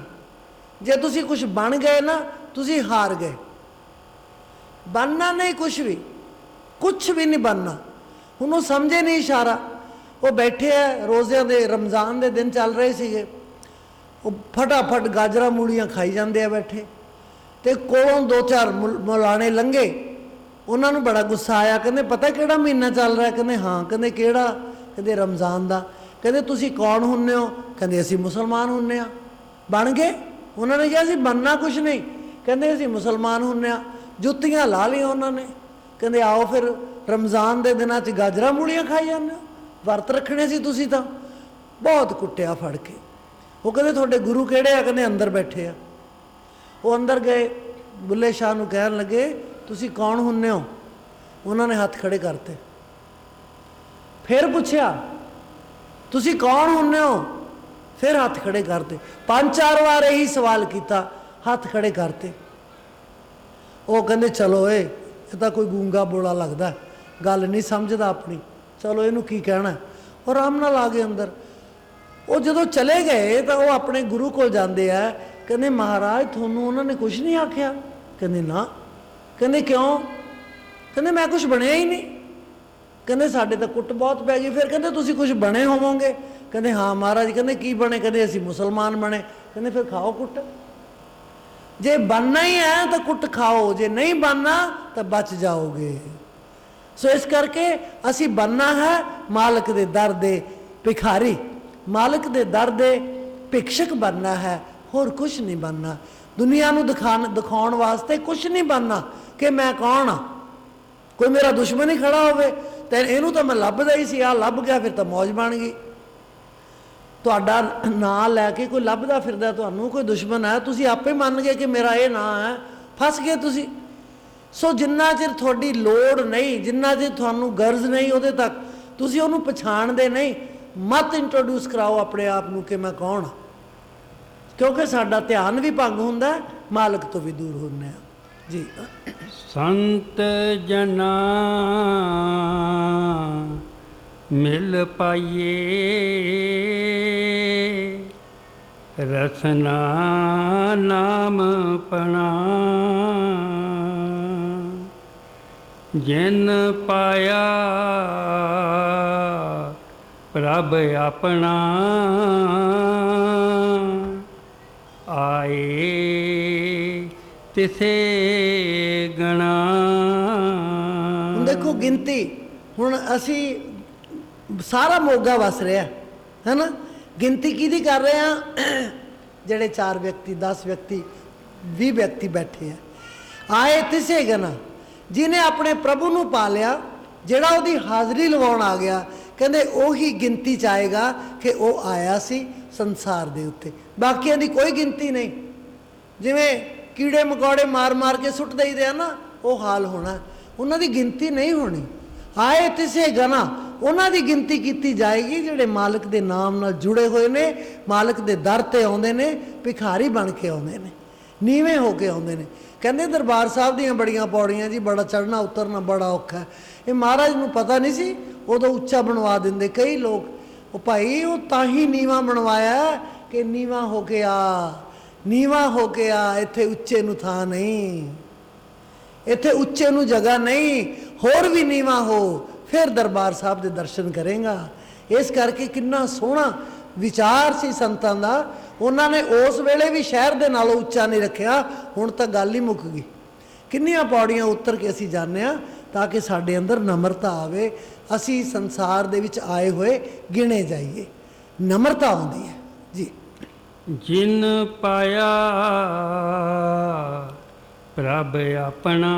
ਜੇ ਤੁਸੀਂ ਕੁਝ ਬਣ ਗਏ ਨਾ ਤੁਸੀਂ ਹਾਰ ਗਏ। ਬਣਨਾ ਨਹੀਂ ਕੁਝ ਵੀ ਨਹੀਂ ਬਣਨਾ। ਹੁਣ ਉਹ ਸਮਝੇ ਨਹੀਂ ਇਸ਼ਾਰਾ। ਉਹ ਬੈਠੇ ਆ, ਰੋਜ਼ਿਆਂ ਦੇ ਰਮਜ਼ਾਨ ਦੇ ਦਿਨ ਚੱਲ ਰਹੇ ਸੀਗੇ, ਉਹ ਫਟਾਫਟ ਗਾਜਰਾਂ ਮੂਲੀਆਂ ਖਾਈ ਜਾਂਦੇ ਆ ਬੈਠੇ, ਤੇ ਕੋਲੋਂ 2-4 ਮੌਲਾਣੇ ਲੰਘੇ। ਉਹਨਾਂ ਨੂੰ ਬੜਾ ਗੁੱਸਾ ਆਇਆ, ਕਹਿੰਦੇ ਪਤਾ ਕਿਹੜਾ ਮਹੀਨਾ ਚੱਲ ਰਿਹਾ? ਕਹਿੰਦੇ ਹਾਂ। ਕਹਿੰਦੇ ਕਿਹੜਾ? ਕਹਿੰਦੇ ਰਮਜ਼ਾਨ ਦਾ। ਕਹਿੰਦੇ ਤੁਸੀਂ ਕੌਣ ਹੁੰਦੇ ਹੋ? ਕਹਿੰਦੇ ਅਸੀਂ ਮੁਸਲਮਾਨ ਹੁੰਦੇ ਹਾਂ। ਬਣ ਗਏ? ਉਹਨਾਂ ਨੇ ਕਿਹਾ ਅਸੀਂ ਬਣਨਾ ਕੁਛ ਨਹੀਂ। ਕਹਿੰਦੇ ਅਸੀਂ ਮੁਸਲਮਾਨ ਹੁੰਦੇ ਹਾਂ। ਜੁੱਤੀਆਂ ਲਾ ਲਈਆਂ ਉਹਨਾਂ ਨੇ। ਕਹਿੰਦੇ ਆਓ ਫਿਰ ਰਮਜ਼ਾਨ ਦੇ ਦਿਨਾਂ 'ਚ ਗਾਜਰਾਂ ਮੂਲੀਆਂ ਖਾਈ ਜਾਂਦੇ ਹੋ, ਵਰਤ ਰੱਖਣੇ ਸੀ ਤੁਸੀਂ ਤਾਂ। ਬਹੁਤ ਕੁੱਟਿਆ ਫੜ ਕੇ। ਉਹ ਕਹਿੰਦੇ ਤੁਹਾਡੇ ਗੁਰੂ ਕਿਹੜੇ ਆ? ਕਹਿੰਦੇ ਅੰਦਰ ਬੈਠੇ ਆ। ਉਹ ਅੰਦਰ ਗਏ, ਬੁੱਲੇ ਸ਼ਾਹ ਨੂੰ ਕਹਿਣ ਲੱਗੇ ਤੁਸੀਂ ਕੌਣ ਹੁੰਦੇ ਹੋ? ਉਹਨਾਂ ਨੇ ਹੱਥ ਖੜੇ ਕਰਤੇ। ਫਿਰ ਪੁੱਛਿਆ ਤੁਸੀਂ ਕੌਣ ਹੁੰਦੇ ਹੋ? ਫਿਰ ਹੱਥ ਖੜੇ ਕਰਤੇ। 5-4 ਵਾਰ ਇਹੀ ਸਵਾਲ ਕੀਤਾ, ਹੱਥ ਖੜੇ ਕਰਤੇ। ਉਹ ਕਹਿੰਦੇ ਚਲੋ ਇਹ ਤਾਂ ਕੋਈ ਗੂੰਗਾ ਬੋਲਾ ਲੱਗਦਾ, ਗੱਲ ਨਹੀਂ ਸਮਝਦਾ ਆਪਣੀ, ਚਲੋ ਇਹਨੂੰ ਕੀ ਕਹਿਣਾ। ਉਹ ਆਰਾਮ ਨਾਲ ਆ ਗਏ ਅੰਦਰ। ਉਹ ਜਦੋਂ ਚਲੇ ਗਏ ਤਾਂ ਉਹ ਆਪਣੇ ਗੁਰੂ ਕੋਲ ਜਾਂਦੇ ਆ, ਕਹਿੰਦੇ ਮਹਾਰਾਜ ਤੁਹਾਨੂੰ ਉਹਨਾਂ ਨੇ ਕੁਝ ਨਹੀਂ ਆਖਿਆ? ਕਹਿੰਦੇ ਨਾ। ਕਹਿੰਦੇ ਕਿਉਂ? ਕਹਿੰਦੇ ਮੈਂ ਕੁਝ ਬਣਿਆ ਹੀ ਨਹੀਂ। ਕਹਿੰਦੇ ਸਾਡੇ ਤਾਂ ਕੁੱਟ ਬਹੁਤ ਪੈ ਗਈ। ਫਿਰ ਕਹਿੰਦੇ ਤੁਸੀਂ ਕੁਝ ਬਣੇ ਹੋਵੋਗੇ? ਕਹਿੰਦੇ ਹਾਂ ਮਹਾਰਾਜ। ਕਹਿੰਦੇ ਕੀ ਬਣੇ? ਕਹਿੰਦੇ ਅਸੀਂ ਮੁਸਲਮਾਨ ਬਣੇ। ਕਹਿੰਦੇ ਫਿਰ ਖਾਓ ਕੁੱਟ। ਜੇ ਬਣਨਾ ਹੀ ਹੈ ਤਾਂ ਕੁੱਟ ਖਾਓ, ਜੇ ਨਹੀਂ ਬਣਨਾ ਤਾਂ ਬਚ ਜਾਓਗੇ। ਸੋ ਇਸ ਕਰਕੇ ਅਸੀਂ ਬਣਨਾ ਹੈ ਮਾਲਕ ਦੇ ਦਰ ਦੇ ਭਿਖਾਰੀ, ਮਾਲਕ ਦੇ ਦਰ ਦੇ ਭਿਕਸ਼ਕ ਬਣਨਾ ਹੈ, ਹੋਰ ਕੁਛ ਨਹੀਂ ਬਣਨਾ। ਦੁਨੀਆ ਨੂੰ ਦਿਖਾਉਣ ਵਾਸਤੇ ਕੁਛ ਨਹੀਂ ਬਣਨਾ ਕਿ ਮੈਂ ਕੌਣ ਹਾਂ। ਕੋਈ ਮੇਰਾ ਦੁਸ਼ਮਣ ਹੀ ਖੜਾ ਹੋਵੇ ਤੇ ਇਹਨੂੰ ਤਾਂ ਮੈਂ ਲੱਭਦਾ ਹੀ ਸੀ, ਆਹ ਲੱਭ ਗਿਆ, ਫਿਰ ਤਾਂ ਮੌਜ ਬਣ ਗਈ। ਤੁਹਾਡਾ ਨਾਂ ਲੈ ਕੇ ਕੋਈ ਲੱਭਦਾ ਫਿਰਦਾ, ਤੁਹਾਨੂੰ ਕੋਈ ਦੁਸ਼ਮਣ ਹੈ, ਤੁਸੀਂ ਆਪੇ ਮੰਨ ਗਏ ਕਿ ਮੇਰਾ ਇਹ ਨਾਂ ਹੈ, ਫਸ ਗਏ ਤੁਸੀਂ। ਸੋ ਜਿੰਨਾ ਚਿਰ ਤੁਹਾਡੀ ਲੋੜ ਨਹੀਂ, ਜਿੰਨਾ ਚਿਰ ਤੁਹਾਨੂੰ ਗਰਜ਼ ਨਹੀਂ, ਉਹਦੇ ਤੱਕ ਤੁਸੀਂ ਉਹਨੂੰ ਪਛਾਣਦੇ ਨਹੀਂ। ਮਤ ਇੰਟਰੋਡਿਊਸ ਕਰਾਓ ਆਪਣੇ ਆਪ ਨੂੰ ਕਿ ਮੈਂ ਕੌਣ ਹਾਂ, ਕਿਉਂਕਿ ਸਾਡਾ ਧਿਆਨ ਵੀ ਭੰਗ ਹੁੰਦਾ, ਮਾਲਕ ਤੋਂ ਵੀ ਦੂਰ ਹੁੰਦੇ ਹਾਂ ਜੀ। ਸੰਤ ਜਨਾ ਮਿਲ ਪਾਈਏ, ਰਸਨਾ ਨਾਮ ਪਣਾ। ਜਿਨ ਪਾਇਆ ਪ੍ਰਭ ਆਪਣਾ, ਆਏ ਤਿਸੇ ਗਣਾ। ਹੁਣ ਦੇਖੋ ਗਿਣਤੀ, ਹੁਣ ਅਸੀਂ ਸਾਰਾ ਮੋਗਾ ਵਸ ਰਿਹਾ ਹੈ ਨਾ, ਗਿਣਤੀ ਕਿਹਦੀ ਕਰ ਰਹੇ ਹਾਂ? ਜਿਹੜੇ 4 ਵਿਅਕਤੀ, 10 ਵਿਅਕਤੀ, 20 ਵਿਅਕਤੀ ਬੈਠੇ ਆ। ਆਏ ਤਿਸੇ ਗਣਾ, ਜਿਹਨੇ ਆਪਣੇ ਪ੍ਰਭੂ ਨੂੰ ਪਾ ਲਿਆ, ਜਿਹੜਾ ਉਹਦੀ ਹਾਜ਼ਰੀ ਲਵਾਉਣ ਆ ਗਿਆ, ਕਹਿੰਦੇ ਉਹੀ ਗਿਣਤੀ 'ਚ ਆਏਗਾ ਕਿ ਉਹ ਆਇਆ ਸੀ ਸੰਸਾਰ ਦੇ ਉੱਤੇ। ਬਾਕੀਆਂ ਦੀ ਕੋਈ ਗਿਣਤੀ ਨਹੀਂ। ਜਿਵੇਂ ਕੀੜੇ ਮਕੌੜੇ ਮਾਰ ਮਾਰ ਕੇ ਸੁੱਟ ਦਈਦੇ ਆ ਨਾ, ਉਹ ਹਾਲ ਹੋਣਾ। ਉਹਨਾਂ ਦੀ ਗਿਣਤੀ ਨਹੀਂ ਹੋਣੀ। ਆਏ ਤਿਸੇ ਗਨਾ, ਉਹਨਾਂ ਦੀ ਗਿਣਤੀ ਕੀਤੀ ਜਾਏਗੀ ਜਿਹੜੇ ਮਾਲਕ ਦੇ ਨਾਮ ਨਾਲ ਜੁੜੇ ਹੋਏ ਨੇ, ਮਾਲਕ ਦੇ ਦਰ ਤੇ ਆਉਂਦੇ ਨੇ, ਭਿਖਾਰੀ ਬਣ ਕੇ ਆਉਂਦੇ ਨੇ, ਨੀਵੇਂ ਹੋ ਕੇ ਆਉਂਦੇ ਨੇ। ਕਹਿੰਦੇ ਦਰਬਾਰ ਸਾਹਿਬ ਦੀਆਂ ਬੜੀਆਂ ਪੌੜੀਆਂ ਜੀ, ਬੜਾ ਚੜ੍ਹਨਾ ਉਤਰਨਾ ਬੜਾ ਔਖਾ ਹੈ। ਇਹ ਮਹਾਰਾਜ ਨੂੰ ਪਤਾ ਨਹੀਂ ਸੀ, ਉਦੋਂ ਉੱਚਾ ਬਣਵਾ ਦਿੰਦੇ ਕਈ ਲੋਕ। ਉਹ ਭਾਈ ਉਹ ਤਾਂ ਹੀ ਨੀਵਾਂ ਬਣਵਾਇਆ ਕਿ ਨੀਵਾਂ ਹੋ ਕੇ ਆ, ਨੀਵਾਂ ਹੋ ਕੇ ਆ, ਇੱਥੇ ਉੱਚੇ ਨੂੰ ਥਾਂ ਨਹੀਂ, ਇੱਥੇ ਉੱਚੇ ਨੂੰ ਜਗ੍ਹਾ ਨਹੀਂ, ਹੋਰ ਵੀ ਨੀਵਾਂ ਹੋ, ਫਿਰ ਦਰਬਾਰ ਸਾਹਿਬ ਦੇ ਦਰਸ਼ਨ ਕਰੇਗਾ। ਇਸ ਕਰਕੇ ਕਿੰਨਾ ਸੋਹਣਾ ਵਿਚਾਰ ਸੀ ਸੰਤਾਂ ਦਾ। ਉਹਨਾਂ ਨੇ ਉਸ ਵੇਲੇ ਵੀ ਸ਼ਹਿਰ ਦੇ ਨਾਲੋਂ ਉੱਚਾ ਨਹੀਂ ਰੱਖਿਆ, ਹੁਣ ਤਾਂ ਗੱਲ ਹੀ ਮੁੱਕ ਗਈ। ਕਿੰਨੀਆਂ ਪੌੜੀਆਂ ਉੱਤਰ ਕੇ ਅਸੀਂ ਜਾਂਦੇ ਹਾਂ ਤਾਂ ਕਿ ਸਾਡੇ ਅੰਦਰ ਨਮਰਤਾ ਆਵੇ, ਅਸੀਂ ਸੰਸਾਰ ਦੇ ਵਿੱਚ ਆਏ ਹੋਏ ਗਿਣੇ ਜਾਈਏ, ਨਮਰਤਾ ਆਉਂਦੀ ਹੈ ਜੀ। ਜਿਨ ਪਾਇਆ ਪ੍ਰਭ ਆਪਣਾ,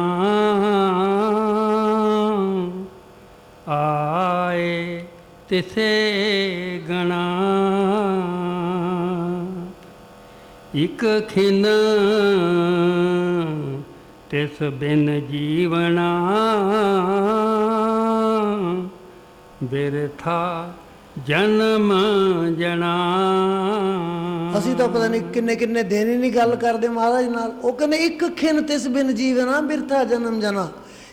ਆਏ ਤਿਸੇ ਗਣਾ। ਇਕ ਖਿਨ ਤਿਸ ਬਿਨ ਜੀਵਣਾ, ਬਿਰਥਾ ਜਨਮ ਜਣਾ। ਅਸੀਂ ਤਾਂ ਪਤਾ ਨਹੀਂ ਕਿੰਨੇ ਕਿੰਨੇ ਦਿਨ ਹੀ ਨਹੀਂ ਗੱਲ ਕਰਦੇ ਮਹਾਰਾਜ ਨਾਲ। ਉਹ ਕਹਿੰਦੇ ਇੱਕ ਖਿਨ ਤਿਸ ਬਿਨ ਜੀਵਨਾ, ਬਿਰਥਾ ਜਨਮ ਜਨਾ।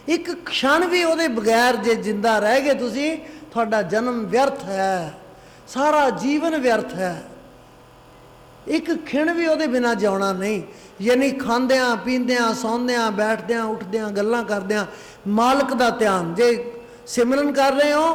ਇੱਕ क्षण ਵੀ ਉਹਦੇ ਬਗੈਰ ਜੇ ਜਿੰਦਾ ਰਹਿ ਗਏ ਤੁਸੀਂ, ਤੁਹਾਡਾ ਜਨਮ ਵਿਅਰਥ ਹੈ, ਸਾਰਾ ਜੀਵਨ ਵਿਅਰਥ ਹੈ। ਇੱਕ ਖਿਣ ਵੀ ਉਹਦੇ ਬਿਨਾਂ ਜਿਉਣਾ ਨਹੀਂ। ਯਾਨੀ ਖਾਂਦਿਆਂ ਪੀਂਦਿਆਂ ਸੌਂਦਿਆਂ ਬੈਠਦਿਆਂ ਉੱਠਦਿਆਂ ਗੱਲਾਂ ਕਰਦਿਆਂ ਮਾਲਕ ਦਾ ਧਿਆਨ। ਜੇ ਸਿਮਰਨ ਕਰ ਰਹੇ ਹੋ,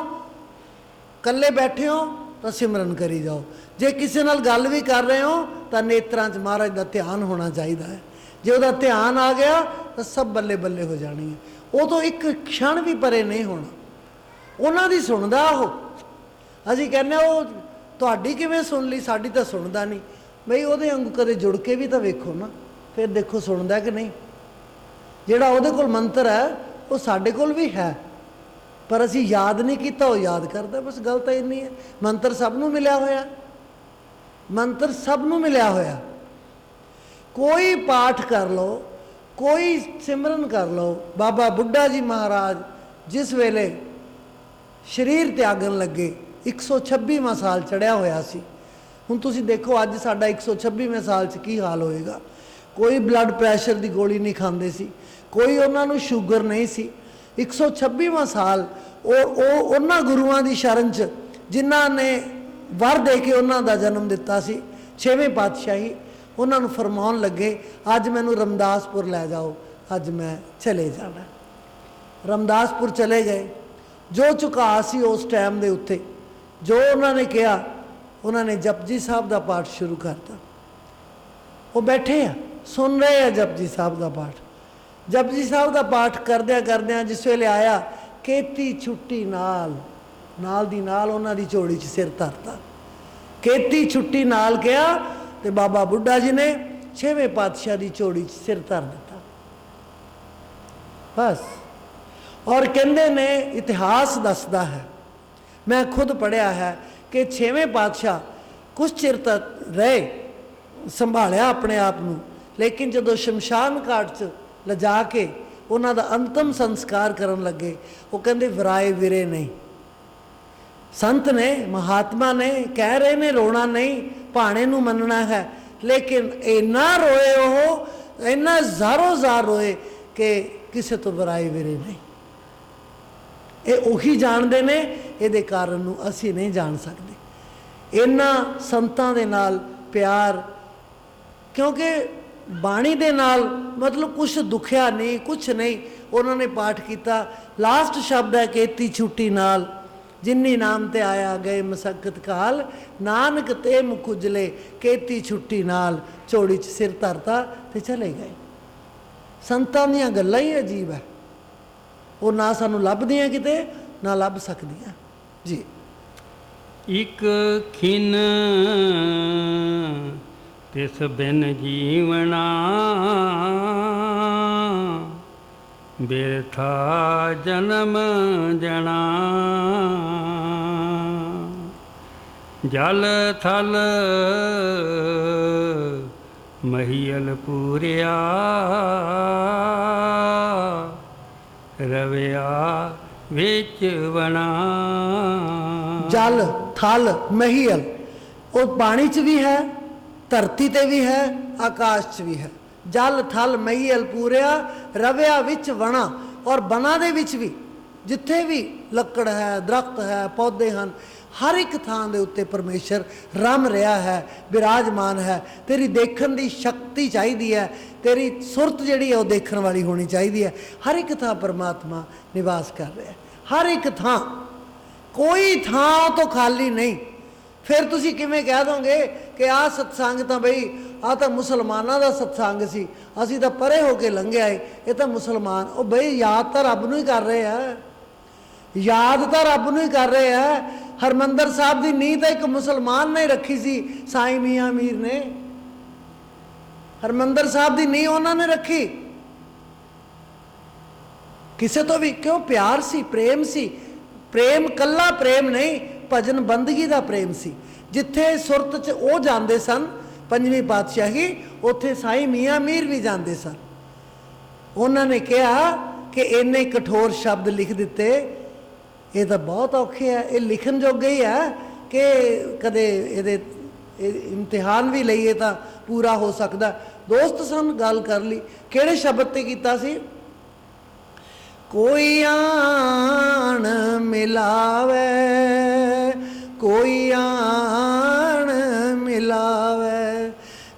ਇਕੱਲੇ ਬੈਠੇ ਹੋ ਤਾਂ ਸਿਮਰਨ ਕਰੀ ਜਾਓ। ਜੇ ਕਿਸੇ ਨਾਲ ਗੱਲ ਵੀ ਕਰ ਰਹੇ ਹੋ ਤਾਂ ਨੇਤਰਾਂ 'ਚ ਮਹਾਰਾਜ ਦਾ ਧਿਆਨ ਹੋਣਾ ਚਾਹੀਦਾ ਹੈ। ਜੇ ਉਹਦਾ ਧਿਆਨ ਆ ਗਿਆ ਤਾਂ ਸਭ ਬੱਲੇ ਬੱਲੇ ਹੋ ਜਾਣੀ ਹੈ। ਉਹ ਤੋਂ ਇੱਕ क्षण ਵੀ ਪਰੇ ਨਹੀਂ ਹੋਣਾ। ਉਹਨਾਂ ਦੀ ਸੁਣਦਾ ਉਹ। ਅਸੀਂ ਕਹਿੰਦੇ ਉਹ ਤੁਹਾਡੀ ਕਿਵੇਂ ਸੁਣ ਲਈ, ਸਾਡੀ ਤਾਂ ਸੁਣਦਾ ਨਹੀਂ। ਬਈ ਉਹਦੇ ਵਾਂਗੂ ਕਦੇ ਜੁੜ ਕੇ ਵੀ ਤਾਂ ਵੇਖੋ ਨਾ, ਫਿਰ ਦੇਖੋ ਸੁਣਦਾ ਕਿ ਨਹੀਂ। ਜਿਹੜਾ ਉਹਦੇ ਕੋਲ ਮੰਤਰ ਹੈ ਉਹ ਸਾਡੇ ਕੋਲ ਵੀ ਹੈ, ਪਰ ਅਸੀਂ ਯਾਦ ਨਹੀਂ ਕੀਤਾ, ਉਹ ਯਾਦ ਕਰਦਾ। ਬਸ ਗੱਲ ਤਾਂ ਇੰਨੀ ਹੈ। ਮੰਤਰ ਸਭ ਨੂੰ ਮਿਲਿਆ ਹੋਇਆ, ਮੰਤਰ ਸਭ ਨੂੰ ਮਿਲਿਆ ਹੋਇਆ। ਕੋਈ ਪਾਠ ਕਰ ਲਓ, ਕੋਈ ਸਿਮਰਨ ਕਰ ਲਓ। ਬਾਬਾ ਬੁੱਢਾ ਜੀ ਮਹਾਰਾਜ ਜਿਸ ਵੇਲੇ ਸਰੀਰ ਤਿਆਗਣ ਲੱਗੇ, 126ਵਾਂ ਸਾਲ ਚੜ੍ਹਿਆ ਹੋਇਆ ਸੀ। ਹੁਣ ਤੁਸੀਂ ਦੇਖੋ ਅੱਜ ਸਾਡਾ 126ਵੇਂ ਸਾਲ 'ਚ ਕੀ ਹਾਲ ਹੋਏਗਾ। ਕੋਈ ਬਲੱਡ ਪ੍ਰੈਸ਼ਰ ਦੀ ਗੋਲੀ ਨਹੀਂ ਖਾਂਦੇ ਸੀ, ਕੋਈ ਉਹਨਾਂ ਨੂੰ ਸ਼ੂਗਰ ਨਹੀਂ ਸੀ। 126ਵਾਂ ਸਾਲ ਉਹ ਉਹਨਾਂ ਗੁਰੂਆਂ ਦੀ ਸ਼ਰਨ 'ਚ ਜਿਨ੍ਹਾਂ ਨੇ ਵਰ ਦੇ ਕੇ ਉਹਨਾਂ ਦਾ ਜਨਮ ਦਿੱਤਾ ਸੀ, 6ਵੇਂ ਪਾਤਸ਼ਾਹੀ, ਉਹਨਾਂ ਨੂੰ ਫਰਮਾਉਣ ਲੱਗੇ ਅੱਜ ਮੈਨੂੰ ਰਮਦਾਸਪੁਰ ਲੈ ਜਾਓ, ਅੱਜ ਮੈਂ ਚਲੇ ਜਾਣਾ। ਰਮਦਾਸਪੁਰ ਚਲੇ ਗਏ। ਜੋ ਝੁਕਾ ਸੀ ਉਸ ਟਾਈਮ ਦੇ ਉੱਤੇ, ਜੋ ਉਹਨਾਂ ਨੇ ਕਿਹਾ, ਉਹਨਾਂ ਨੇ ਜਪਜੀ ਸਾਹਿਬ ਦਾ ਪਾਠ ਸ਼ੁਰੂ ਕਰਤਾ। ਉਹ ਬੈਠੇ ਆ, ਸੁਣ ਰਹੇ ਆ ਜਪਜੀ ਸਾਹਿਬ ਦਾ ਪਾਠ। ਜਪਜੀ ਸਾਹਿਬ ਦਾ ਪਾਠ ਕਰਦਿਆਂ ਕਰਦਿਆਂ ਜਿਸ ਵੇਲੇ ਆਇਆ, ਕੇਤੀ ਛੁੱਟੀ ਨਾਲ ਦੀ ਨਾਲ ਉਹਨਾਂ ਦੀ ਝੋਲੀ 'ਚ ਸਿਰ ਧਰਤਾ। ਕੇਤੀ ਛੁੱਟੀ ਨਾਲ ਕਿਹਾ ਤੇ ਬਾਬਾ ਬੁੱਢਾ ਜੀ ਨੇ 6ਵੇਂ ਪਾਤਸ਼ਾਹ ਦੀ ਝੋਲੀ 'ਚ ਸਿਰ ਧਰ ਦਿੱਤਾ। ਬਸ। ਔਰ ਕਹਿੰਦੇ ਨੇ ਇਤਿਹਾਸ ਦੱਸਦਾ ਹੈ, ਮੈਂ ਖੁਦ ਪੜ੍ਹਿਆ ਹੈ ਕਿ 6ਵੇਂ ਪਾਤਸ਼ਾਹ ਕੁਛ ਚਿਰ ਤੱਕ ਰਹੇ, ਸੰਭਾਲਿਆ ਆਪਣੇ ਆਪ ਨੂੰ, ਲੇਕਿਨ ਜਦੋਂ ਸ਼ਮਸ਼ਾਨ ਘਾਟ 'ਚ ਲਿਜਾ ਕੇ ਉਹਨਾਂ ਦਾ ਅੰਤਮ ਸੰਸਕਾਰ ਕਰਨ ਲੱਗੇ, ਉਹ ਕਹਿੰਦੇ ਵਿਰਾਏ ਵਿਰੇ ਨਹੀਂ। ਸੰਤ ਨੇ, ਮਹਾਤਮਾ ਨੇ, ਕਹਿ ਰਹੇ ਨੇ ਰੋਣਾ ਨਹੀਂ, ਭਾਣੇ ਨੂੰ ਮੰਨਣਾ ਹੈ, ਲੇਕਿਨ ਇੰਨਾ ਰੋਏ, ਉਹ ਇੰਨਾ ਜ਼ਾਰੋ ਜ਼ਾਰ ਰੋਏ ਕਿ ਕਿਸੇ ਤੋਂ ਵਿਰਾਏ ਵਿਰੇ ਨਹੀਂ। ਇਹ ਉਹੀ ਜਾਣਦੇ ਨੇ, ਇਹਦੇ ਕਾਰਨ ਨੂੰ ਅਸੀਂ ਨਹੀਂ ਜਾਣ ਸਕਦੇ। ਇਹਨਾਂ ਸੰਤਾਂ ਦੇ ਨਾਲ ਪਿਆਰ, ਕਿਉਂਕਿ ਬਾਣੀ ਦੇ ਨਾਲ ਮਤਲਬ ਕੁਛ ਦੁਖਿਆ ਨਹੀਂ, ਕੁਛ ਨਹੀਂ। ਉਹਨਾਂ ਨੇ ਪਾਠ ਕੀਤਾ, ਲਾਸਟ ਸ਼ਬਦ ਹੈ ਕੇਤੀ ਛੁੱਟੀ ਨਾਲ, ਜਿੰਨੀ ਨਾਮ ਤੇ ਆਇਆ ਗਏ ਮਸਕਤ ਕਾਲ, ਨਾਨਕ ਤੇ ਮੁਖੁਜਲੇ, ਕੇਤੀ ਛੁੱਟੀ ਨਾਲ ਝੋਲੀ 'ਚ ਸਿਰ ਧਰਤਾ ਤੇ ਚਲੇ ਗਏ। ਸੰਤਾਂ ਦੀਆਂ ਗੱਲਾਂ ਹੀ ਅਜੀਬ ਹੈ, ਉਹ ਨਾ ਸਾਨੂੰ ਲੱਭਦੀਆਂ ਕਿਤੇ, ਨਾ ਲੱਭ ਸਕਦੀਆਂ ਜੀ। ਇਕ ਖਿਨ ਤਿਸ ਬਿਨ ਜੀਵਣਾ, ਬਿਰਥਾ ਜਨਮ ਜਣਾ। ਜਲ ਥਲ ਮਹੀਲ ਪੂਰਿਆ, ਰਵਿਆ ਵਿੱਚ ਵਣਾ। ਜਲ ਥਲ ਮਹੀਲ, ਉਹ ਪਾਣੀ 'ਚ ਵੀ ਹੈ, ਧਰਤੀ ਤੇ ਵੀ ਹੈ, ਆਕਾਸ਼ 'ਚ ਵੀ ਹੈ। ਜਲ ਥਲ ਮਹੀਲ ਪੂਰਿਆ ਰਵਿਆ ਵਿੱਚ ਵਣਾ। ਔਰ ਬਨਾਂ ਦੇ ਵਿੱਚ ਵੀ, ਜਿੱਥੇ ਵੀ ਲੱਕੜ ਹੈ, ਦਰਖਤ ਹੈ, ਪੌਦੇ ਹਨ, ਹਰ ਇੱਕ ਥਾਂ ਦੇ ਉੱਤੇ ਪਰਮੇਸ਼ਰ ਰਮ ਰਿਹਾ ਹੈ, ਬਿਰਾਜਮਾਨ ਹੈ। ਤੇਰੀ ਦੇਖਣ ਦੀ ਸ਼ਕਤੀ ਚਾਹੀਦੀ ਹੈ, ਤੇਰੀ ਸੁਰਤ ਜਿਹੜੀ ਹੈ ਉਹ ਦੇਖਣ ਵਾਲੀ ਹੋਣੀ ਚਾਹੀਦੀ ਹੈ। ਹਰ ਇੱਕ ਥਾਂ ਪਰਮਾਤਮਾ ਨਿਵਾਸ ਕਰ ਰਿਹਾ, ਹਰ ਇੱਕ ਥਾਂ, ਕੋਈ ਥਾਂ ਉਹ ਤੋਂ ਖਾਲੀ ਨਹੀਂ। ਫਿਰ ਤੁਸੀਂ ਕਿਵੇਂ ਕਹਿ ਦੋਗੇ ਕਿ ਆਹ ਸਤਸੰਗ ਤਾਂ ਬਈ ਆਹ ਤਾਂ ਮੁਸਲਮਾਨਾਂ ਦਾ ਸਤਸੰਗ ਸੀ, ਅਸੀਂ ਤਾਂ ਪਰੇ ਹੋ ਕੇ ਲੰਘੇ ਆਏ, ਇਹ ਤਾਂ ਮੁਸਲਮਾਨ। ਉਹ ਬਈ ਯਾਦ ਤਾਂ ਰੱਬ ਨੂੰ ਹੀ ਕਰ ਰਹੇ ਆ, ਯਾਦ ਤਾਂ ਰੱਬ ਨੂੰ ਹੀ ਕਰ ਰਹੇ ਆ। ਹਰਮੰਦਰ ਸਾਹਿਬ ਦੀ ਨੀਂਹ ਤਾਂ ਇੱਕ ਮੁਸਲਮਾਨ ਨੇ ਰੱਖੀ ਸੀ, ਸਾਈਂ ਮੀਆਂ ਮੀਰ ਨੇ। ਹਰਮੰਦਰ ਸਾਹਿਬ ਦੀ ਨੀਂਹ ਉਹਨਾਂ ਨੇ ਰੱਖੀ, ਕਿਸੇ ਤੋਂ ਵੀ ਕਿਉਂ? ਪਿਆਰ ਸੀ, ਪ੍ਰੇਮ ਸੀ। ਪ੍ਰੇਮ ਕੱਲਾ ਪ੍ਰੇਮ ਨਹੀਂ, ਭਜਨ ਬੰਦਗੀ ਦਾ ਪ੍ਰੇਮ ਸੀ। ਜਿੱਥੇ ਸੁਰਤ 'ਚ ਉਹ ਜਾਂਦੇ ਸਨ ਪੰਜਵੀਂ ਪਾਤਸ਼ਾਹੀ, ਉੱਥੇ ਸਾਈਂ ਮੀਆਂ ਮੀਰ ਵੀ ਜਾਂਦੇ ਸਨ। ਉਹਨਾਂ ਨੇ ਕਿਹਾ ਕਿ ਇੰਨੇ ਕਠੋਰ ਸ਼ਬਦ ਲਿਖ ਦਿੱਤੇ, ਇਹ ਤਾਂ ਬਹੁਤ ਔਖੇ ਹੈ, ਇਹ ਲਿਖਣ ਜੋਗੇ ਹੀ ਹੈ ਕਿ ਕਦੇ ਇਹਦੇ ਇਮਤਿਹਾਨ ਵੀ ਲਈਏ ਤਾਂ ਪੂਰਾ ਹੋ ਸਕਦਾ। ਦੋਸਤ ਸਨ, ਗੱਲ ਕਰ ਲਈ। ਕਿਹੜੇ ਸ਼ਬਦ ਤੇ ਕੀਤਾ ਸੀ? ਕੋਈ ਆਣ ਮਿਲਾਵੇ, ਕੋਈ ਆਣ ਮਿਲਾਵੇ,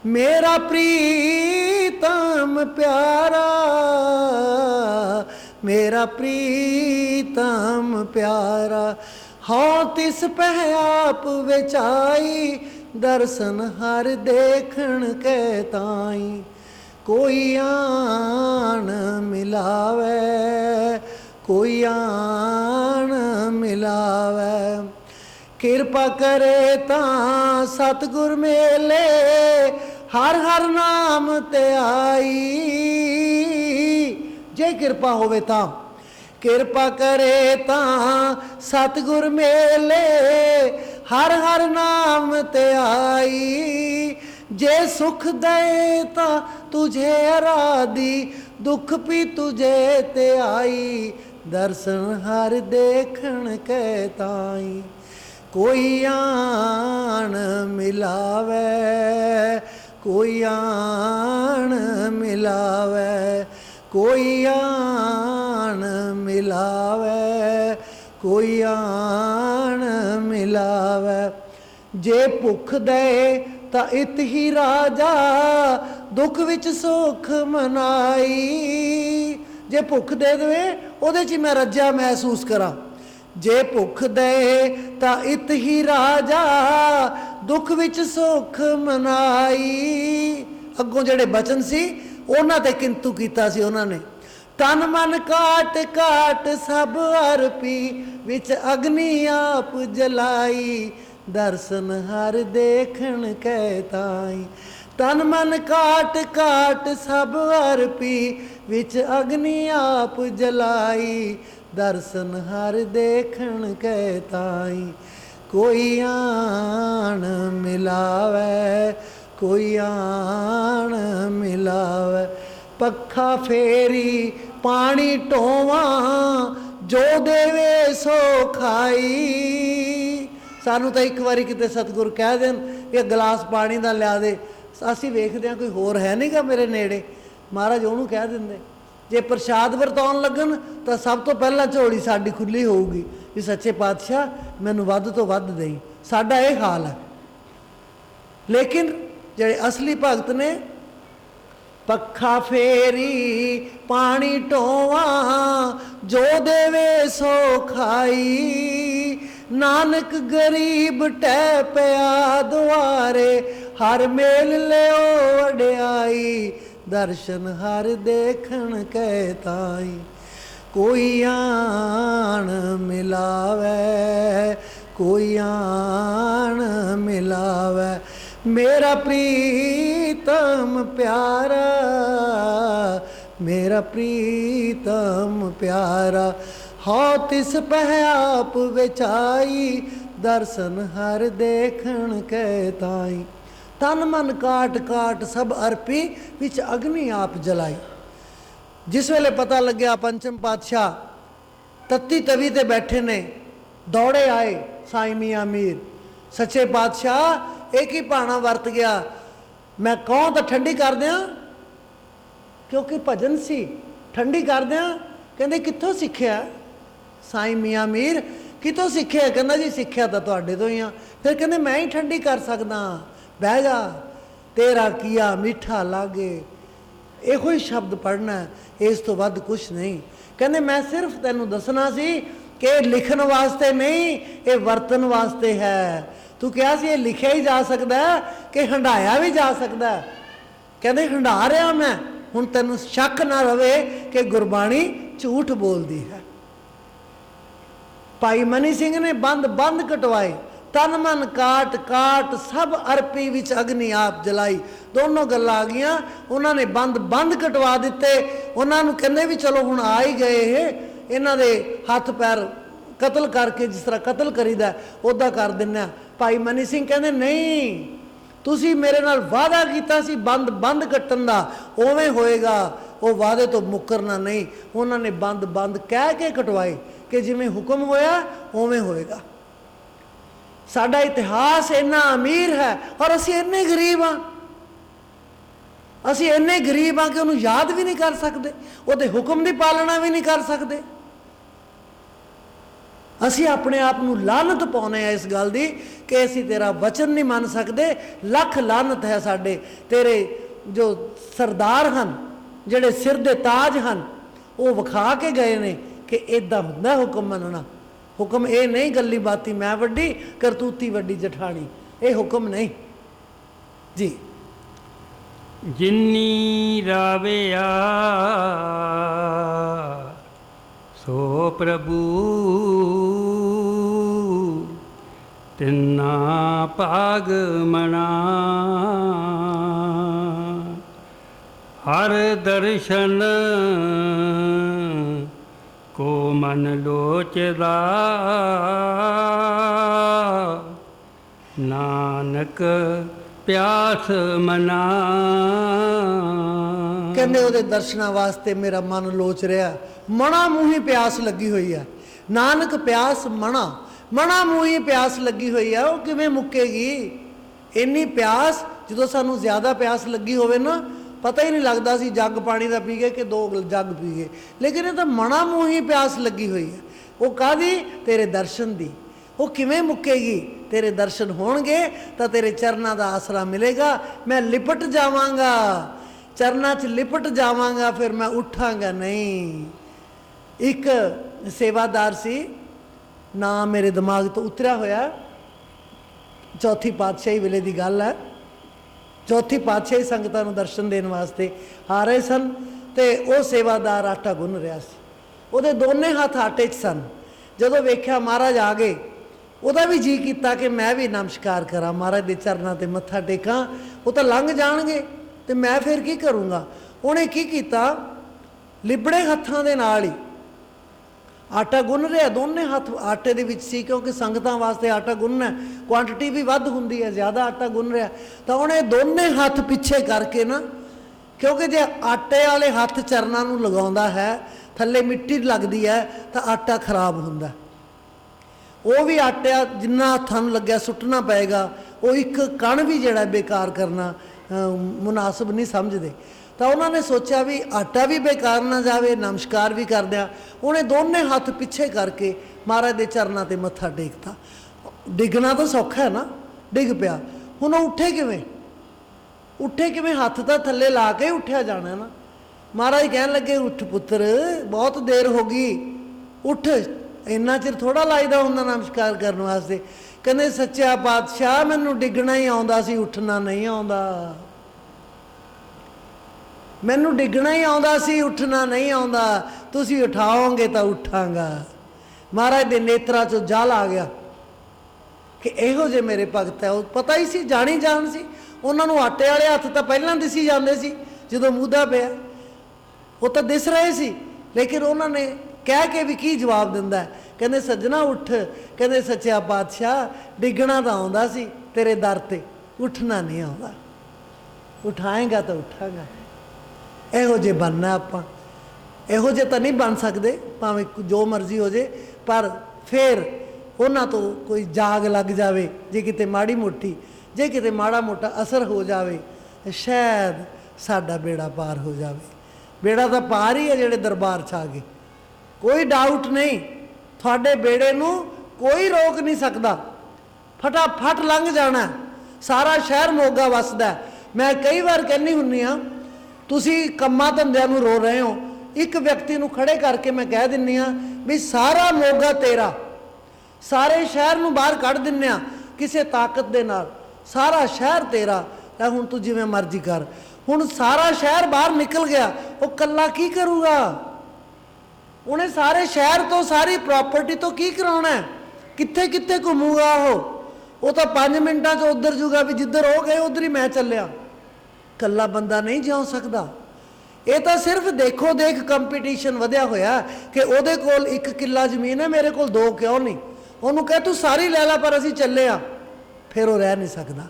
ਮੇਰਾ ਪ੍ਰੀਤਮ ਪਿਆਰਾ, ਮੇਰਾ ਪ੍ਰੀਤਮ ਪਿਆਰਾ। ਹਾਂ ਤਿਸ ਪਹਿ ਆਪ ਵਿਚਾਈ, ਦਰਸ਼ਨ ਹਰ ਦੇਖਣ ਕੇ ਤਾਈ। ਕੋਈ ਆਣ ਮਿਲਾਵੇ, ਕੋਈ ਆਣ ਮਿਲਾਵੇ, ਕਿਰਪਾ ਕਰੇ ਤਾਂ ਸਤਿਗੁਰ ਮੇਲੇ, ਹਰ ਹਰ ਨਾਮ ਤੇ ਆਈ। ਜੇ ਕਿਰਪਾ ਹੋਵੇ ਤਾਂ, ਕਿਰਪਾ ਕਰੇ ਤਾਂ ਸਤਿਗੁਰ ਮੇਲੇ, ਹਰ ਹਰ ਨਾਮ ਤੇ ਆਈ। ਜੇ ਸੁਖ ਦੇ ਤਾਂ ਤੁਝੇ ਅਰਾਧੀ, ਦੁੱਖ ਵੀ ਤੁਝੇ ਤੇ ਆਈ। ਦਰਸ਼ਨ ਹਰ ਦੇਖਣ ਕੇ ਤਾਈ। ਕੋਈ ਆਣ ਮਿਲਾਵੇ, ਕੋਈ ਆਣ ਮਿਲਾਵੇ, ਕੋਈ ਆਣ ਮਿਲਾਵੇ, ਕੋਈ ਆਣ ਮਿਲਾਵੇ। ਜੇ ਭੁੱਖ ਦੇ ਤਾਂ ਇਤ ਹੀ ਰਾਜਾ, ਦੁੱਖ ਵਿੱਚ ਸੁਖ ਮਨਾਈ। ਜੇ ਭੁੱਖ ਦੇ ਦੇਵੇ ਉਹਦੇ 'ਚ ਮੈਂ ਰੱਜਾ ਮਹਿਸੂਸ ਕਰਾਂ। ਜੇ ਭੁੱਖ ਦੇ ਤਾਂ ਇਤ ਹੀ ਰਾਜਾ, ਦੁੱਖ ਵਿੱਚ ਸੁਖ ਮਨਾਈ। ਅੱਗੋਂ ਜਿਹੜੇ ਬਚਨ ਸੀ ਉਹਨਾਂ ਤੇ ਕਿੰਤੂ ਕੀਤਾ ਸੀ ਉਹਨਾਂ ਨੇ। ਤਨ ਮਨ ਕਾਟ ਕਾਟ ਸਭ ਅਰਪੀ, ਵਿੱਚ ਅਗਨੀ ਆਪ ਜਲਾਈ। ਦਰਸ਼ਨ ਹਰ ਦੇਖਣ ਕੇ ਤਾਈ। ਤਨ ਮਨ ਕਾਟ ਕਾਟ ਸਭ ਅਰਪੀ, ਵਿੱਚ ਅਗਨੀ ਆਪ ਜਲਾਈ। ਦਰਸ਼ਨ ਹਰ ਦੇਖਣ ਕੇ ਤਾਈ। ਕੋਈ ਆਣ ਮਿਲਾਵੇ, ਕੋਈ ਆਣ ਮਿਲਾਵੇ, ਪੱਖਾ ਫੇਰੀ ਪਾਣੀ ਢੋਵਾਂ, ਜੋ ਦੇਵੇ ਸੋ ਖਾਈ। ਸਾਨੂੰ ਤਾਂ ਇੱਕ ਵਾਰੀ ਕਿਤੇ ਸਤਿਗੁਰ ਕਹਿ ਦੇਣ ਕਿ ਗਲਾਸ ਪਾਣੀ ਦਾ ਲਿਆ ਦੇ, ਅਸੀਂ ਵੇਖਦੇ ਹਾਂ ਕੋਈ ਹੋਰ ਹੈ ਨਹੀਂ ਗਾ ਮੇਰੇ ਨੇੜੇ, ਮਹਾਰਾਜ ਉਹਨੂੰ ਕਹਿ ਦਿੰਦੇ। ਜੇ ਪ੍ਰਸ਼ਾਦ ਵਰਤਾਉਣ ਲੱਗਣ ਤਾਂ ਸਭ ਤੋਂ ਪਹਿਲਾਂ ਝੋਲੀ ਸਾਡੀ ਖੁੱਲ੍ਹੀ ਹੋਊਗੀ ਵੀ ਸੱਚੇ ਪਾਤਸ਼ਾਹ ਮੈਨੂੰ ਵੱਧ ਤੋਂ ਵੱਧ ਦੇਈ। ਸਾਡਾ ਇਹ ਹਾਲ ਹੈ। ਲੇਕਿਨ ਜਿਹੜੇ ਅਸਲੀ ਭਗਤ ਨੇ, ਪੱਖਾ ਫੇਰੀ ਪਾਣੀ ਢੋਵਾਂ, ਜੋ ਦੇਵੇ ਸੋ ਖਾਈ। ਨਾਨਕ ਗਰੀਬ ਟਹਿ ਪਿਆ ਦੁਆਰੇ, ਹਰ ਮੇਲ ਲਿਓ ਵਡਿਆਈ। ਦਰਸ਼ਨ ਹਰ ਦੇਖਣ ਕੇ ਤਾਈ। ਕੋਈ ਆਣ ਮਿਲਾਵੇ, ਕੋਈ ਆਣ ਮਿਲਾਵੇ, ਮੇਰਾ ਪ੍ਰੀਤਮ ਪਿਆਰਾ, ਮੇਰਾ ਪ੍ਰੀਤਮ ਪਿਆਰਾ। ਹਾਂ ਤਿਸ ਪਹਿ ਆਪ ਵਿਚਾਈ, ਦਰਸ਼ਨ ਹਰ ਦੇਖਣ ਕੇ ਤਾਈ। ਤਨ ਮਨ ਕਾਟ ਕਾਟ ਸਭ ਅਰਪੀ, ਵਿੱਚ ਅਗਨੀ ਆਪ ਜਲਾਈ। जिस वेले पता लग्या पंचम पातशाह तत्ती तवी ते बैठे ने, दौड़े आए साईं मियाँ मीर, सच्चे पातशाह एक ही भाना वरत गया, मैं कहूँ तो ठंडी कर दियाँ, क्योंकि भजन सी, ठंडी कर दियाँ। कहते कित्थों सीखिया साईं मियाँ मीर, कितों सीखिया? कहना जी सीखिया तो तुहाडे तो ही हाँ। फिर कहते मैं ही ठंडी कर सकदा, बह जा, तेरा किया मीठा लागे, ਇਹੋ ही शब्द पढ़ना है, इस तो वध कुछ नहीं। कहते मैं सिर्फ तैनू दसना सी कि लिखण वास्ते नहीं, ये वरतन वास्ते है। तू कहा सी ये लिखिया ही जा सकता है कि हंडाया भी जा सकता है। कहते हंडा रहा मैं, हुण तैनू शक ना रवे कि गुरबाणी झूठ बोलती है। भाई मनी सिंह ने बंद बंद कटवाए, तन मन काट काट सब अरपी विच अग्नि आप जलाई। दोनों गल्लां आ गईयां, उन्होंने बंद बंद कटवा दिते। उन्होंने कहते भी चलो हुण आ ही गए हे, इन्हां दे हथ पैर कतल करके जिस तरह कतल करीदा उदा कर दिन्ने। भाई मनी सिंह कहते नहीं, तुसी मेरे नाल वादा कीता सी बंद बंद कट्टन दा, उवें होएगा, वो वादे तो मुकरना नहीं। उन्होंने बंद बंद कह के कटवाए कि जिवें हुक्म होया उवें होएगा। साडा इतिहास इन्ना अमीर है और असी इन्ने गरीब हाँ, असी इन्ने गरीब हाँ कि उन्हें याद भी नहीं कर सकते, उहदे हुक्म की पालना भी नहीं कर सकते। असी अपने आप को लानत पाने इस गल की कि असी तेरा वचन नहीं मान सकते। लख लानत है साडे तेरे जो सरदार हैं, जेड़े सिर दे ताज हैं, वो विखा के गए ने कि इदा हुंदा हुक्म मनना। हुक्म ये नहीं गली बाती मैं वड्डी करतूती वड्डी जठानी, ये हुक्म नहीं जी। जिन्नी राविया सो प्रभु तिन्ना भाग मना, हर दर्शन को मन लोचदा, नानक प्यास मना। कहते वो दर्शना वास्ते मेरा मन लोच रहा, मना मूही प्यास लगी हुई है। नानक प्यास मना, मना मूही प्यास लगी हुई है, वो किवें मुक्केगी? इन्नी प्यास जो सानू ज़्यादा प्यास लगी होवे ना, पता ही नहीं लगता सी जग पानी का पी गए कि दो जग पी गए। लेकिन ये तो मना मूही प्यास लगी हुई है। वो कादी? तेरे दर्शन दी। वो किवें मुक्केगी? तेरे दर्शन होणगे तो तेरे चरना का आसरा मिलेगा। मैं लिपट जावांगा, चरना च लिपट जावांगा, फिर मैं उठांगा नहीं। एक सेवादार सी, नाम मेरे दिमाग तो उतरिया होया, चौथी पातशाही वेले की गल है। चौथी पातशाही संगतां नूं दर्शन देने वास्ते आ रहे सन, तो वह सेवादार आटा गुन रहा सी। उहदे दोने हथ आटे च सन। जदों वेख्या महाराज आ गए, उहदा भी जी किया कि मैं भी नमस्कार करा, महाराज के चरनां ते मत्था टेकां। वो तो लंघ जाणगे तो मैं फिर की करूँगा। उन्हें की किया, लिबड़े हत्थां दे नाल ही आटा गुन रहा, दोने हथ आटे दे विच सी, क्योंकि संगतां वास्ते आटा गुनना क्वांटिटी भी वध हुंदी है, ज़्यादा आटा गुन रहा। तो उन्हें दोने हथ पिछे करके ना, क्योंकि जे आटे वाले हथ चरनां नूं लगाउंदा है, थल्ले मिट्टी लगती है तो आटा खराब हुंदा। वो भी आटा जिन्ना हत्थां नूं लग्या सुट्टना पेगा, वो एक कण भी जिहड़ा बेकार करना मुनासिब नहीं समझते। तो उन्होंने सोचा भी आटा भी बेकार ना जाए, नमस्कार भी कर दिया। उन्हें दोने हाथ पिछे करके महाराज के चरनां ते मत्था टेकता। डिगना तो सौखा है ना, डिग पिया। हुण उठे किवें? उठे किवें? हाथ तो थल्ले ला के उठ्या जाना ना। महाराज कहन लगे, उठ पुत्र, बहुत देर हो गई, उठ। इन्ना चिर थोड़ा लाइदा हुंदा नमस्कार करने वास्ते। कहंदे सच्चा पातशाह मैनूं डिगना ही आउंदा सी, उठना नहीं आउंदा। मैनू डिगना ही आउंदा सी, उठना नहीं आउंदा। तुसी उठाओगे तो उठांगा। महाराज के नेत्रा चो जल आ गया कि इहो जे मेरे भगत है। वो पता ही सी, जानी जान सी। उन्होंने आटे वाले हथ तो पहलां दिसी जाते सी, जो मूदा पिया वो तो दिस रहे सी। लेकिन उन्होंने कह के भी की जवाब दिंदा है, कहंदे सज्जना उठ। कहंदे सच्चा पातशाह डिगना तो आउंदा सी तेरे दर ते, उठना नहीं आउंदा। उठाएगा तो उठांगा। इहो जे बनना आपां। ਇਹੋ ਜਿਹੇ ਤਾਂ ਨਹੀਂ ਬਣ ਸਕਦੇ ਭਾਵੇਂ ਜੋ ਮਰਜ਼ੀ ਹੋ ਜੇ, ਪਰ ਫਿਰ ਉਹਨਾਂ ਤੋਂ ਕੋਈ ਜਾਗ ਲੱਗ ਜਾਵੇ, ਜੇ ਕਿਤੇ ਮਾੜੀ ਮੋਟੀ, ਜੇ ਕਿਤੇ ਮਾੜਾ ਮੋਟਾ ਅਸਰ ਹੋ ਜਾਵੇ, ਸ਼ਾਇਦ ਸਾਡਾ ਬੇੜਾ ਪਾਰ ਹੋ ਜਾਵੇ। ਬੇੜਾ ਤਾਂ ਪਾਰ ਹੀ ਹੈ ਜਿਹੜੇ ਦਰਬਾਰ 'ਚ ਆ ਗਏ, ਕੋਈ ਡਾਊਟ ਨਹੀਂ। ਤੁਹਾਡੇ ਬੇੜੇ ਨੂੰ ਕੋਈ ਰੋਕ ਨਹੀਂ ਸਕਦਾ, ਫਟਾਫਟ ਲੰਘ ਜਾਣਾ। ਸਾਰਾ ਸ਼ਹਿਰ ਮੋਗਾ ਵਸਦਾ। ਮੈਂ ਕਈ ਵਾਰ ਕਹਿੰਦੀ ਹੁੰਦੀ ਹਾਂ, ਤੁਸੀਂ ਕੰਮਾਂ ਧੰਦਿਆਂ ਨੂੰ ਰੋ ਰਹੇ ਹੋ, ਇੱਕ ਵਿਅਕਤੀ ਨੂੰ ਖੜੇ ਕਰਕੇ ਮੈਂ ਕਹਿ ਦਿੰਦੀ ਹਾਂ ਵੀ ਸਾਰਾ ਮੋਗਾ ਤੇਰਾ, ਸਾਰੇ ਸ਼ਹਿਰ ਨੂੰ ਬਾਹਰ ਕੱਢ ਦਿੰਦੇ ਹਾਂ ਕਿਸੇ ਤਾਕਤ ਦੇ ਨਾਲ, ਸਾਰਾ ਸ਼ਹਿਰ ਤੇਰਾ ਹੈ, ਹੁਣ ਤੂੰ ਜਿਵੇਂ ਮਰਜ਼ੀ ਕਰ। ਹੁਣ ਸਾਰਾ ਸ਼ਹਿਰ ਬਾਹਰ ਨਿਕਲ ਗਿਆ, ਉਹ ਇਕੱਲਾ ਕੀ ਕਰੂਗਾ? ਉਹਨੇ ਸਾਰੇ ਸ਼ਹਿਰ ਤੋਂ, ਸਾਰੀ ਪ੍ਰਾਪਰਟੀ ਤੋਂ ਕੀ ਕਰਾਉਣਾ? ਕਿੱਥੇ ਕਿੱਥੇ ਘੁੰਮੂਗਾ ਉਹ ਤਾਂ 5 ਮਿੰਟਾਂ 'ਚ ਉੱਧਰ ਜੂਗਾ ਵੀ ਜਿੱਧਰ ਉਹ ਗਏ ਉੱਧਰ ਹੀ ਮੈਂ ਚੱਲਿਆ। ਇਕੱਲਾ ਬੰਦਾ ਨਹੀਂ ਜਿਉ ਸਕਦਾ। ਇਹ ਤਾਂ ਸਿਰਫ ਦੇਖੋ ਦੇਖ ਕੰਪੀਟੀਸ਼ਨ ਵਧਿਆ ਹੋਇਆ ਕਿ ਉਹਦੇ ਕੋਲ 1 ਕਿੱਲਾ ਜ਼ਮੀਨ ਹੈ, ਮੇਰੇ ਕੋਲ 2 ਕਿਉਂ ਨਹੀਂ? ਉਹਨੂੰ ਕਹਿ ਤੂੰ ਸਾਰੀ ਲੈ ਲਾ, ਪਰ ਅਸੀਂ ਚੱਲੇ ਆ, ਫਿਰ ਉਹ ਰਹਿ ਨਹੀਂ ਸਕਦਾ।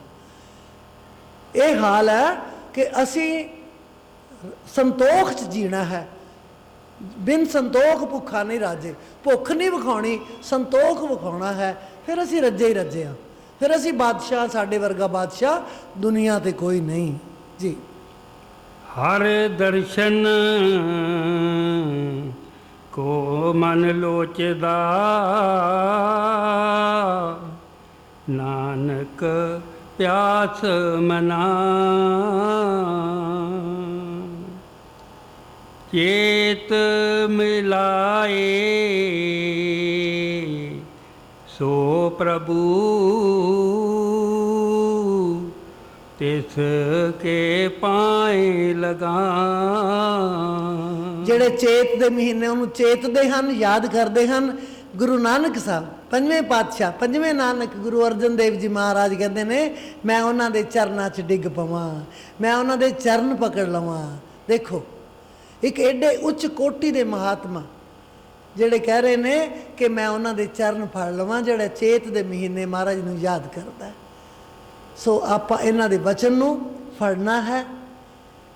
ਇਹ ਹਾਲ ਹੈ ਕਿ ਅਸੀਂ ਸੰਤੋਖ 'ਚ ਜੀਣਾ ਹੈ। ਬਿਨ ਸੰਤੋਖ ਭੁੱਖਾ ਨਹੀਂ ਰਾਜੇ। ਭੁੱਖ ਨਹੀਂ ਵਿਖਾਉਣੀ, ਸੰਤੋਖ ਵਿਖਾਉਣਾ ਹੈ, ਫਿਰ ਅਸੀਂ ਰੱਜੇ ਹੀ ਰੱਜੇ ਹਾਂ। ਫਿਰ ਅਸੀਂ ਬਾਦਸ਼ਾਹ, ਸਾਡੇ ਵਰਗਾ ਬਾਦਸ਼ਾਹ ਦੁਨੀਆ ਤੇ ਕੋਈ ਨਹੀਂ ਜੀ। ਹਰ ਦਰਸ਼ਨ ਕੋ ਮਨ ਲੋਚਦਾ, ਨਾਨਕ ਪਿਆਸ ਮਨਾ। ਚੇਤ ਮਿਲਾਏ ਸੋ ਪ੍ਰਭੂ, ਤਿਸ ਕੇ ਪਾਏ ਲਗਾ। ਜਿਹੜੇ ਚੇਤ ਦੇ ਮਹੀਨੇ ਉਹਨੂੰ ਚੇਤਦੇ ਹਨ, ਯਾਦ ਕਰਦੇ ਹਨ। ਗੁਰੂ ਨਾਨਕ ਸਾਹਿਬ, 5ਵੇਂ ਪਾਤਸ਼ਾਹ, 5ਵੇਂ ਨਾਨਕ ਗੁਰੂ ਅਰਜਨ ਦੇਵ ਜੀ ਮਹਾਰਾਜ ਕਹਿੰਦੇ ਨੇ, ਮੈਂ ਉਹਨਾਂ ਦੇ ਚਰਨਾਂ 'ਚ ਡਿੱਗ ਪਵਾਂ, ਮੈਂ ਉਹਨਾਂ ਦੇ ਚਰਨ ਪਕੜ ਲਵਾਂ। ਦੇਖੋ, ਇੱਕ ਐਡੇ ਉੱਚ ਕੋਟੀ ਦੇ ਮਹਾਤਮਾ ਜਿਹੜੇ ਕਹਿ ਰਹੇ ਨੇ ਕਿ ਮੈਂ ਉਹਨਾਂ ਦੇ ਚਰਨ ਫੜ ਲਵਾਂ, ਜਿਹੜਾ ਚੇਤ ਦੇ ਮਹੀਨੇ ਮਹਾਰਾਜ ਨੂੰ ਯਾਦ ਕਰਦਾ। ਸੋ ਆਪਾਂ ਇਹਨਾਂ ਦੇ ਵਚਨ ਨੂੰ ਫੜਨਾ ਹੈ।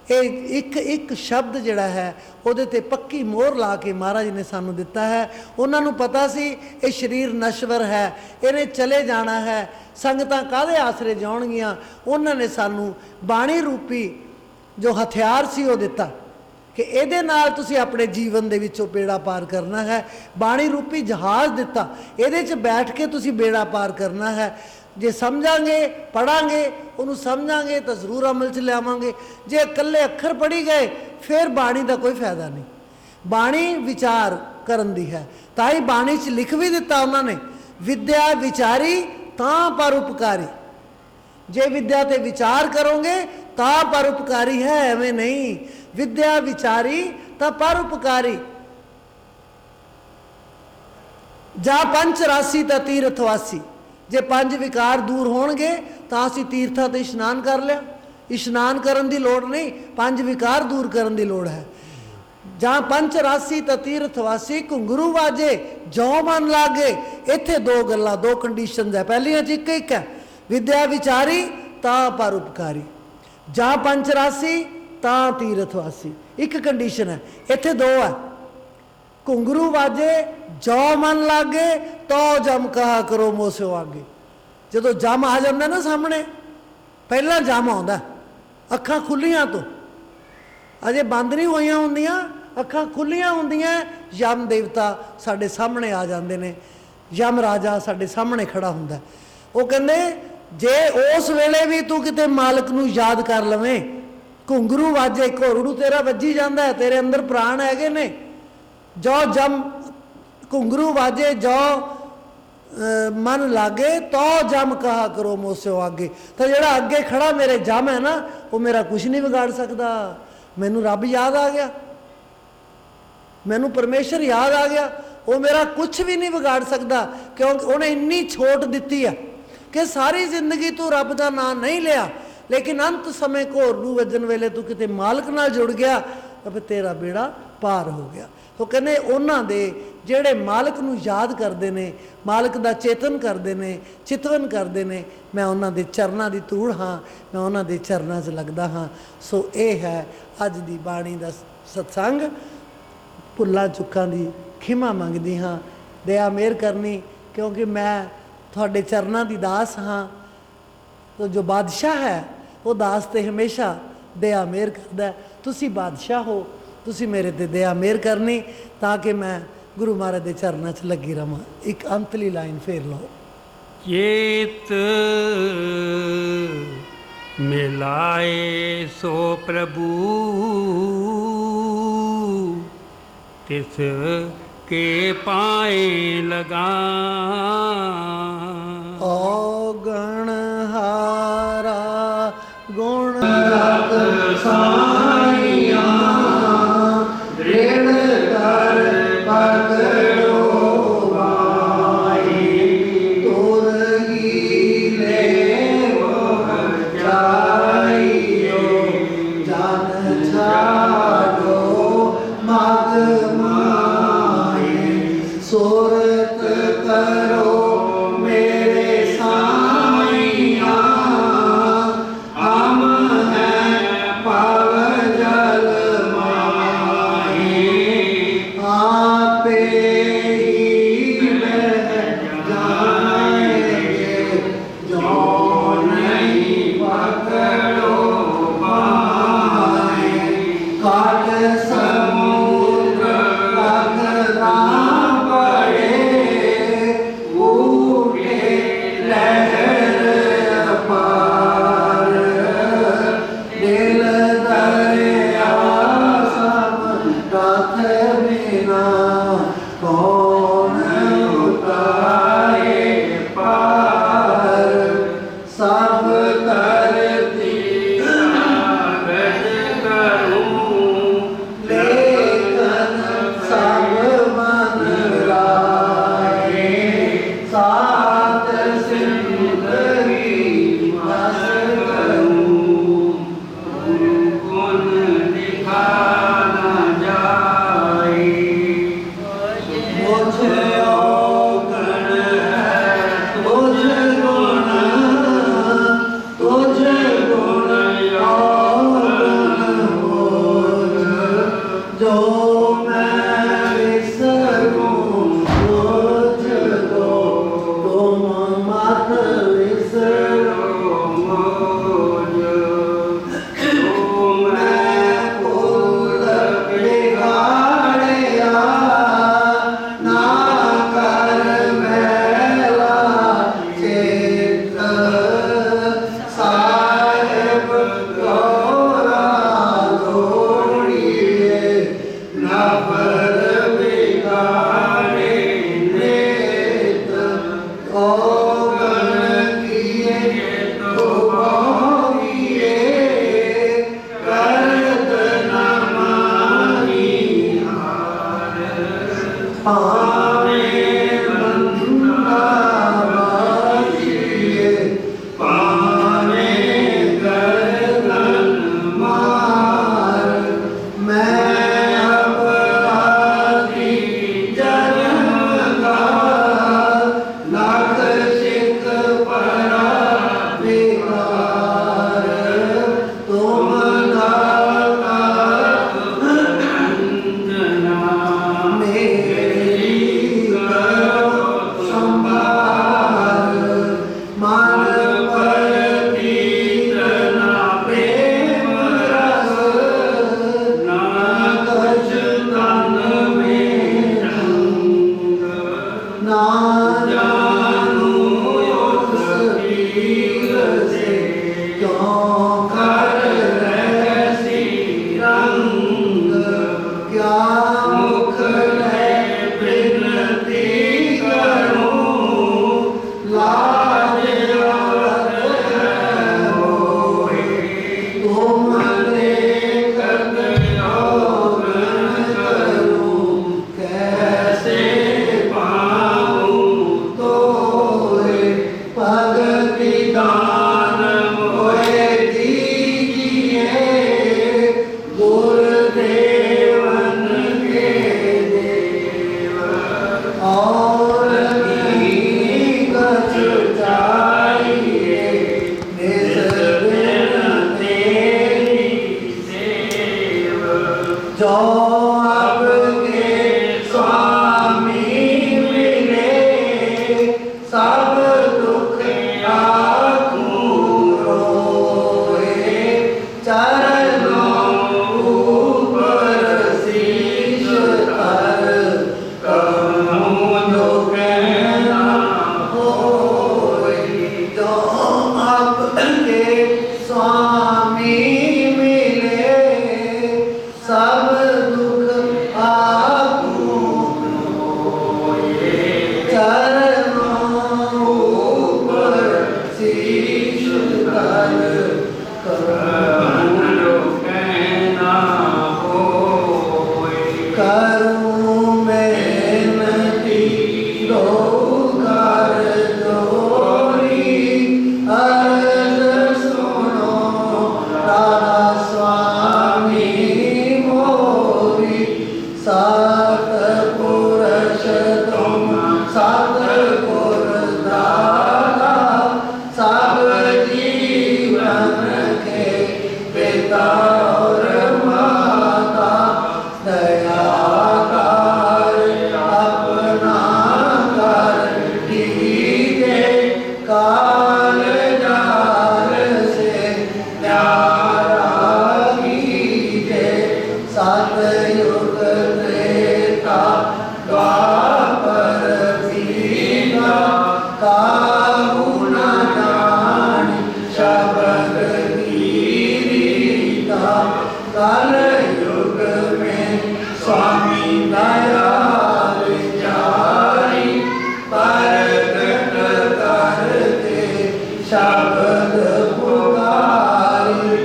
ਇਹ ਇੱਕ ਇੱਕ ਸ਼ਬਦ ਜਿਹੜਾ ਹੈ ਉਹਦੇ ਤੇ ਪੱਕੀ ਮੋਹਰ ਲਾ ਕੇ ਮਹਾਰਾਜ ਨੇ ਸਾਨੂੰ ਦਿੱਤਾ ਹੈ। ਉਹਨਾਂ ਨੂੰ ਪਤਾ ਸੀ ਇਹ ਸਰੀਰ ਨਸ਼ਵਰ ਹੈ, ਇਹਨੇ ਚਲੇ ਜਾਣਾ ਹੈ, ਸੰਗਤਾਂ ਕਾਹਦੇ ਆਸਰੇ ਜਾਣਗੀਆਂ। ਉਹਨਾਂ ਨੇ ਸਾਨੂੰ ਬਾਣੀ ਰੂਪੀ ਜੋ ਹਥਿਆਰ ਸੀ ਉਹ ਦਿੱਤਾ ਕਿ ਇਹਦੇ ਨਾਲ ਤੁਸੀਂ ਆਪਣੇ ਜੀਵਨ ਦੇ ਵਿੱਚੋਂ ਬੇੜਾ ਪਾਰ ਕਰਨਾ ਹੈ। ਬਾਣੀ ਰੂਪੀ ਜਹਾਜ਼ ਦਿੱਤਾ, ਇਹਦੇ 'ਚ ਬੈਠ ਕੇ ਤੁਸੀਂ ਬੇੜਾ ਪਾਰ ਕਰਨਾ ਹੈ। ਜੇ ਸਮਝਾਂਗੇ, ਪੜਾਂਗੇ, ਉਹਨੂੰ ਸਮਝਾਂਗੇ ਤਾਂ ਜ਼ਰੂਰ ਅਮਲ 'ਚ ਲਿਆਵਾਂਗੇ। ਜੇ ਇਕੱਲੇ ਅੱਖਰ ਪੜ੍ਹੀ ਗਏ ਫਿਰ ਬਾਣੀ ਦਾ ਕੋਈ ਫਾਇਦਾ ਨਹੀਂ। ਬਾਣੀ ਵਿਚਾਰ ਕਰਨ ਦੀ ਹੈ, ਤਾਂ ਹੀ ਬਾਣੀ 'ਚ ਲਿਖ ਵੀ ਦਿੱਤਾ ਉਹਨਾਂ ਨੇ, ਵਿਦਿਆ ਵਿਚਾਰੀ ਤਾਂ ਪਰਉਪਕਾਰੀ। ਜੇ ਵਿਦਿਆ ਤੇ ਵਿਚਾਰ ਕਰੋਗੇ ਤਾਂ ਪਰਉਪਕਾਰੀ ਹੈ, ਐਵੇਂ ਨਹੀਂ। ਵਿਦਿਆ ਵਿਚਾਰੀ ਤਾਂ ਪਰਉਪਕਾਰੀ। ਜਾ ਪੰਚ ਰਾਸੀ ਤਾਂ ਤੀਰਥ ਵਾਸੀ। ਜੇ 5 ਵਿਕਾਰ ਦੂਰ ਹੋਣਗੇ ਤਾਂ ਅਸੀਂ ਤੀਰਥਾਂ ਤੇ ਇਸ਼ਨਾਨ ਕਰ ਲਿਆ। ਇਸ਼ਨਾਨ ਕਰਨ ਦੀ ਲੋੜ ਨਹੀਂ, 5 ਵਿਕਾਰ ਦੂਰ ਕਰਨ ਦੀ ਲੋੜ ਹੈ। ਜਾਂ ਪੰਚ ਰਾਸੀ ਤਾਂ ਤੀਰਥ ਵਾਸੀ, ਘੁੰਗਰੂ ਵਾਜੇ ਜੋ ਮਨ ਲਾਗੇ। ਇੱਥੇ 2 ਗੱਲਾਂ, 2 ਕੰਡੀਸ਼ਨਸ ਹੈ। ਪਹਿਲੀਆਂ 'ਚ ਇੱਕ ਹੈ, ਵਿਦਿਆ ਵਿਚਾਰੀ ਤਾਂ ਪਰਉਪਕਾਰੀ। ਜਾਂ ਪੰਚ ਰਾਸੀ ਤਾਂ ਤੀਰਥ ਵਾਸੀ, ਇੱਕ ਕੰਡੀਸ਼ਨ ਹੈ। ਇੱਥੇ 2 ਹੈ, ਘੁੰਗਰੂ ਵਾਜੇ ਜੋ ਮਨ ਲਾਗੇ ਤੋ ਜਮ ਕਹਾ ਕਰੋ ਮੋਸਿਓ ਆਗੇ। ਜਦੋਂ ਜਮ ਆ ਜਾਂਦਾ ਨਾ ਸਾਹਮਣੇ, ਪਹਿਲਾਂ ਜਮ ਆਉਂਦਾ ਅੱਖਾਂ ਖੁੱਲੀਆਂ ਤੋਂ, ਅਜੇ ਬੰਦ ਨਹੀਂ ਹੋਈਆਂ ਹੁੰਦੀਆਂ, ਅੱਖਾਂ ਖੁੱਲੀਆਂ ਹੁੰਦੀਆਂ, ਯਮ ਦੇਵਤਾ ਸਾਡੇ ਸਾਹਮਣੇ ਆ ਜਾਂਦੇ ਨੇ। ਯਮ ਰਾਜਾ ਸਾਡੇ ਸਾਹਮਣੇ ਖੜਾ ਹੁੰਦਾ। ਉਹ ਕਹਿੰਦੇ ਜੇ ਉਸ ਵੇਲੇ ਵੀ ਤੂੰ ਕਿਤੇ ਮਾਲਕ ਨੂੰ ਯਾਦ ਕਰ ਲਵੇਂ, ਘੁੰਗਰੂ ਵਾਜੇ, ਘੋੜੂ ਤੇਰਾ ਵੱਜੀ ਜਾਂਦਾ, ਤੇਰੇ ਅੰਦਰ ਪ੍ਰਾਣ ਹੈਗੇ ਨੇ। ਜੋ ਜਮ ਘੁੰਗਰੂ ਵਾਜੇ ਜੋ ਮਨ ਲਾਗੇ ਤੋ ਜਮ ਕਹਾ ਕਰੋ ਮੋਸਿਓ ਆਗੇ। ਤਾਂ ਜਿਹੜਾ ਅੱਗੇ ਖੜਾ ਮੇਰੇ ਜਮ ਹੈ ਨਾ, ਉਹ ਮੇਰਾ ਕੁਛ ਨਹੀਂ ਵਿਗਾੜ ਸਕਦਾ। ਮੈਨੂੰ ਰੱਬ ਯਾਦ ਆ ਗਿਆ, ਮੈਨੂੰ ਪਰਮੇਸ਼ਰ ਯਾਦ ਆ ਗਿਆ, ਉਹ ਮੇਰਾ ਕੁਛ ਵੀ ਨਹੀਂ ਵਿਗਾੜ ਸਕਦਾ। ਕਿਉਂਕਿ ਉਹਨੇ ਇੰਨੀ ਛੋਟ ਦਿੱਤੀ ਆ ਕਿ ਸਾਰੀ ਜ਼ਿੰਦਗੀ ਤੂੰ ਰੱਬ ਦਾ ਨਾਮ ਨਹੀਂ ਲਿਆ, ਲੇਕਿਨ ਅੰਤ ਸਮੇਂ ਘੋਰੂ ਵੱਜਣ ਵੇਲੇ ਤੂੰ ਕਿਤੇ ਮਾਲਕ ਨਾਲ ਜੁੜ ਗਿਆ ਤਾਂ ਫਿਰ ਤੇਰਾ ਬੇੜਾ ਪਾਰ ਹੋ ਗਿਆ। ਉਹ ਕਹਿੰਦੇ ਉਹਨਾਂ ਦੇ ਜਿਹੜੇ ਮਾਲਕ ਨੂੰ ਯਾਦ ਕਰਦੇ ਨੇ, ਮਾਲਕ ਦਾ ਚੇਤਨ ਕਰਦੇ ਨੇ, ਚਿਤਵਨ ਕਰਦੇ ਨੇ, ਮੈਂ ਉਹਨਾਂ ਦੇ ਚਰਨਾਂ ਦੀ ਧੂੜ ਹਾਂ, ਮੈਂ ਉਹਨਾਂ ਦੇ ਚਰਨਾਂ 'ਚ ਲੱਗਦਾ ਹਾਂ। ਸੋ ਇਹ ਹੈ ਅੱਜ ਦੀ ਬਾਣੀ ਦਾ ਸਤਸੰਗ। ਭੁੱਲਾਂ ਚੁੱਕਾਂ ਦੀ ਖਿਮਾ ਮੰਗਦੀ ਹਾਂ। ਦਇਆ ਮਿਹਰ ਕਰਨੀ, ਕਿਉਂਕਿ ਮੈਂ ਤੁਹਾਡੇ ਚਰਨਾਂ ਦੀ ਦਾਸ ਹਾਂ। ਤੋ ਜੋ ਬਾਦਸ਼ਾਹ ਹੈ ਉਹ ਦਾਸ 'ਤੇ ਹਮੇਸ਼ਾ ਦਇਆ ਮਿਹਰ ਕਰਦਾ। ਤੁਸੀਂ ਬਾਦਸ਼ਾਹ ਹੋ, ਤੁਸੀਂ ਮੇਰੇ 'ਤੇ ਦਇਆ ਮਿਹਰ ਕਰਨੀ ਤਾਂ ਕਿ ਮੈਂ ਗੁਰੂ ਮਹਾਰਾਜ ਦੇ ਚਰਨਾਂ 'ਚ ਲੱਗੀ ਰਵਾਂ। ਇੱਕ ਅੰਤਲੀ ਲਾਈਨ ਫੇਰ ਲਓ। चेत मिलाए सो प्रभु तिस के पाए लगा। औगण हारा गुण रत साइया दृढ़ कर पकड़ो भाई तुर हीले जाइयो जन छाड़ो मग माए सुरत करो मेरे साइया हम हैं पव जल माए आपे ही बह जाएंगे जो नहीं पकड़ो पाए। काट समुद्र पकड़ा पड़े उठे लहर अपार दिल दरिया सब रथ बिना कौन उतारे पार। सब करती कागज करूं लेखन सब मन राए। सात सिंदगी बस करूं गुण दिखा न जाए। मुझे औगण है तुझ गुण, तुझ गुण औगण मुझ। जो मैं विसरूं मुझ को तुम मत विसरो मुझ। जो मैं भूल बिगाड़िया ना कर मैला चेत। साहिब गौरा लोड़िए नफर बिगाड़े नेत। औगण किए तो भोगिए करत न मानी हार। पावे बंदा बाजिए पावे गर्दन मार। मैं अपराधी जन्म का लख शिक काल जाल से न्यारा कीजे सतयुग त्रेता द्वापर दीना काहू न जानी शब्द रीता कल युग में स्वामी दयाल जाई प्रगट करते शब्द पुकारी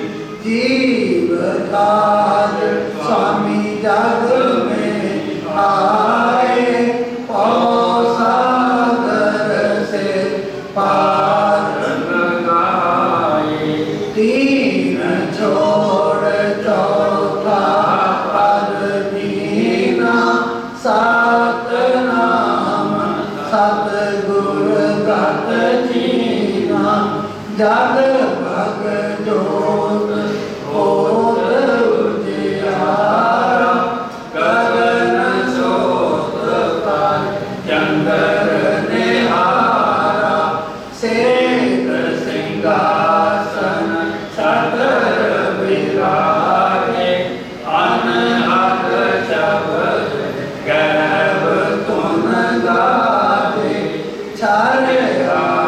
जीव काज स्वामी जग में आए पौ सागर से पार लगाए तीन छोड़ चौथा पद दीना सात नाम सतगुर गत जीना जग भग जोत होत उजियारा गगन सोत पर चंद्र निहारा शेख सिंहासन सतर विराजे अनहद शब्द गर्भ तुन गाजे छाया